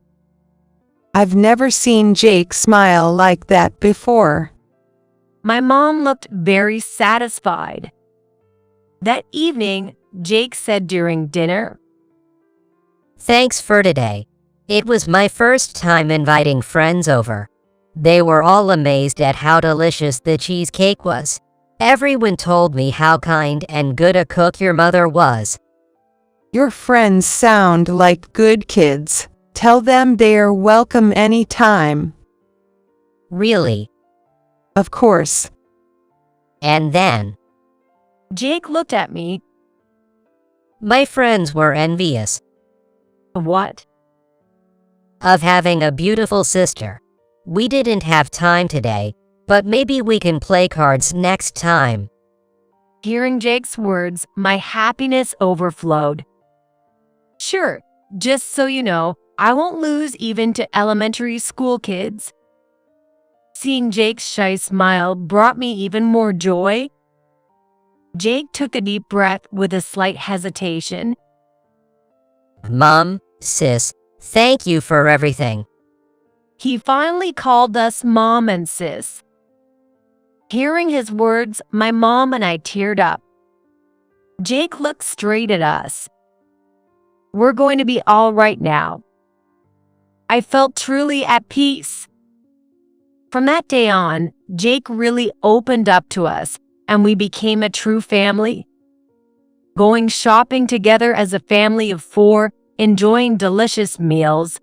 Speaker 2: I've never seen Jake smile like that before.
Speaker 8: My mom looked very satisfied. That evening, Jake said during dinner,
Speaker 16: Thanks for today. It was my first time inviting friends over. They were all amazed at how delicious the cheesecake was. Everyone told me how kind and good a cook your mother was.
Speaker 2: Your friends sound like good kids. Tell them they're welcome anytime.
Speaker 16: Really?
Speaker 2: Of course.
Speaker 16: And then
Speaker 8: Jake looked at me.
Speaker 16: My friends were envious.
Speaker 8: What?
Speaker 16: Of having a beautiful sister. We didn't have time today, but maybe we can play cards next time.
Speaker 8: Hearing Jake's words, my happiness overflowed. Sure, just so you know, I won't lose even to elementary school kids. Seeing Jake's shy smile brought me even more joy. Jake took a deep breath with a slight hesitation.
Speaker 16: Mom, sis, thank you for everything.
Speaker 8: He finally called us Mom and Sis. Hearing his words, my mom and I teared up. Jake looked straight at us. We're going to be all right now. I felt truly at peace. From that day on, Jake really opened up to us, and we became a true family. Going shopping together as a family of 4, enjoying delicious meals.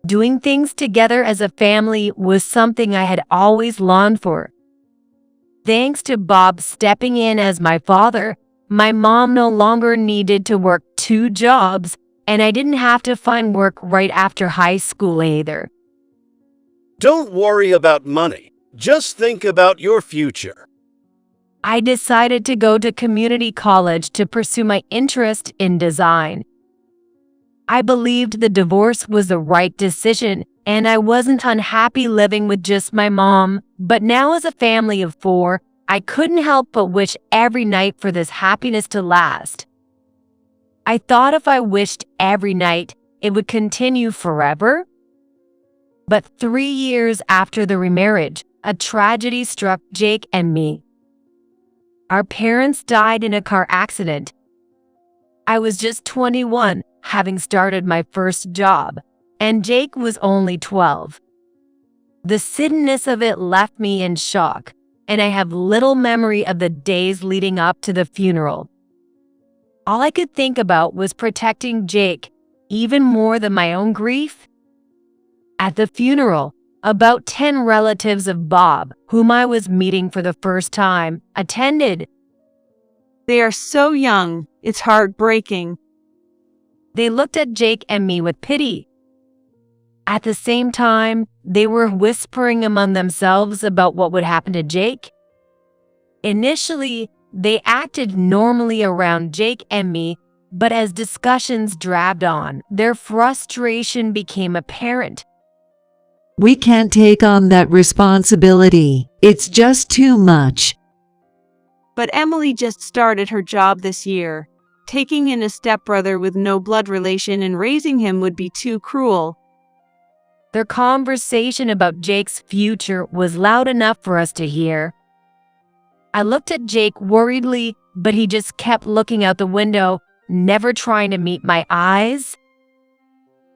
Speaker 8: Doing things together as a family was something I had always longed for. Thanks to Bob stepping in as my father, my mom no longer needed to work 2 jobs, and I didn't have to find work right after high school either.
Speaker 6: Don't worry about money. Just think about your future.
Speaker 8: I decided to go to community college to pursue my interest in design. I believed the divorce was the right decision, and I wasn't unhappy living with just my mom, but now as a family of 4, I couldn't help but wish every night for this happiness to last. I thought if I wished every night, it would continue forever. But 3 years after the remarriage, a tragedy struck Jake and me. Our parents died in a car accident. I was just 21, having started my first job, and Jake was only 12. The suddenness of it left me in shock, and I have little memory of the days leading up to the funeral. All I could think about was protecting Jake, even more than my own grief. At the funeral, about 10 relatives of Bob, whom I was meeting for the first time, attended.
Speaker 15: They are so young, it's heartbreaking.
Speaker 8: They looked at Jake and me with pity. At the same time, they were whispering among themselves about what would happen to Jake. Initially, they acted normally around Jake and me, but as discussions dragged on, their frustration became apparent.
Speaker 4: We can't take on that responsibility. It's just too much.
Speaker 15: But Emily just started her job this year. Taking in a stepbrother with no blood relation and raising him would be too cruel.
Speaker 8: Their conversation about Jake's future was loud enough for us to hear. I looked at Jake worriedly, but he just kept looking out the window, never trying to meet my eyes.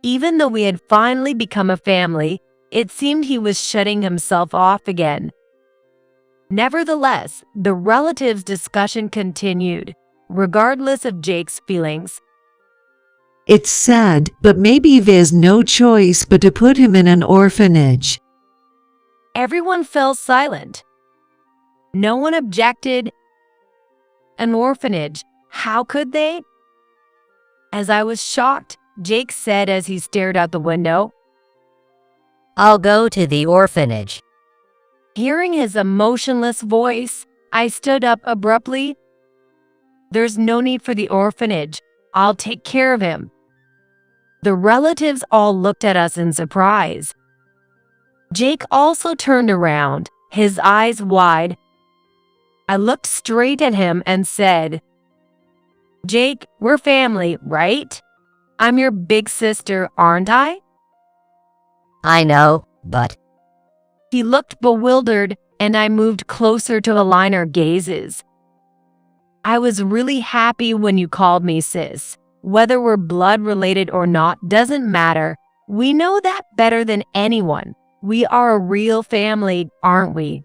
Speaker 8: Even though we had finally become a family, it seemed he was shutting himself off again. Nevertheless, the relatives' discussion continued, regardless of Jake's feelings.
Speaker 4: It's sad, but maybe there's no choice but to put him in an orphanage.
Speaker 8: Everyone fell silent. No one objected. An orphanage, how could they? As I was shocked, Jake said as he stared out the window,
Speaker 16: I'll go to the orphanage.
Speaker 8: Hearing his emotionless voice, I stood up abruptly. There's no need for the orphanage. I'll take care of him. The relatives all looked at us in surprise. Jake also turned around, his eyes wide. I looked straight at him and said, Jake, we're family, right? I'm your big sister, aren't I?
Speaker 16: I know, but...
Speaker 8: He looked bewildered, and I moved closer to align our gazes. I was really happy when you called me sis. Whether we're blood-related or not doesn't matter. We know that better than anyone. We are a real family, aren't we?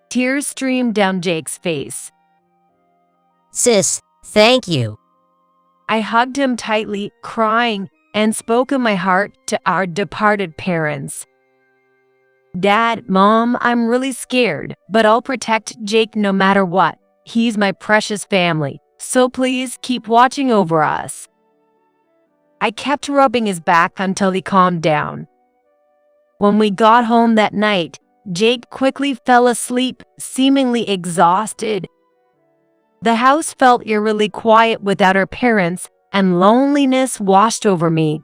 Speaker 8: Tears streamed down Jake's face.
Speaker 16: Sis, thank you.
Speaker 8: I hugged him tightly, crying, and spoke in my heart to our departed parents. Dad, Mom, I'm really scared, but I'll protect Jake no matter what. He's my precious family, so please keep watching over us. I kept rubbing his back until he calmed down. When we got home that night, Jake quickly fell asleep, seemingly exhausted. The house felt eerily quiet without our parents, and loneliness washed over me.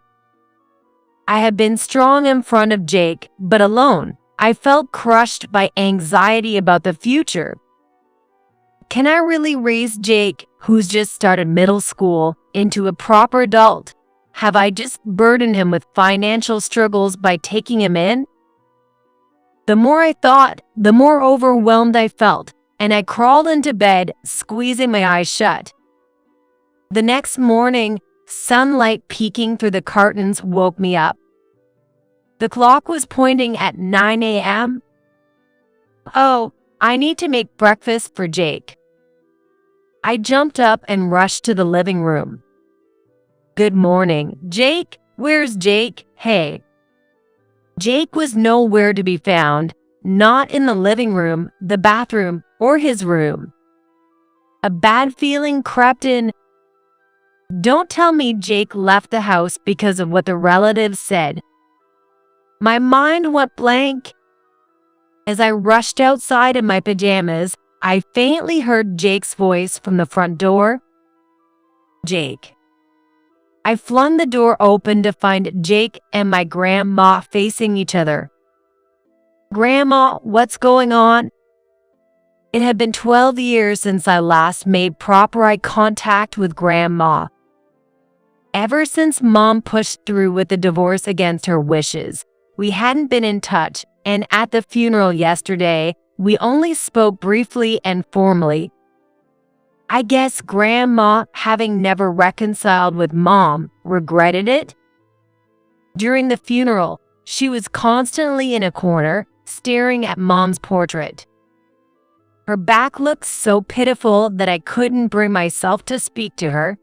Speaker 8: I had been strong in front of Jake, but alone. I felt crushed by anxiety about the future. Can I really raise Jake, who's just started middle school, into a proper adult? Have I just burdened him with financial struggles by taking him in? The more I thought, the more overwhelmed I felt, and I crawled into bed, squeezing my eyes shut. The next morning, sunlight peeking through the curtains woke me up. The clock was pointing at 9 a.m. Oh, I need to make breakfast for Jake. I jumped up and rushed to the living room. Good morning, Jake. Where's Jake? Hey. Jake was nowhere to be found, not in the living room, the bathroom, or his room. A bad feeling crept in. Don't tell me Jake left the house because of what the relatives said. My mind went blank. As I rushed outside in my pajamas, I faintly heard Jake's voice from the front door. Jake. I flung the door open to find Jake and my grandma facing each other. Grandma, what's going on? It had been 12 years since I last made proper eye contact with Grandma. Ever since Mom pushed through with the divorce against her wishes, we hadn't been in touch, and at the funeral yesterday, we only spoke briefly and formally. I guess Grandma, having never reconciled with Mom, regretted it. During the funeral, she was constantly in a corner, staring at Mom's portrait. Her back looked so pitiful that I couldn't bring myself to speak to her.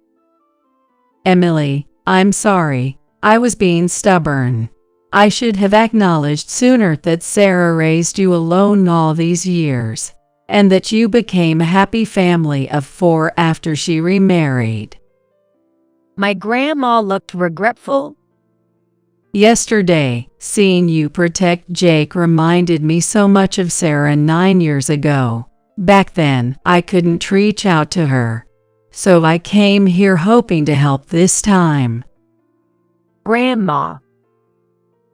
Speaker 3: Emily, I'm sorry. I was being stubborn. I should have acknowledged sooner that Sarah raised you alone all these years, and that you became a happy family of 4 after she remarried.
Speaker 8: My grandma looked regretful.
Speaker 3: Yesterday, seeing you protect Jake reminded me so much of Sarah 9 years ago. Back then, I couldn't reach out to her, so I came here hoping to help this time.
Speaker 8: Grandma.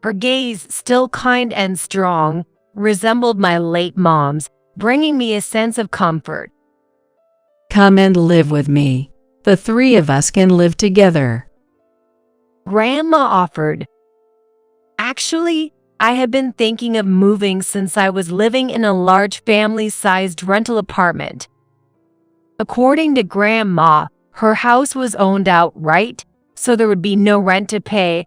Speaker 8: Her gaze, still kind and strong, resembled my late mom's, bringing me a sense of comfort.
Speaker 3: Come and live with me. The 3 of us can live together.
Speaker 8: Grandma offered. Actually, I had been thinking of moving since I was living in a large family-sized rental apartment. According to Grandma, her house was owned outright, so there would be no rent to pay.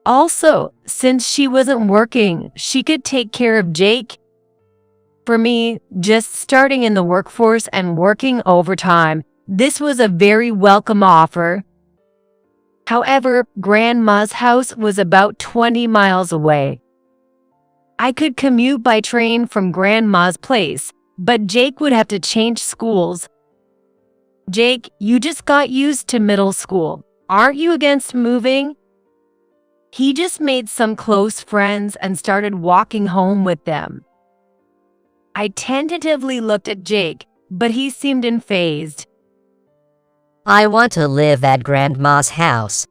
Speaker 8: Also, since she wasn't working, she could take care of Jake. For me, just starting in the workforce and working overtime, this was a very welcome offer. However, Grandma's house was about 20 miles away. I could commute by train from Grandma's place, but Jake would have to change schools. Jake, you just got used to middle school. Aren't you against moving? He just made some close friends and started walking home with them. I tentatively looked at Jake, but he seemed unfazed.
Speaker 16: I want to live at Grandma's house.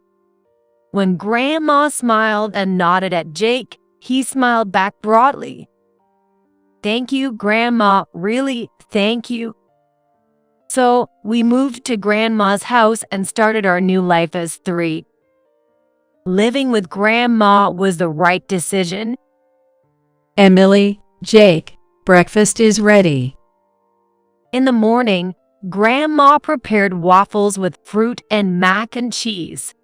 Speaker 8: When Grandma smiled and nodded at Jake, he smiled back broadly. Thank you, Grandma. Really, thank you. So, we moved to Grandma's house and started our new life as three. Living with Grandma was the right decision.
Speaker 3: Emily, Jake, breakfast is ready.
Speaker 8: In the morning, Grandma prepared waffles with fruit and mac and cheese.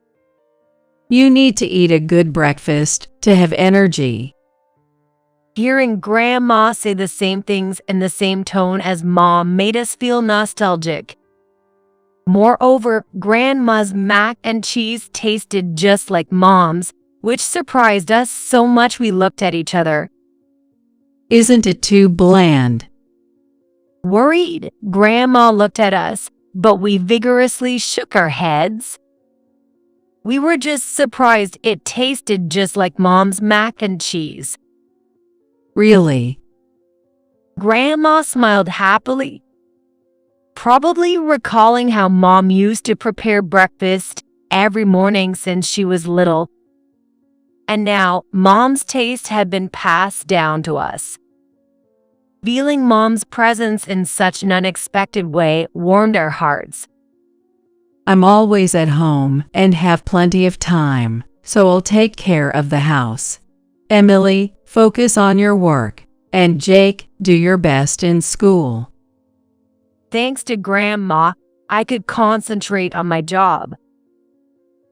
Speaker 3: You need to eat a good breakfast to have energy.
Speaker 8: Hearing Grandma say the same things in the same tone as Mom made us feel nostalgic. Moreover, Grandma's mac and cheese tasted just like Mom's, which surprised us so much we looked at each other.
Speaker 3: Isn't it too bland?
Speaker 8: Worried, Grandma looked at us, but we vigorously shook our heads. We were just surprised it tasted just like Mom's mac and cheese.
Speaker 3: Really?
Speaker 8: Grandma smiled happily, probably recalling how Mom used to prepare breakfast every morning since she was little. And now, Mom's taste had been passed down to us. Feeling Mom's presence in such an unexpected way warmed our hearts.
Speaker 3: I'm always at home and have plenty of time, so I'll take care of the house. Emily, focus on your work, and Jake, do your best in school.
Speaker 8: Thanks to Grandma, I could concentrate on my job.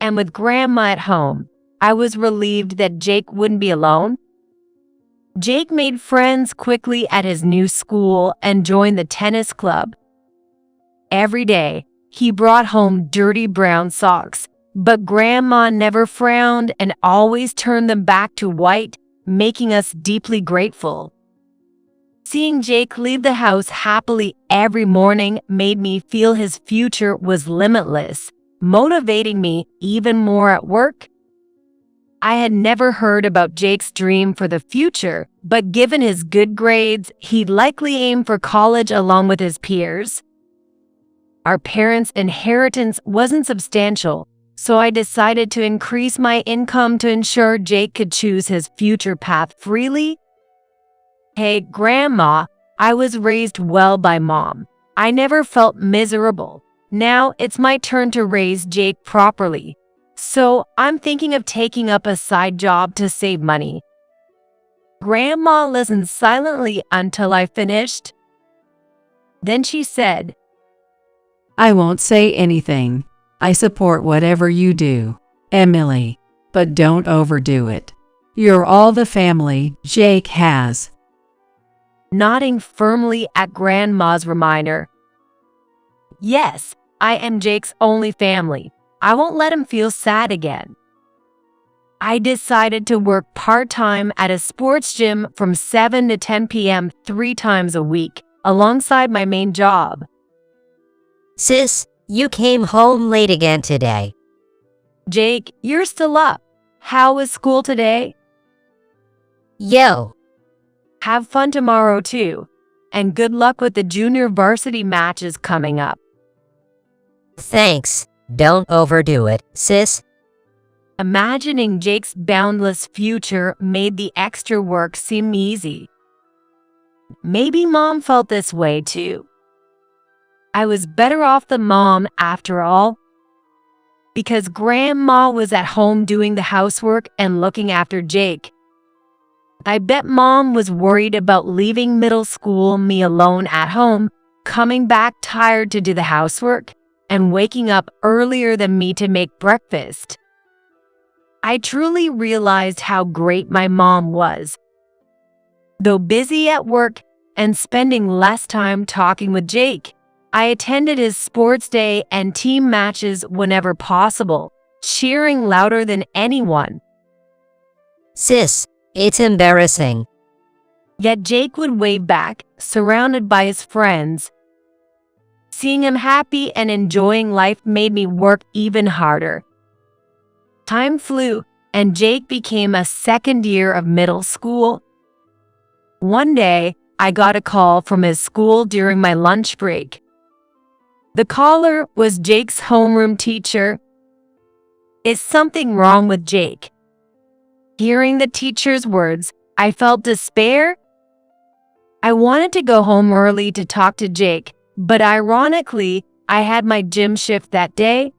Speaker 8: And with Grandma at home, I was relieved that Jake wouldn't be alone. Jake made friends quickly at his new school and joined the tennis club. Every day, he brought home dirty brown socks, but Grandma never frowned and always turned them back to white, making us deeply grateful. Seeing Jake leave the house happily every morning made me feel his future was limitless, motivating me even more at work. I had never heard about Jake's dream for the future, but given his good grades, he'd likely aim for college along with his peers. Our parents' inheritance wasn't substantial, so I decided to increase my income to ensure Jake could choose his future path freely. Hey, Grandma, I was raised well by Mom. I never felt miserable. Now it's my turn to raise Jake properly. So I'm thinking of taking up a side job to save money. Grandma listened silently until I finished. Then she said,
Speaker 3: I won't say anything. I support whatever you do, Emily, but don't overdo it. You're all the family Jake has.
Speaker 8: Nodding firmly at Grandma's reminder. Yes, I am Jake's only family. I won't let him feel sad again. I decided to work part-time at a sports gym from 7 to 10 p.m. 3 times a week, alongside my main job.
Speaker 16: Sis, you came home late again today.
Speaker 8: Jake, you're still up. How was school today?
Speaker 16: Yo.
Speaker 8: Have fun tomorrow too, and good luck with the junior varsity matches coming up.
Speaker 16: Thanks. Don't overdo it, sis.
Speaker 8: Imagining Jake's boundless future made the extra work seem easy. Maybe Mom felt this way too. I was better off than Mom after all, because Grandma was at home doing the housework and looking after Jake. I bet Mom was worried about leaving middle school me alone at home, coming back tired to do the housework, and waking up earlier than me to make breakfast. I truly realized how great my mom was. Though busy at work and spending less time talking with Jake, I attended his sports day and team matches whenever possible, cheering louder than anyone.
Speaker 16: Sis, it's embarrassing.
Speaker 8: Yet Jake would wave back, surrounded by his friends. Seeing him happy and enjoying life made me work even harder. Time flew, and Jake became a second year of middle school. One day, I got a call from his school during my lunch break. The caller was Jake's homeroom teacher. Is something wrong with Jake? Hearing the teacher's words, I felt despair. I wanted to go home early to talk to Jake, but ironically, I had my gym shift that day.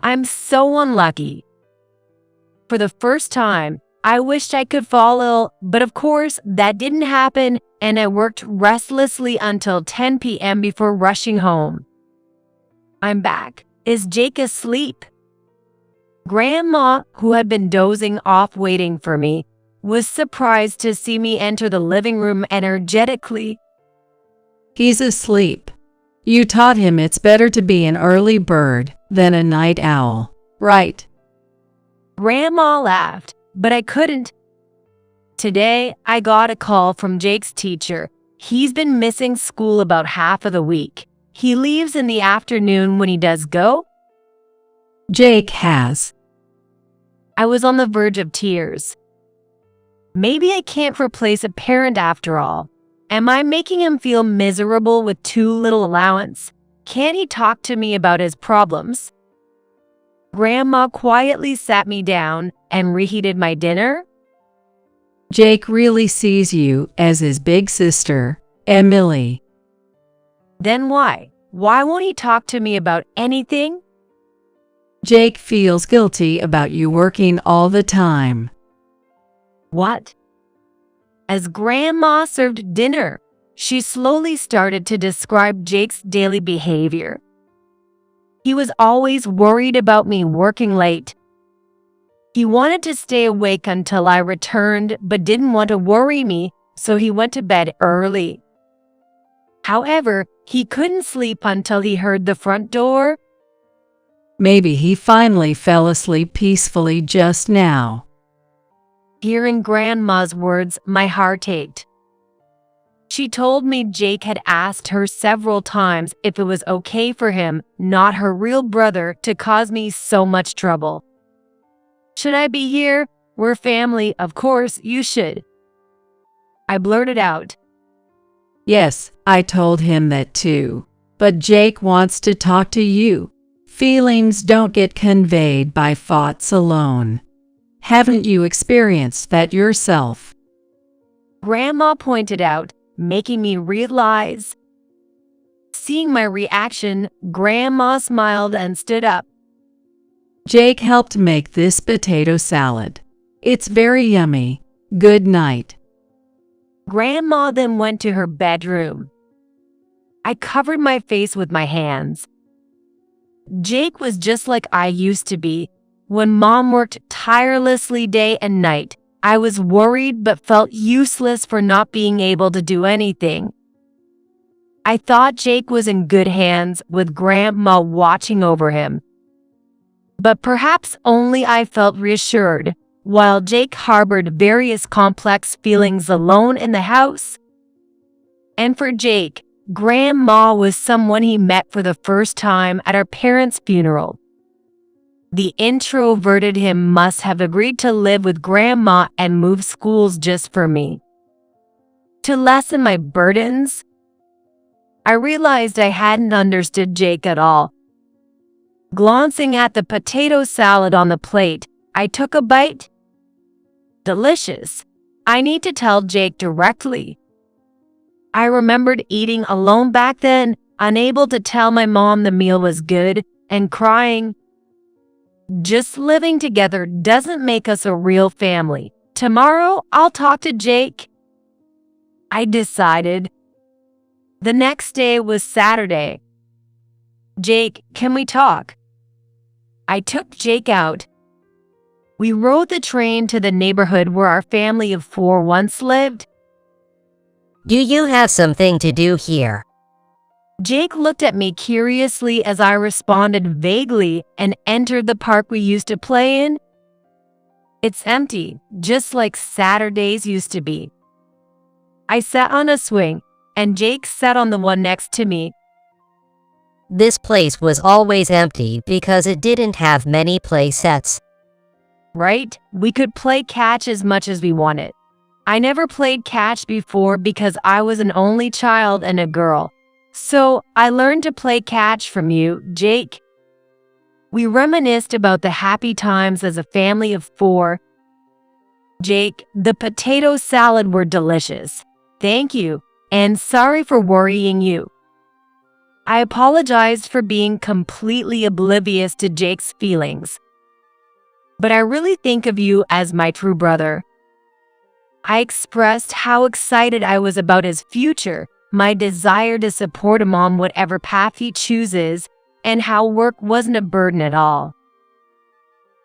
Speaker 8: I'm so unlucky. For the first time, I wished I could fall ill, but of course, that didn't happen, and I worked restlessly until 10 p.m. before rushing home. I'm back. Is Jake asleep? Grandma, who had been dozing off waiting for me, was surprised to see me enter the living room energetically.
Speaker 3: He's asleep. You taught him it's better to be an early bird than a night owl, right?
Speaker 8: Grandma laughed, but I couldn't. Today, I got a call from Jake's teacher. He's been missing school about half of the week. He leaves in the afternoon when he does go.
Speaker 3: Jake has.
Speaker 8: I was on the verge of tears. Maybe I can't replace a parent after all. Am I making him feel miserable with too little allowance? Can't he talk to me about his problems? Grandma quietly sat me down and reheated my dinner.
Speaker 3: Jake really sees you as his big sister, Emily.
Speaker 8: Then why? Why won't he talk to me about anything?
Speaker 3: Jake feels guilty about you working all the time.
Speaker 8: What? As Grandma served dinner, she slowly started to describe Jake's daily behavior. He was always worried about me working late. He wanted to stay awake until I returned, but didn't want to worry me, so he went to bed early. However, he couldn't sleep until he heard the front door.
Speaker 3: Maybe he finally fell asleep peacefully just now.
Speaker 8: Hearing Grandma's words, my heart ached. She told me Jake had asked her several times if it was okay for him, not her real brother, to cause me so much trouble. Should I be here? We're family, of course you should. I blurted out.
Speaker 3: Yes, I told him that too. But Jake wants to talk to you. Feelings don't get conveyed by thoughts alone. Haven't you experienced that yourself?
Speaker 8: Grandma pointed out, making me realize. Seeing my reaction, Grandma smiled and stood up.
Speaker 3: Jake helped make this potato salad. It's very yummy. Good night.
Speaker 8: Grandma then went to her bedroom. I covered my face with my hands. Jake was just like I used to be. When Mom worked tirelessly day and night, I was worried but felt useless for not being able to do anything. I thought Jake was in good hands with Grandma watching over him. But perhaps only I felt reassured, while Jake harbored various complex feelings alone in the house. And for Jake, Grandma was someone he met for the first time at our parents' funeral. The introverted him must have agreed to live with Grandma and move schools just for me. To lessen my burdens, I realized I hadn't understood Jake at all. Glancing at the potato salad on the plate, I took a bite. Delicious. I need to tell Jake directly. I remembered eating alone back then, unable to tell my mom the meal was good, and crying. Just living together doesn't make us a real family. Tomorrow, I'll talk to Jake. I decided. The next day was Saturday. Jake, can we talk? I took Jake out. We rode the train to the neighborhood where our family of 4 once lived.
Speaker 16: Do you have something to do here?
Speaker 8: Jake looked at me curiously as I responded vaguely and entered the park we used to play in. It's empty, just like Saturdays used to be. I sat on a swing, and Jake sat on the one next to me.
Speaker 16: This place was always empty because it didn't have many play sets.
Speaker 8: Right? We could play catch as much as we wanted. I never played catch before because I was an only child and a girl. So I learned to play catch from you, Jake. We reminisced about the happy times as a family of 4. Jake, the potato salad were delicious. Thank you, and sorry for worrying you. I apologized for being completely oblivious to Jake's feelings. But I really think of you as my true brother. I expressed how excited I was about his future, my desire to support him on whatever path he chooses, and how work wasn't a burden at all.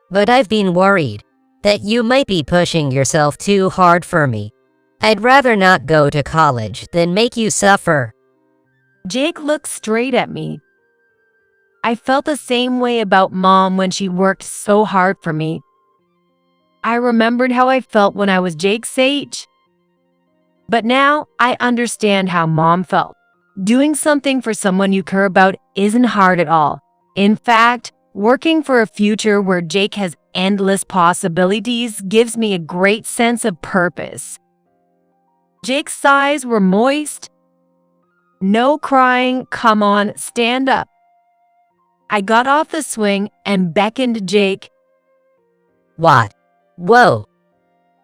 Speaker 16: But I've been worried that you might be pushing yourself too hard for me. I'd rather not go to college than make you suffer.
Speaker 8: Jake looked straight at me. I felt the same way about Mom when she worked so hard for me. I remembered how I felt when I was Jake's age. But now I understand how Mom felt. Doing something for someone you care about isn't hard at all. In fact, working for a future where Jake has endless possibilities gives me a great sense of purpose. Jake's eyes were moist. No crying, come on, stand up. I got off the swing and beckoned Jake.
Speaker 16: What? Whoa.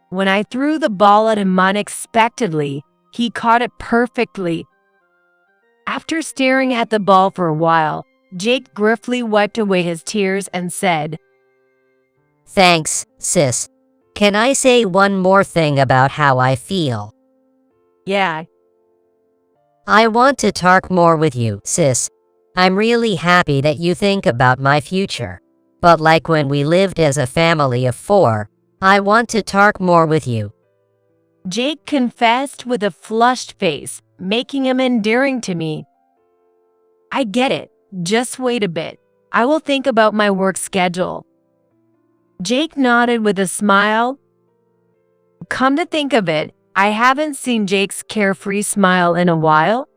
Speaker 8: When I threw the ball at him unexpectedly, he caught it perfectly. After staring at the ball for a while, Jake gruffly wiped away his tears and said,
Speaker 16: Thanks, sis. Can I say one more thing about how I feel?
Speaker 8: Yeah.
Speaker 16: I want to talk more with you, sis. I'm really happy that you think about my future. But like when we lived as a family of 4, I want to talk more with you.
Speaker 8: Jake confessed with a flushed face, making him endearing to me. I get it. Just wait a bit. I will think about my work schedule. Jake nodded with a smile. Come to think of it, I haven't seen Jake's carefree smile in a while.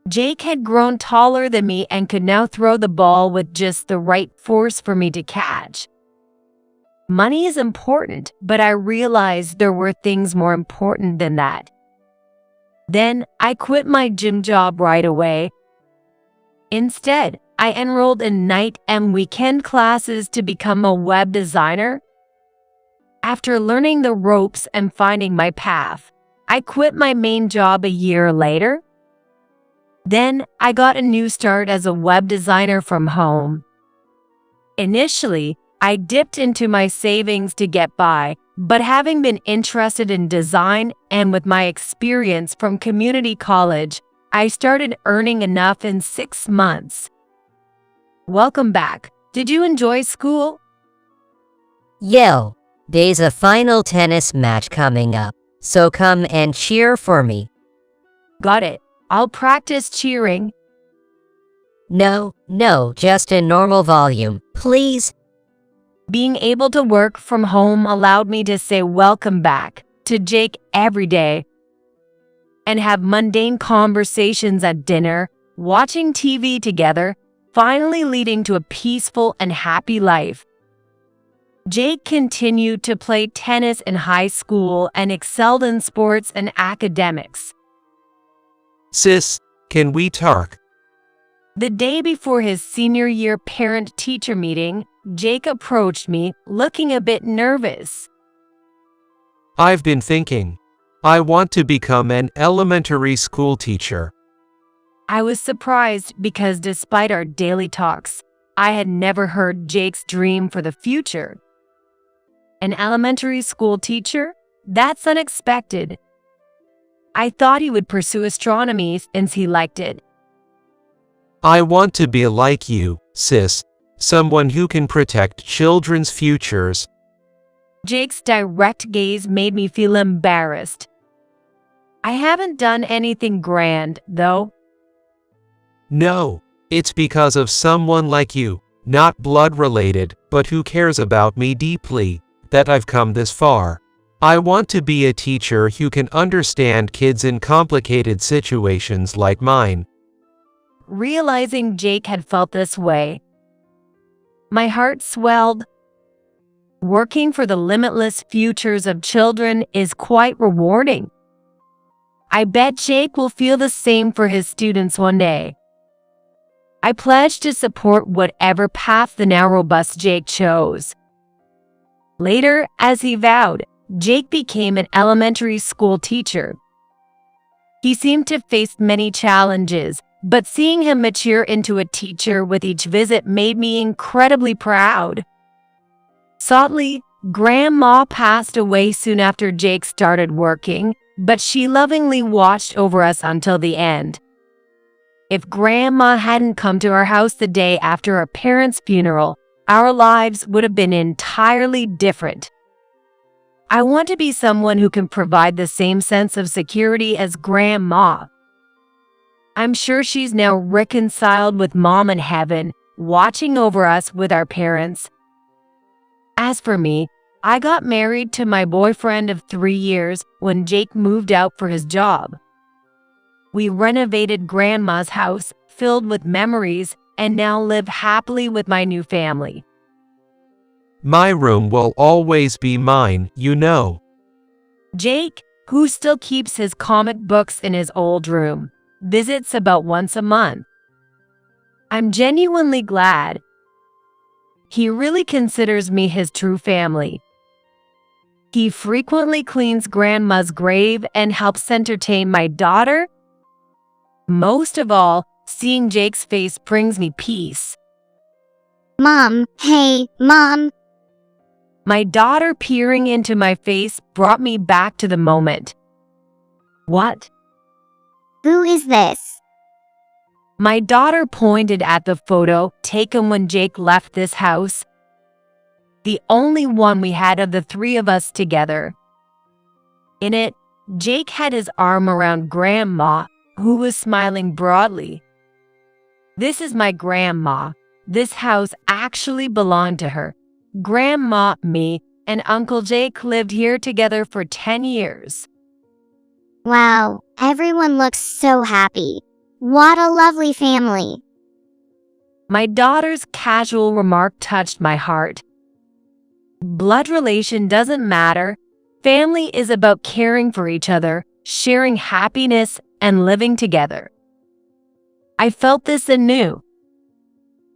Speaker 8: Jake had grown taller than me and could now throw the ball with just the right force for me to catch. Money is important, but I realized there were things more important than that. Then I quit my gym job right away. Instead, I enrolled in night and weekend classes to become a web designer. After learning the ropes and finding my path, I quit my main job a year later. Then I got a new start as a web designer from home. Initially, I dipped into my savings to get by, but having been interested in design and with my experience from community college, I started earning enough in 6 months. Welcome back. Did you enjoy school?
Speaker 16: Yo, there's a final tennis match coming up, so come and cheer for me.
Speaker 8: Got it. I'll practice cheering.
Speaker 16: No, just a normal volume, please.
Speaker 8: Being able to work from home allowed me to say welcome back to Jake every day and have mundane conversations at dinner, watching TV together, finally leading to a peaceful and happy life. Jake continued to play tennis in high school and excelled in sports and academics.
Speaker 17: Sis, can we talk?
Speaker 8: The day before his senior year parent-teacher meeting, Jake approached me, looking a bit nervous.
Speaker 17: I've been thinking. I want to become an elementary school teacher.
Speaker 8: I was surprised because despite our daily talks, I had never heard Jake's dream for the future. An elementary school teacher? That's unexpected. I thought he would pursue astronomy since he liked it.
Speaker 17: I want to be like you, sis. Someone who can protect children's futures.
Speaker 8: Jake's direct gaze made me feel embarrassed. I haven't done anything grand, though.
Speaker 17: No, it's because of someone like you, not blood related, but who cares about me deeply, that I've come this far. I want to be a teacher who can understand kids in complicated situations like mine.
Speaker 8: Realizing Jake had felt this way, my heart swelled. Working for the limitless futures of children is quite rewarding. I bet Jake will feel the same for his students one day. I pledge to support whatever path the now robust Jake chose. Later, as he vowed, Jake became an elementary school teacher. He seemed to face many challenges, but seeing him mature into a teacher with each visit made me incredibly proud. Sadly, Grandma passed away soon after Jake started working, but she lovingly watched over us until the end. If Grandma hadn't come to our house the day after our parents' funeral, our lives would have been entirely different. I want to be someone who can provide the same sense of security as Grandma. I'm sure she's now reconciled with Mom in heaven, watching over us with our parents. As for me, I got married to my boyfriend of 3 years when Jake moved out for his job. We renovated Grandma's house, filled with memories, and now live happily with my new family.
Speaker 17: My room will always be mine, you know.
Speaker 8: Jake, who still keeps his comic books in his old room, visits about once a month. I'm genuinely glad. He really considers me his true family. He frequently cleans Grandma's grave and helps entertain my daughter. Most of all, seeing Jake's face brings me peace.
Speaker 13: Mom, hey, Mom.
Speaker 8: My daughter peering into my face brought me back to the moment. What?
Speaker 13: Who is this?
Speaker 8: My daughter pointed at the photo taken when Jake left this house. The only one we had of the 3 of us together. In it, Jake had his arm around Grandma, who was smiling broadly. This is my Grandma. This house actually belonged to her. Grandma, me, and Uncle Jake lived here together for 10 years.
Speaker 13: Wow, everyone looks so happy. What a lovely family.
Speaker 8: My daughter's casual remark touched my heart. Blood relation doesn't matter. Family is about caring for each other, sharing happiness, and living together. I felt this anew.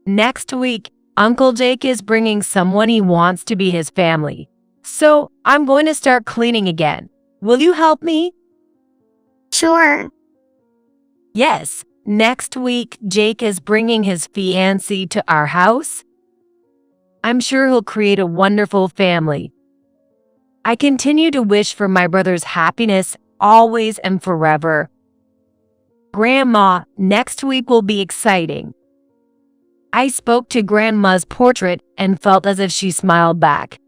Speaker 8: Next week, Uncle Jake is bringing someone he wants to be his family. So, I'm going to start cleaning again. Will you help me?
Speaker 13: Sure.
Speaker 8: Yes, next week, Jake is bringing his fiancée to our house. I'm sure he'll create a wonderful family. I continue to wish for my brother's happiness always and forever. Grandma, next week will be exciting. I spoke to Grandma's portrait and felt as if she smiled back.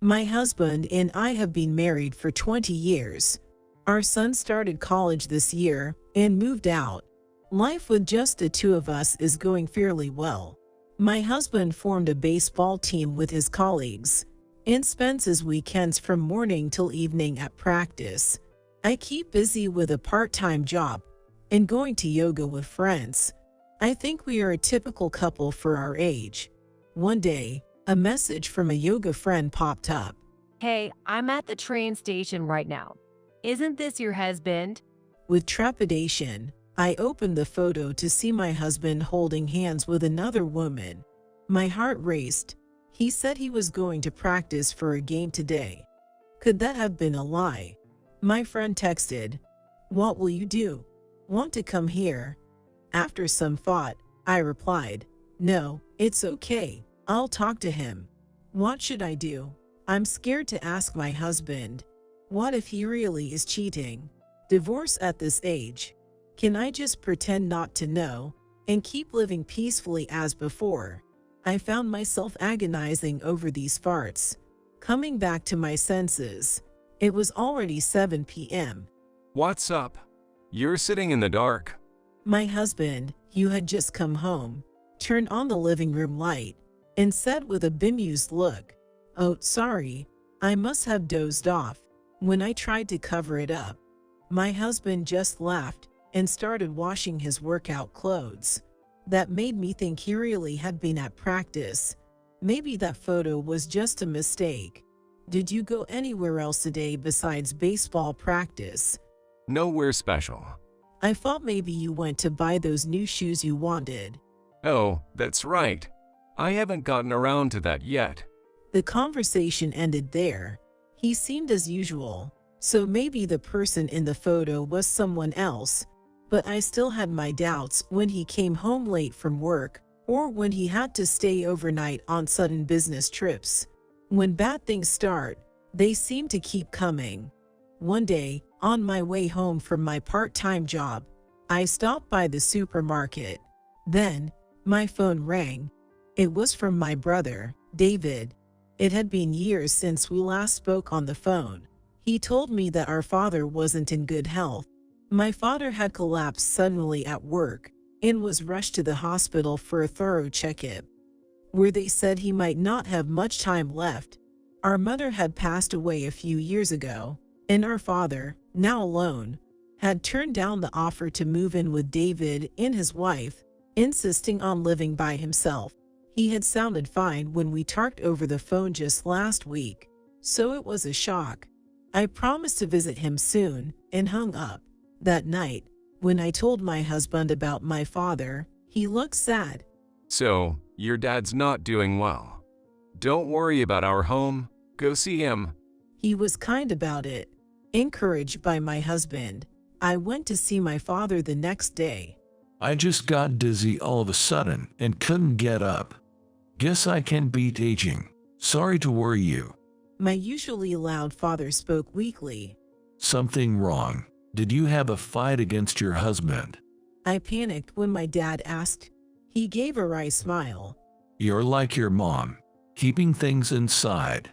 Speaker 11: My husband and I have been married for 20 years. Our son started college this year and moved out. Life with just the 2 of us is going fairly well. My husband formed a baseball team with his colleagues and spends his weekends from morning till evening at practice. I keep busy with a part-time job and going to yoga with friends. I think we are a typical couple for our age. One day, a message from a yoga friend popped up.
Speaker 8: Hey, I'm at the train station right now. Isn't this your husband?
Speaker 11: With trepidation, I opened the photo to see my husband holding hands with another woman. My heart raced. He said he was going to practice for a game today. Could that have been a lie? My friend texted, "What will you do? Want to come here?" After some thought, I replied, No, it's okay. I'll talk to him. What should I do? I'm scared to ask my husband. What if he really is cheating? Divorce at this age. Can I just pretend not to know and keep living peacefully as before? I found myself agonizing over these farts. Coming back to my senses, it was already 7 p.m.
Speaker 18: What's up? You're sitting in the dark.
Speaker 11: My husband, who had just come home, turned on the living room light and said with a bemused look, "Oh, sorry, I must have dozed off," when I tried to cover it up. My husband just laughed and started washing his workout clothes. That made me think he really had been at practice. Maybe that photo was just a mistake. Did you go anywhere else today besides baseball practice?
Speaker 18: Nowhere special.
Speaker 11: I thought maybe you went to buy those new shoes you wanted.
Speaker 18: Oh, that's right. I haven't gotten around to that yet.
Speaker 11: The conversation ended there. He seemed as usual, so maybe the person in the photo was someone else, but I still had my doubts when he came home late from work or when he had to stay overnight on sudden business trips. When bad things start, they seem to keep coming. One day, on my way home from my part-time job, I stopped by the supermarket. Then, my phone rang. It was from my brother, David. It had been years since we last spoke on the phone. He told me that our father wasn't in good health. My father had collapsed suddenly at work and was rushed to the hospital for a thorough checkup, where they said he might not have much time left. Our mother had passed away a few years ago, and our father, now alone, had turned down the offer to move in with David and his wife, insisting on living by himself. He had sounded fine when we talked over the phone just last week, so it was a shock. I promised to visit him soon and hung up. That night, when I told my husband about my father, he looked sad.
Speaker 18: So, your dad's not doing well. Don't worry about our home. Go see him.
Speaker 11: He was kind about it. Encouraged by my husband, I went to see my father the next day.
Speaker 9: I just got dizzy all of a sudden and couldn't get up. Guess I can beat aging. Sorry to worry you.
Speaker 11: My usually loud father spoke weakly.
Speaker 9: Something wrong? Did you have a fight against your husband?
Speaker 11: I panicked when my dad asked. He gave a wry smile.
Speaker 9: You're like your mom, keeping things inside.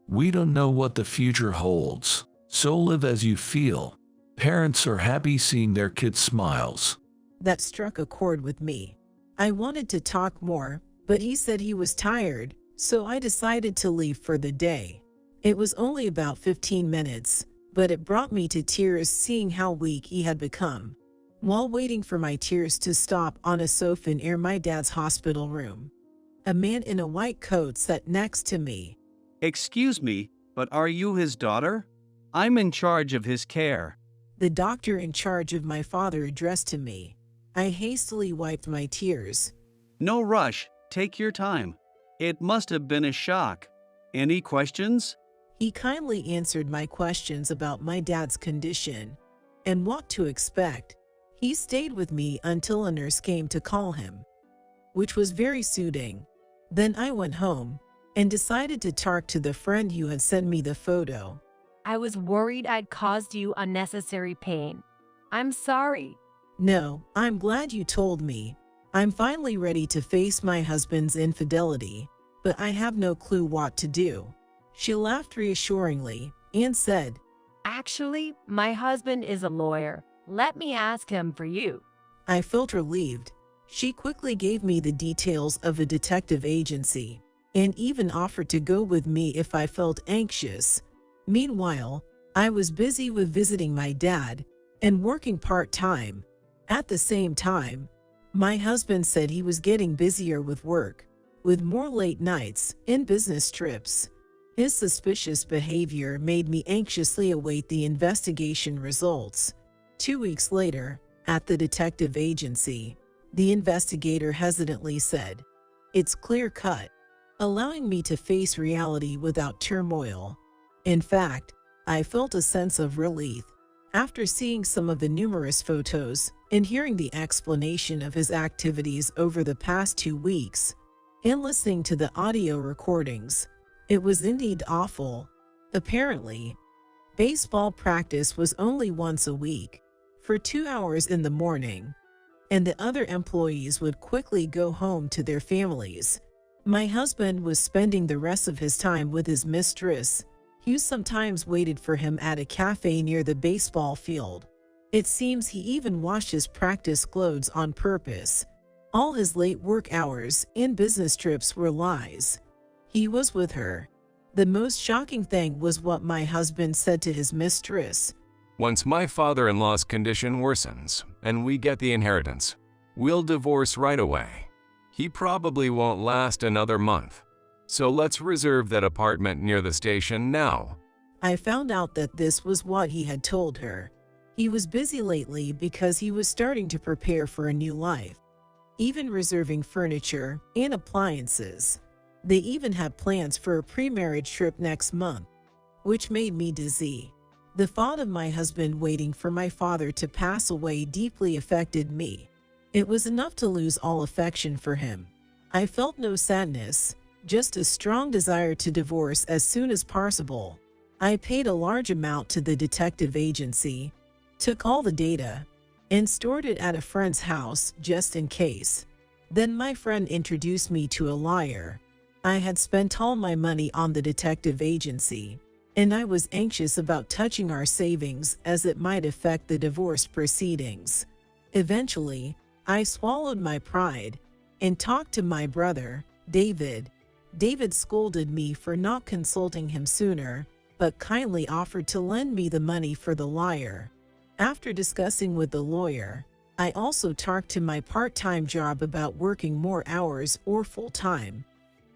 Speaker 9: We don't know what the future holds, so live as you feel. Parents are happy seeing their kids' smiles.
Speaker 11: That struck a chord with me. I wanted to talk more, but he said he was tired, so I decided to leave for the day. It was only about 15 minutes, but it brought me to tears seeing how weak he had become. While waiting for my tears to stop on a sofa near my dad's hospital room, a man in a white coat sat next to me.
Speaker 19: "Excuse me, but are you his daughter? I'm in charge of his care."
Speaker 11: The doctor in charge of my father addressed to me. I hastily wiped my tears.
Speaker 19: "No rush, take your time. It must have been a shock. Any questions?"
Speaker 11: He kindly answered my questions about my dad's condition and what to expect. He stayed with me until a nurse came to call him, which was very soothing. Then I went home and decided to talk to the friend who had sent me the photo.
Speaker 8: I was worried I'd caused you unnecessary pain. I'm sorry.
Speaker 11: No, I'm glad you told me. I'm finally ready to face my husband's infidelity, but I have no clue what to do. She laughed reassuringly and said,
Speaker 8: Actually, my husband is a lawyer. Let me ask him for you.
Speaker 11: I felt relieved. She quickly gave me the details of a detective agency and even offered to go with me if I felt anxious. Meanwhile, I was busy with visiting my dad and working part-time. At the same time, my husband said he was getting busier with work, with more late nights and business trips. His suspicious behavior made me anxiously await the investigation results. 2 weeks later, at the detective agency, the investigator hesitantly said, "It's clear-cut," allowing me to face reality without turmoil. In fact, I felt a sense of relief. After seeing some of the numerous photos and hearing the explanation of his activities over the past 2 weeks, and listening to the audio recordings, it was indeed awful. Apparently, baseball practice was only once a week, for 2 hours in the morning, and the other employees would quickly go home to their families. My husband was spending the rest of his time with his mistress, who sometimes waited for him at a cafe near the baseball field. It seems he even washed his practice clothes on purpose. All his late work hours and business trips were lies. He was with her. The most shocking thing was what my husband said to his mistress.
Speaker 18: Once my father-in-law's condition worsens and we get the inheritance, we'll divorce right away. He probably won't last another month. So let's reserve that apartment near the station now.
Speaker 11: I found out that this was what he had told her. He was busy lately because he was starting to prepare for a new life, even reserving furniture and appliances. They even had plans for a pre-marriage trip next month, which made me dizzy. The thought of my husband waiting for my father to pass away deeply affected me. It was enough to lose all affection for him. I felt no sadness, just a strong desire to divorce as soon as possible. I paid a large amount to the detective agency, took all the data, and stored it at a friend's house just in case. Then my friend introduced me to a lawyer. I had spent all my money on the detective agency, and I was anxious about touching our savings as it might affect the divorce proceedings. Eventually, I swallowed my pride and talked to my brother, David. David scolded me for not consulting him sooner, but kindly offered to lend me the money for the lawyer. After discussing with the lawyer, I also talked to my part-time job about working more hours or full-time,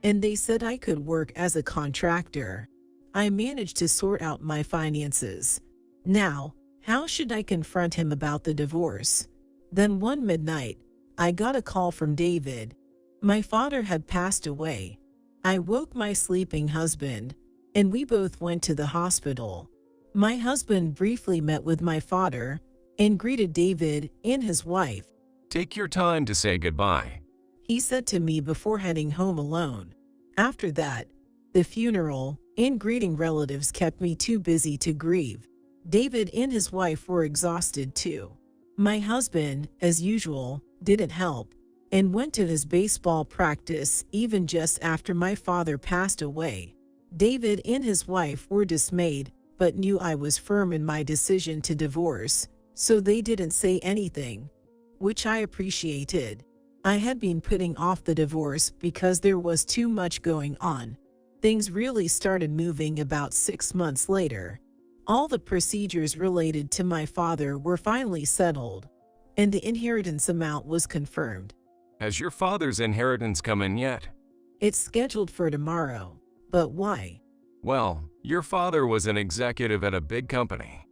Speaker 11: and they said I could work as a contractor. I managed to sort out my finances. Now, how should I confront him about the divorce? Then one midnight, I got a call from David. My father had passed away. I woke my sleeping husband, and we both went to the hospital. My husband briefly met with my father and greeted David and his wife.
Speaker 18: Take your time to say goodbye,
Speaker 11: he said to me before heading home alone. After that, the funeral and greeting relatives kept me too busy to grieve. David and his wife were exhausted too. My husband, as usual, didn't help and went to his baseball practice even just after my father passed away. David and his wife were dismayed, but knew I was firm in my decision to divorce, so they didn't say anything, which I appreciated. I had been putting off the divorce because there was too much going on. Things really started moving about 6 months later. All the procedures related to my father were finally settled, and the inheritance amount was confirmed.
Speaker 18: Has your father's inheritance come in yet?
Speaker 11: It's scheduled for tomorrow. But why?
Speaker 18: Well, your father was an executive at a big company,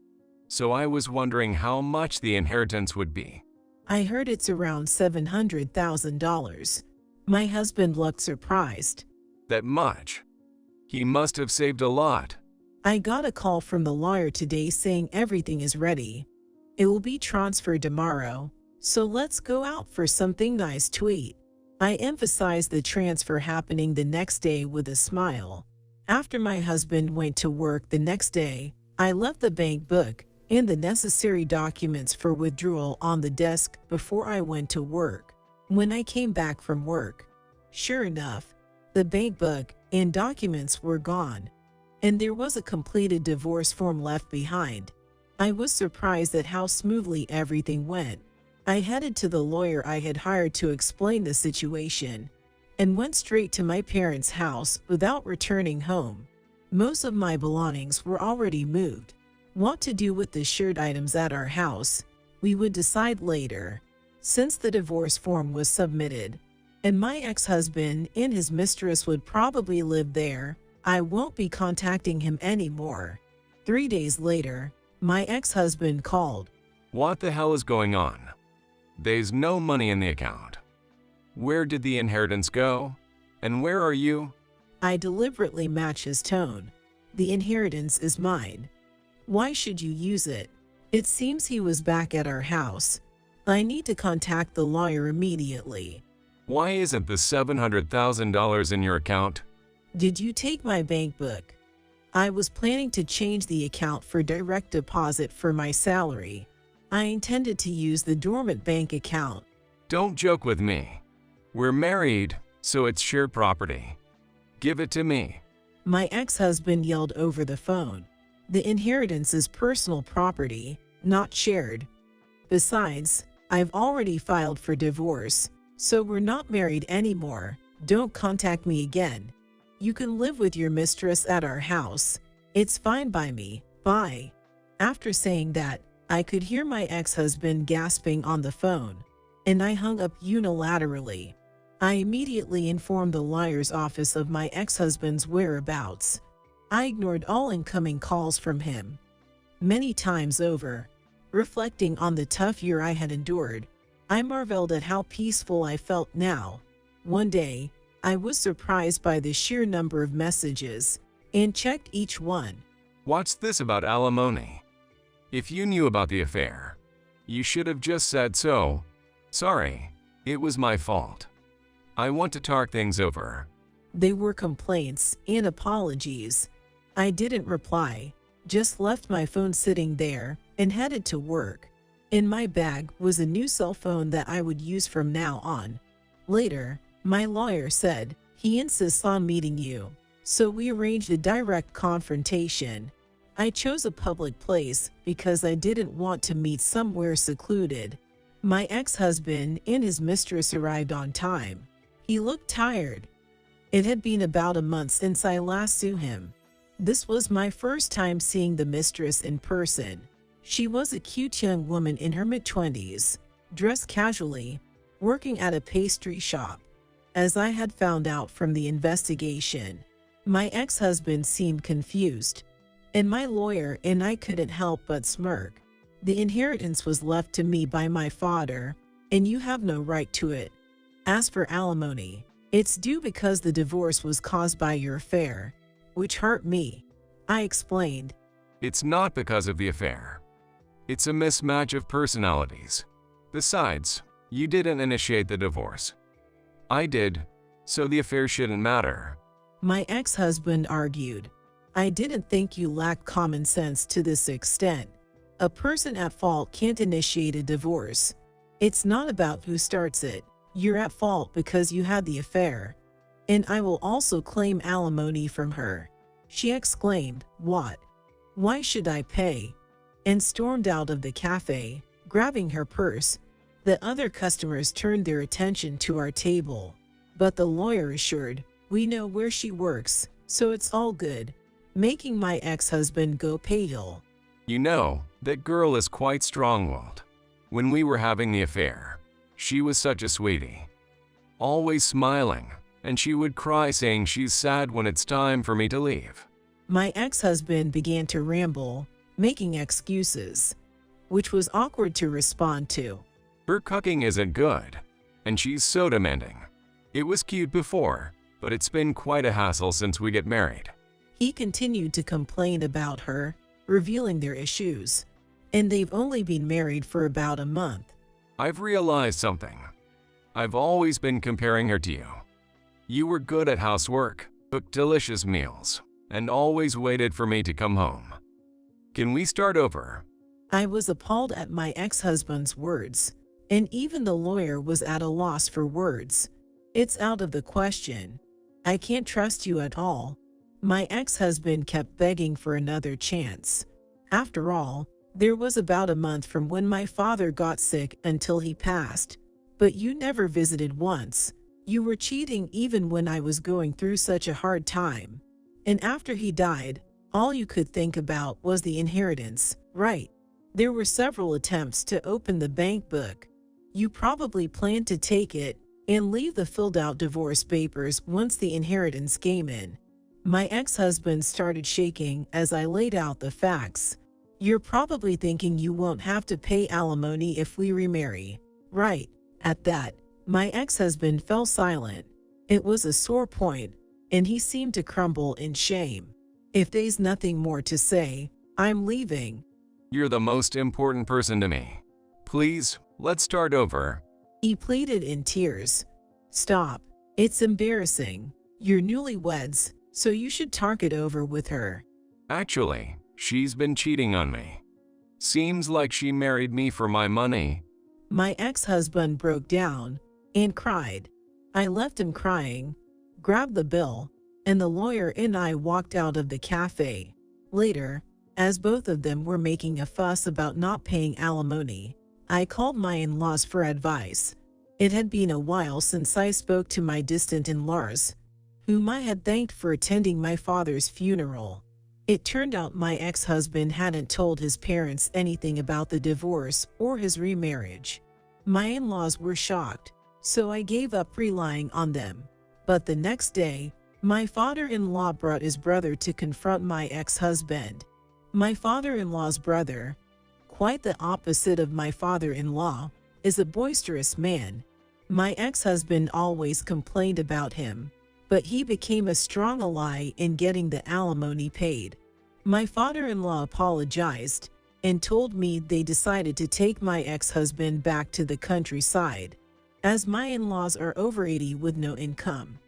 Speaker 18: so I was wondering how much the inheritance would be.
Speaker 11: I heard it's around $700,000. My husband looked surprised.
Speaker 18: That much? He must have saved a lot.
Speaker 11: I got a call from the lawyer today saying everything is ready. It will be transferred tomorrow, so let's go out for something nice to eat. I emphasized the transfer happening the next day with a smile. After my husband went to work the next day, I left the bank book and the necessary documents for withdrawal on the desk before I went to work. When I came back from work, sure enough, the bank book and documents were gone, and there was a completed divorce form left behind. I was surprised at how smoothly everything went. I headed to the lawyer I had hired to explain the situation, and went straight to my parents' house without returning home. Most of my belongings were already moved. What to do with the shared items at our house, we would decide later. Since the divorce form was submitted, and my ex-husband and his mistress would probably live there, I won't be contacting him anymore. 3 days later, my ex-husband called.
Speaker 18: What the hell is going on? There's no money in the account. Where did the inheritance go? And where are you?
Speaker 11: I deliberately matched his tone. The inheritance is mine. Why should you use it? It seems he was back at our house. I need to contact the lawyer immediately.
Speaker 18: Why isn't the $700,000 in your account?
Speaker 11: Did you take my bank book? I was planning to change the account for direct deposit for my salary. I intended to use the dormant bank account.
Speaker 18: Don't joke with me. We're married, so it's shared property. Give it to me.
Speaker 11: My ex-husband yelled over the phone. The inheritance is personal property, not shared. Besides, I've already filed for divorce, so we're not married anymore. Don't contact me again. You can live with your mistress at our house. It's fine by me. Bye. After saying that, I could hear my ex-husband gasping on the phone, and I hung up unilaterally. I immediately informed the lawyer's office of my ex-husband's whereabouts. I ignored all incoming calls from him. Many times over, reflecting on the tough year I had endured, I marveled at how peaceful I felt now. One day, I was surprised by the sheer number of messages and checked each one.
Speaker 18: What's this about alimony? If you knew about the affair, you should have just said so. Sorry, it was my fault. I want to talk things over.
Speaker 11: They were complaints and apologies. I didn't reply, just left my phone sitting there and headed to work. In my bag was a new cell phone that I would use from now on. Later, my lawyer said he insists on meeting you, so we arranged a direct confrontation. I chose a public place because I didn't want to meet somewhere secluded. My ex-husband and his mistress arrived on time. He looked tired. It had been about a month since I last saw him. This was my first time seeing the mistress in person. She was a cute young woman in her mid-20s, dressed casually, working at a pastry shop. As I had found out from the investigation, my ex-husband seemed confused, and my lawyer and I couldn't help but smirk. The inheritance was left to me by my father, and you have no right to it. As for alimony, it's due because the divorce was caused by your affair, which hurt me. I explained.
Speaker 18: It's not because of the affair. It's a mismatch of personalities. Besides, you didn't initiate the divorce. I did, so the affair shouldn't matter.
Speaker 11: My ex-husband argued. I didn't think you lacked common sense to this extent. A person at fault can't initiate a divorce. It's not about who starts it. You're at fault because you had the affair. And I will also claim alimony from her. She exclaimed, "What? Why should I pay?" and stormed out of the cafe, grabbing her purse. The other customers turned their attention to our table, but the lawyer assured, "We know where she works, so it's all good," making my ex-husband go pale.
Speaker 18: You know, that girl is quite strong-willed. When we were having the affair, she was such a sweetie. Always smiling, and she would cry saying she's sad when it's time for me to leave.
Speaker 11: My ex-husband began to ramble, making excuses, which was awkward to respond to.
Speaker 18: Her cooking isn't good, and she's so demanding. It was cute before, but it's been quite a hassle since we get married.
Speaker 11: He continued to complain about her, revealing their issues, and they've only been married for about a month.
Speaker 18: I've realized something. I've always been comparing her to you. You were good at housework, cooked delicious meals, and always waited for me to come home. Can we start over?
Speaker 11: I was appalled at my ex-husband's words, and even the lawyer was at a loss for words. It's out of the question. I can't trust you at all. My ex-husband kept begging for another chance. After all, there was about a month from when my father got sick until he passed. But you never visited once. You were cheating even when I was going through such a hard time. And after he died, all you could think about was the inheritance, right? There were several attempts to open the bank book. You probably planned to take it and leave the filled-out divorce papers once the inheritance came in. My ex-husband started shaking as I laid out the facts. You're probably thinking you won't have to pay alimony if we remarry, right? At that, my ex-husband fell silent. It was a sore point, and he seemed to crumble in shame. If there's nothing more to say, I'm leaving.
Speaker 18: You're the most important person to me. Please, let's start over.
Speaker 11: He pleaded in tears. Stop. It's embarrassing. You're newlyweds, so you should talk it over with her.
Speaker 18: Actually, she's been cheating on me. Seems like she married me for my money.
Speaker 11: My ex-husband broke down and cried. I left him crying, grabbed the bill, and the lawyer and I walked out of the cafe. Later, as both of them were making a fuss about not paying alimony, I called my in-laws for advice. It had been a while since I spoke to my distant in-laws, whom I had thanked for attending my father's funeral. It turned out my ex-husband hadn't told his parents anything about the divorce or his remarriage. My in-laws were shocked, so I gave up relying on them. But the next day, my father-in-law brought his brother to confront my ex-husband. My father-in-law's brother, quite the opposite of my father-in-law, is a boisterous man. My ex-husband always complained about him, but he became a strong ally in getting the alimony paid. My father-in-law apologized and told me they decided to take my ex-husband back to the countryside, as my in-laws are over 80 with no income.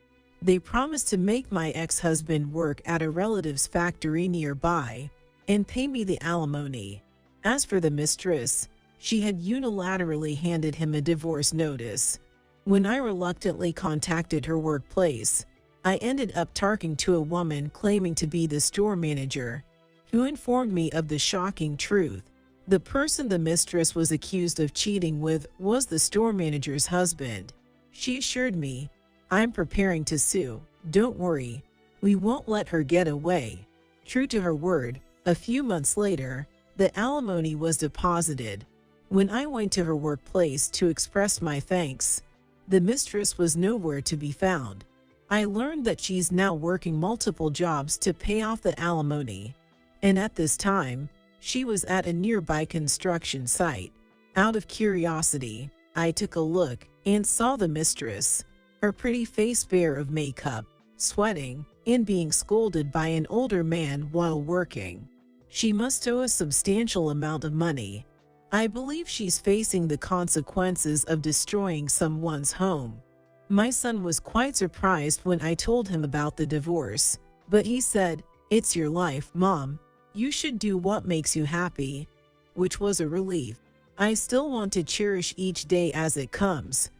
Speaker 11: They promised to make my ex-husband work at a relative's factory nearby and pay me the alimony. As for the mistress, she had unilaterally handed him a divorce notice. When I reluctantly contacted her workplace, I ended up talking to a woman claiming to be the store manager, who informed me of the shocking truth. The person the mistress was accused of cheating with was the store manager's husband. She assured me, I'm preparing to sue. Don't worry, we won't let her get away. True to her word, a few months later, the alimony was deposited. When I went to her workplace to express my thanks, the mistress was nowhere to be found. I learned that she's now working multiple jobs to pay off the alimony, and at this time, she was at a nearby construction site. Out of curiosity, I took a look and saw the mistress, her pretty face bare of makeup, sweating, and being scolded by an older man while working. She must owe a substantial amount of money. I believe she's facing the consequences of destroying someone's home. My son was quite surprised when I told him about the divorce, but he said, "It's your life, Mom. You should do what makes you happy," which was a relief. I still want to cherish each day as it comes,